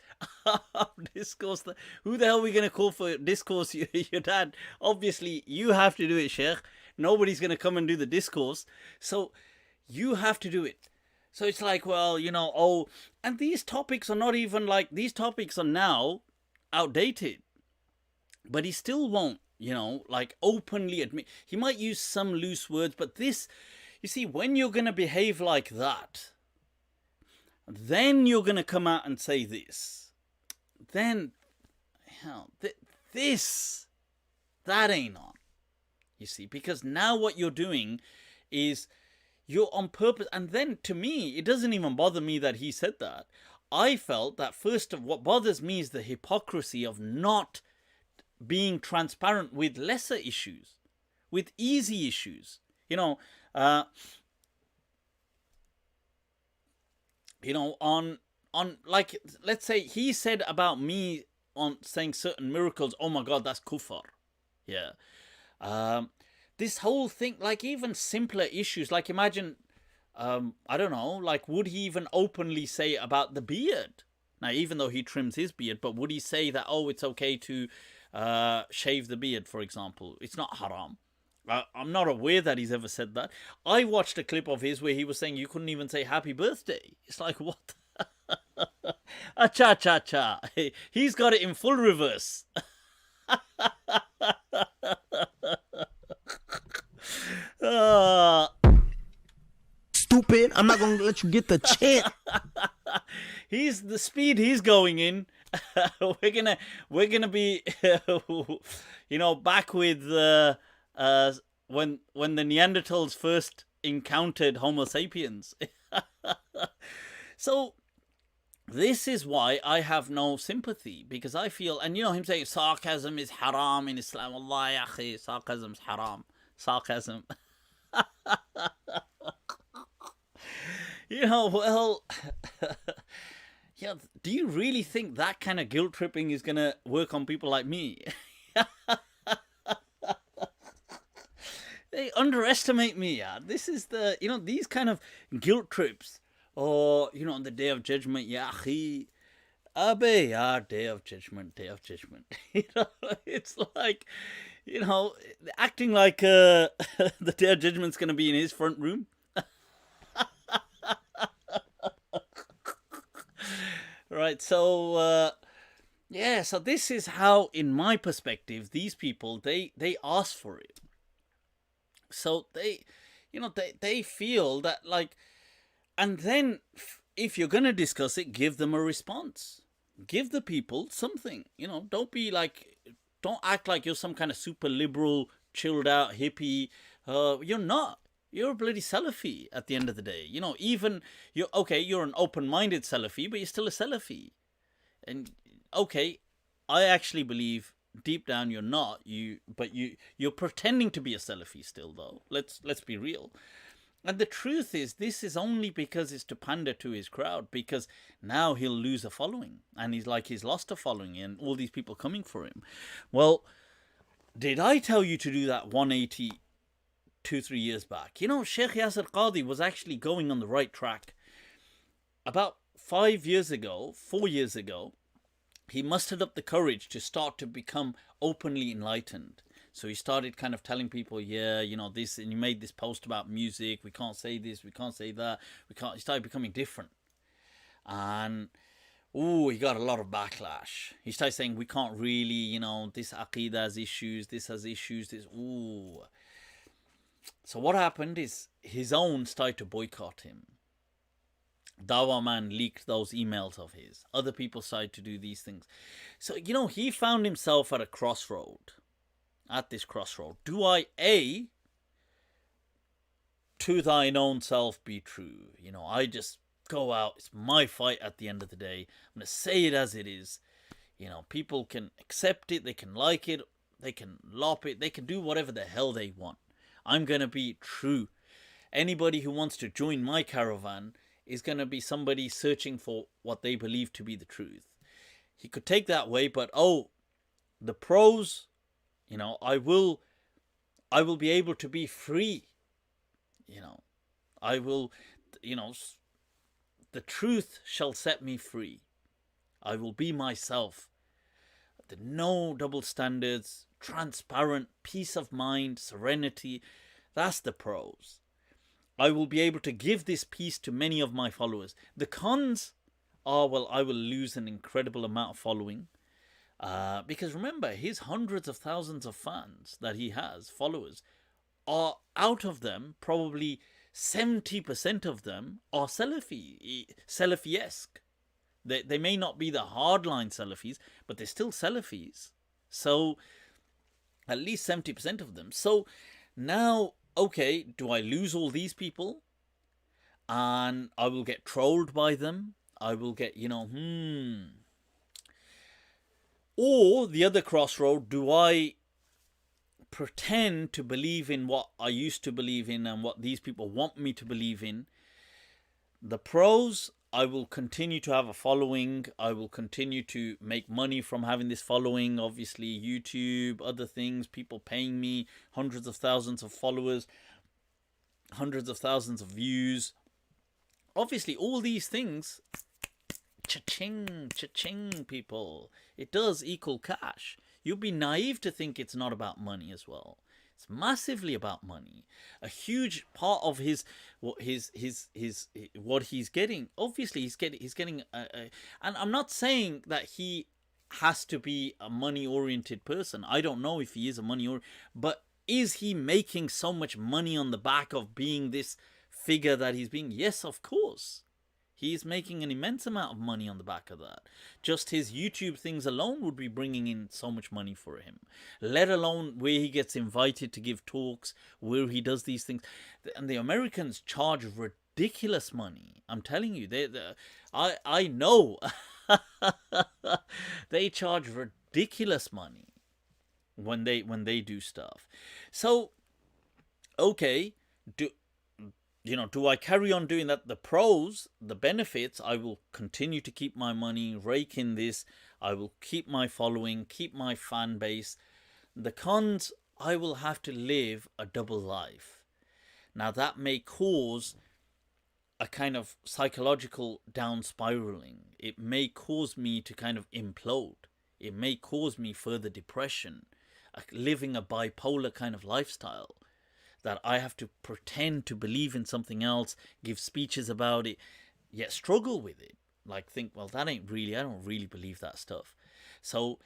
Discourse. Who the hell are we going to call for discourse? Your dad. Obviously, you have to do it, Sheikh. Nobody's going to come and do the discourse. So, you have to do it. So, it's like, well, you know, oh, and these topics are not even like, these topics are now outdated. But he still won't, you know, like openly admit. He might use some loose words, but this, you see, when you're going to behave like that, then you're going to come out and say this. Then, hell, this That ain't on. You see, because now what you're doing is you're on purpose. And then to me, it doesn't even bother me that he said that. I felt that first of what bothers me is the hypocrisy of not being transparent with lesser issues, with easy issues. On like, let's say he said about me on saying certain miracles, oh my God, that's kufr. Yeah. This whole thing, like even simpler issues, like imagine, I don't know, like would he even openly say about the beard? Now, even though he trims his beard, but would he say that, oh, it's okay to shave the beard, for example? It's not haram. I'm not aware that he's ever said that. I watched a clip of his where he was saying you couldn't even say happy birthday. It's like, what? Cha. He's got it in full reverse. Stupid. I'm not going to let you get the chance. He's the speed he's going in. we're gonna be, back with when the Neanderthals first encountered Homo sapiens. So this is why I have no sympathy, because I feel, and him saying sarcasm is haram in Islam. Allah ya akhi, sarcasm's haram. Sarcasm. Well, yeah, do you really think that kind of guilt tripping is going to work on people like me? They underestimate me, yeah. This is the, these kind of guilt trips. Or, on the Day of Judgment, ya akhi, abe, ya, Day of Judgment. It's like, acting like the Day of Judgment's going to be in his front room. Right, so so this is how, in my perspective, these people they ask for it. So they feel that, like, and then if you're gonna discuss it, give them a response. Give the people something. Don't act like you're some kind of super liberal, chilled out hippie. You're not. You're a bloody Salafi at the end of the day. Even you're an open-minded Salafi, but you're still a Salafi. And I actually believe deep down you're not. You're pretending to be a Salafi still, though. Let's be real. And the truth is, this is only because it's to pander to his crowd, because now he'll lose a following, and he's lost a following, and all these people coming for him. Well, did I tell you to do that 180? 2-3 years back? Sheikh Yasir Qadhi was actually going on the right track. About 4 years ago, he mustered up the courage to start to become openly enlightened. So he started kind of telling people, this, and you made this post about music, we can't say this, we can't say that, he started becoming different. And he got a lot of backlash. He started saying, we can't really, this aqidah has issues, this has issues, this, So what happened is his own started to boycott him. Dawa Man leaked those emails of his. Other people started to do these things. So, he found himself at a crossroad. At this crossroad. Do I, A, to thine own self be true? I just go out. It's my fight at the end of the day. I'm going to say it as it is. People can accept it. They can like it. They can lop it. They can do whatever the hell they want. I'm going to be true. Anybody who wants to join my caravan is going to be somebody searching for what they believe to be the truth. He could take that way, but the pros, I will be able to be free. I will, the truth shall set me free. I will be myself. No double standards, transparent, peace of mind, serenity. That's the pros. I will be able to give this peace to many of my followers. The cons are, well, I will lose an incredible amount of following. Because remember, his hundreds of thousands of fans that he has, followers, are out of them, probably 70% of them are Salafi-esque. They may not be the hardline Salafis, but they're still Salafis. So At least 70% of them. So now, okay, do I lose all these people? And I will get trolled by them. I will get, Or the other crossroad, do I pretend to believe in what I used to believe in and what these people want me to believe in? The pros, I will continue to have a following. I will continue to make money from having this following. Obviously, YouTube, other things, people paying me, hundreds of thousands of followers, hundreds of thousands of views. Obviously, all these things, cha-ching, cha-ching, people. It does equal cash. You'd be naive to think it's not about money as well. It's massively about money. A huge part of what he's getting. Obviously, he's getting. And I'm not saying that he has to be a money-oriented person. I don't know if he is a but is he making so much money on the back of being this figure that he's being? Yes, of course. He's making an immense amount of money on the back of that. Just his YouTube things alone would be bringing in so much money for him. Let alone where he gets invited to give talks, where he does these things. And the Americans charge ridiculous money. I'm telling you, I know. They charge ridiculous money when they do stuff. So, okay, do I carry on doing that? The pros, the benefits, I will continue to keep my money, rake in this. I will keep my following, keep my fan base. The cons, I will have to live a double life. Now that may cause a kind of psychological down spiraling. It may cause me to kind of implode. It may cause me further depression, living a bipolar kind of lifestyle. That I have to pretend to believe in something else, give speeches about it, yet struggle with it. Like think, well, I don't really believe that stuff. So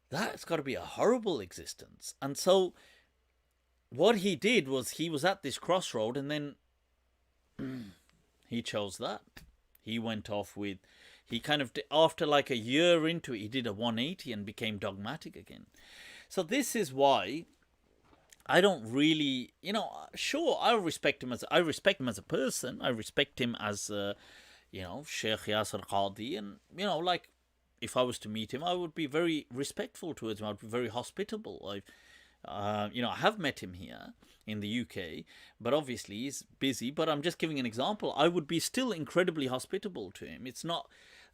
that's got to be a horrible existence. And so what he did was he was at this crossroad and then he chose that. He went off with, he kind of, after like a year into it, he did a 180 and became dogmatic again. So this is why I don't really, sure, I respect him as a person. I respect him as, Sheikh Yasir Qadhi. And, like, if I was to meet him, I would be very respectful towards him. I'd be very hospitable. I have met him here in the UK, but obviously he's busy. But I'm just giving an example. I would be still incredibly hospitable to him.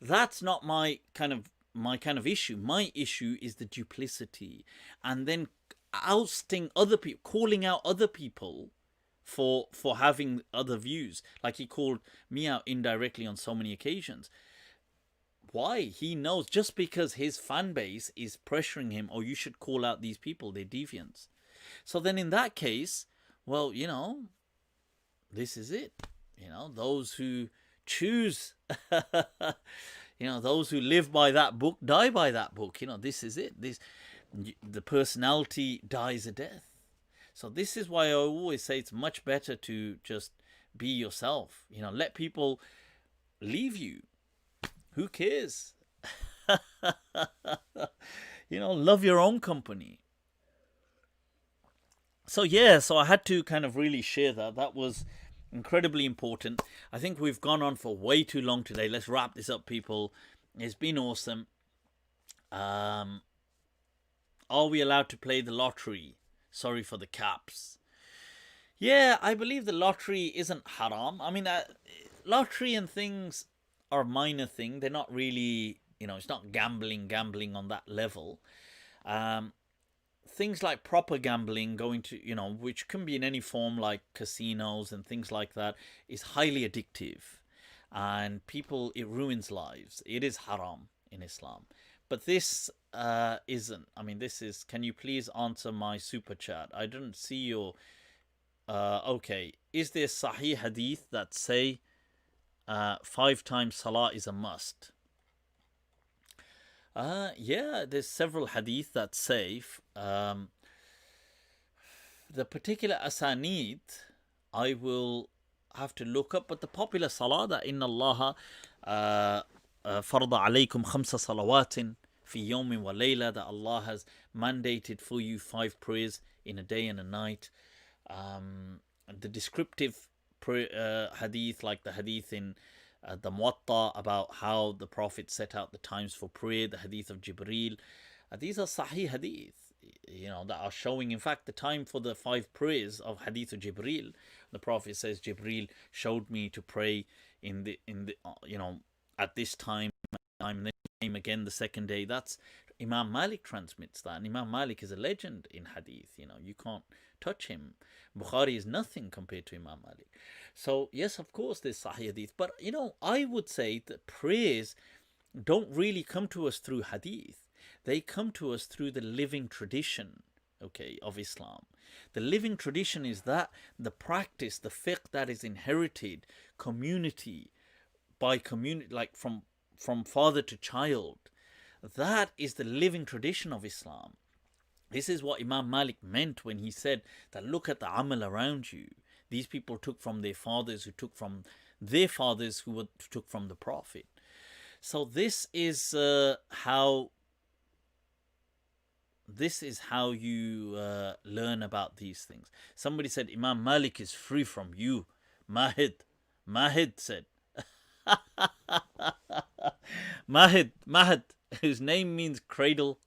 That's not my kind of issue. My issue is the duplicity. And then ousting other people, calling out other people for having other views, like he called me out indirectly on so many occasions. Why? He knows just because his fan base is pressuring him, you should call out these people, they're deviants. So then in that case, well, this is it. Those who choose those who live by that book die by that book. This is it. The personality dies a death. So this is why I always say it's much better to just be yourself. Let people leave you. Who cares? Love your own company. So I had to kind of really share that. That was incredibly important. I think we've gone on for way too long today. Let's wrap this up, people. It's been awesome. Are we allowed to play the lottery? Sorry for the caps. Yeah, I believe the lottery isn't haram. I mean, lottery and things are a minor thing. They're not really, it's not gambling on that level. Things like proper gambling, going to, which can be in any form like casinos and things like that, is highly addictive. And it ruins lives. It is haram in Islam. But this isn't. I mean, this is. Can you please answer my super chat? I didn't see your. Okay. Is there Sahih Hadith that say 5 times Salah is a must? Yeah, there's several Hadith that say. The particular asanid, I will have to look up. But the popular Salah that Inna Allah. فرض عليكم 5 صلوات fi yawmin wa layla, that Allah has mandated for you 5 prayers in a day and a night. The descriptive hadith, like the hadith in the Muwatta about how the Prophet set out the times for prayer, the hadith of Jibreel, these are Sahih hadith, that are showing, in fact, the time for the 5 prayers of hadith of Jibreel. The Prophet says, Jibreel showed me to pray in the at this time, and then came again the second day. That's Imam Malik transmits that, and Imam Malik is a legend in hadith. You can't touch him. Bukhari is nothing compared to Imam Malik. So yes, of course there's Sahih hadith, but I would say that prayers don't really come to us through hadith. They come to us through the living tradition, of Islam. The living tradition is that the practice, the fiqh that is inherited community by community, like from father to child. That is the living tradition of Islam. This is what Imam Malik meant when he said that look at the amal around you. These people took from their fathers, who took from their fathers, who took from the Prophet. So this is how you learn about these things. Somebody said Imam Malik is free from you. Mahid said. Mahid, whose name means cradle.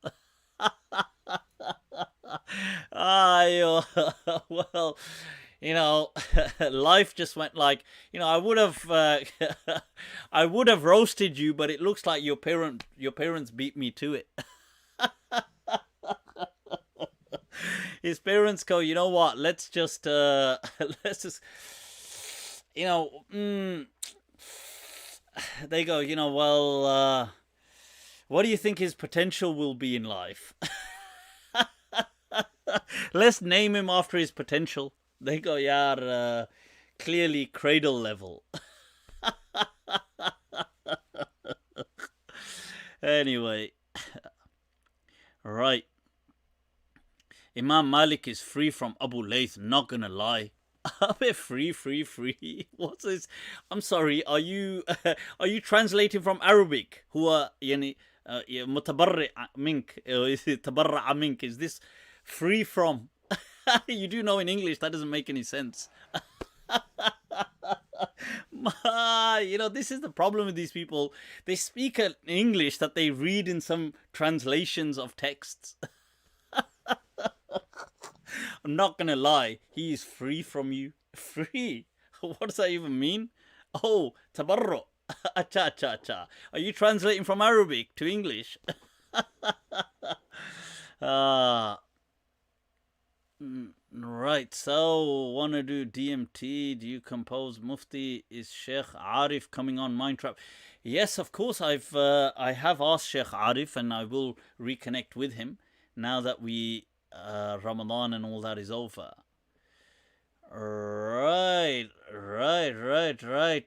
Well, life just went like, I would have roasted you, but it looks like your parents beat me to it. His parents go, you know what? Let's just, they go, well, what do you think his potential will be in life? Let's name him after his potential. They go, yeah, clearly cradle level. Anyway, right. Imam Malik is free from Abu Layth, not gonna lie. A bit free. What's this? I'm sorry, are you translating from Arabic? Huwa yani mutabarri' mink, tabarra'a mink. Is this free from? You do know in English that doesn't make any sense. This is the problem with these people. They speak an English that they read in some translations of texts. I'm not gonna lie, he is free from you. Free? What does that even mean? Oh, tabarru. Acha. Are you translating from Arabic to English? Right, so wanna do DMT? Do you compose Mufti? Is Sheikh Arif coming on MindTrap? Yes, of course. I have asked Sheikh Arif, and I will reconnect with him now that Ramadan and all that is over. Right.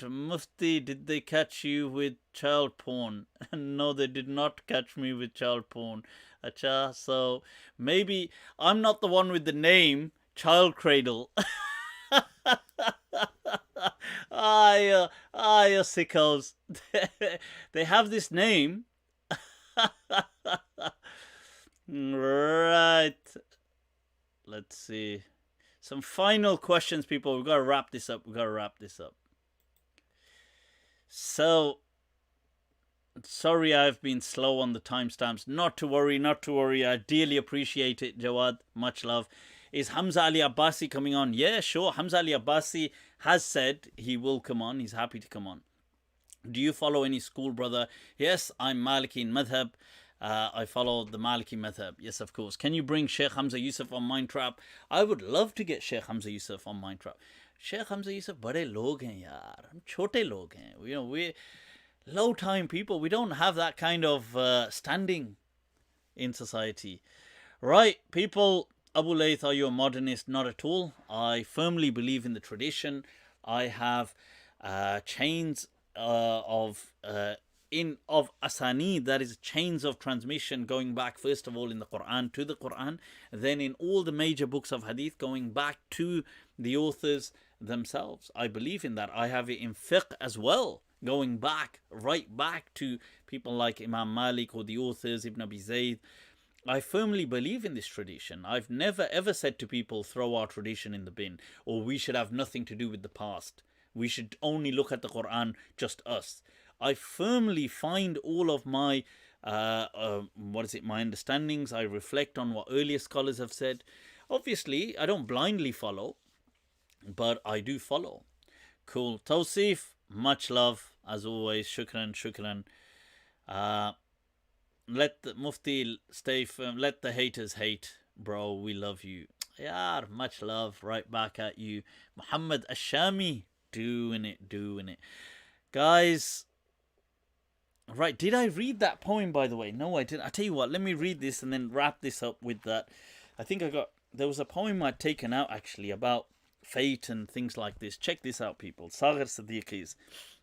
Mufti, did they catch you with child porn? No, they did not catch me with child porn. Acha, so maybe I'm not the one with the name Child Cradle. You sickos. They have this name. Right. Let's see. Some final questions, people. We've got to wrap this up. So, sorry I've been slow on the timestamps. Not to worry. I dearly appreciate it, Jawad. Much love. Is Hamza Ali Abbasi coming on? Yeah, sure. Hamza Ali Abbasi has said he will come on. He's happy to come on. Do you follow any school, brother? Yes, I'm Maliki in Madhab. I follow the Maliki Madhab. Yes, of course. Can you bring Sheikh Hamza Yusuf on MindTrap? I would love to get Sheikh Hamza Yusuf on MindTrap. Sheikh Hamza Yusuf, bade log hain yaar. Hum chote log hain. We're low time people. We don't have that kind of standing in society. Right, people. Abu Layth, are you a modernist? Not at all. I firmly believe in the tradition. I have chains of asani, that is chains of transmission going back first of all in the Quran to the Quran, then in all the major books of hadith going back to the authors themselves. I believe in that. I have it in fiqh as well, going back, right back to people like Imam Malik or the authors, Ibn Abi Zayd. I firmly believe in this tradition. I've never ever said to people, throw our tradition in the bin, or we should have nothing to do with the past. We should only look at the Quran, just us. I firmly find all of my my understandings. I reflect on what earlier scholars have said. Obviously, I don't blindly follow, but I do follow. Cool. Tawsif, much love, as always. Shukran. Let the Mufti stay firm. Let the haters hate, bro. We love you. Yar, much love. Right back at you. Muhammad Ashami, doing it. Guys, right, did I read that poem, by the way? No, I didn't. I tell you what, let me read this and then wrap this up with that. I think there was a poem I'd taken out, actually, about fate and things like this. Check this out, people. Sagar Siddiquis.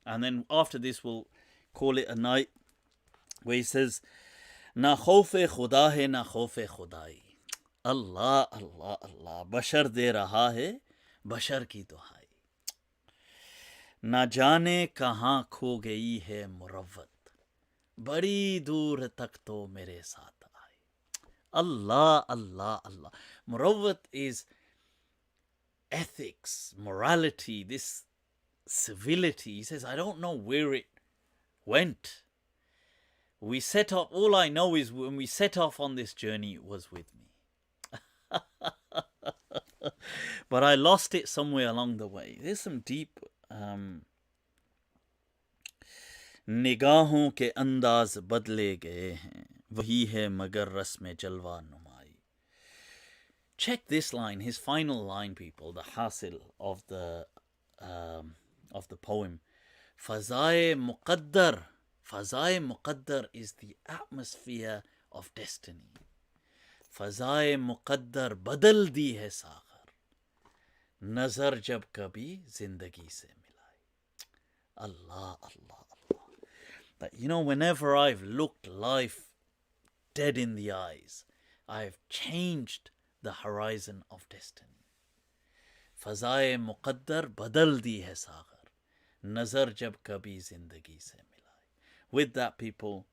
And then after this, we'll call it a night, where he says, Na khaufe khuda hai, na khaufe khudai. Allah, Allah, Allah. Bashar de raha hai, bashar ki duhai. Na jane kahan kho gayi hai murawwat. Badi dur tak to mere saath aaye. Allah, Allah, Allah. Murawwat is ethics, morality, this civility. He says, I don't know where it went. We set off, all I know is when we set off on this journey, it was with me. But I lost it somewhere along the way. There's some deep निगाहों के अंदाज बदले गए हैं वही है मगर रस्म जलवा नुमाई. Check this line, his final line, people, the hasil of the poem. Fazae muqaddar is the atmosphere of destiny. Fazae muqaddar badal di hai sagar, nazar jab kabhi zindagi se milai. Allah, Allah, Allah. That, you know, whenever I've looked life dead in the eyes, I've changed the horizon of destiny. Fazae muqaddar badal di hai sagar, nazar jab kabhi zindagi se milai. With that, people,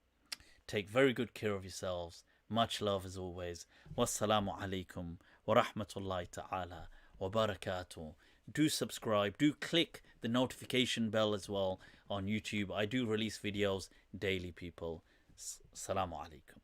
take very good care of yourselves. Much love as always. Wassalamu alaikum wa rahmatullahi ta'ala wa barakatuh. Do subscribe. Do click the notification bell as well on YouTube. I do release videos daily, people. Assalamu alaikum.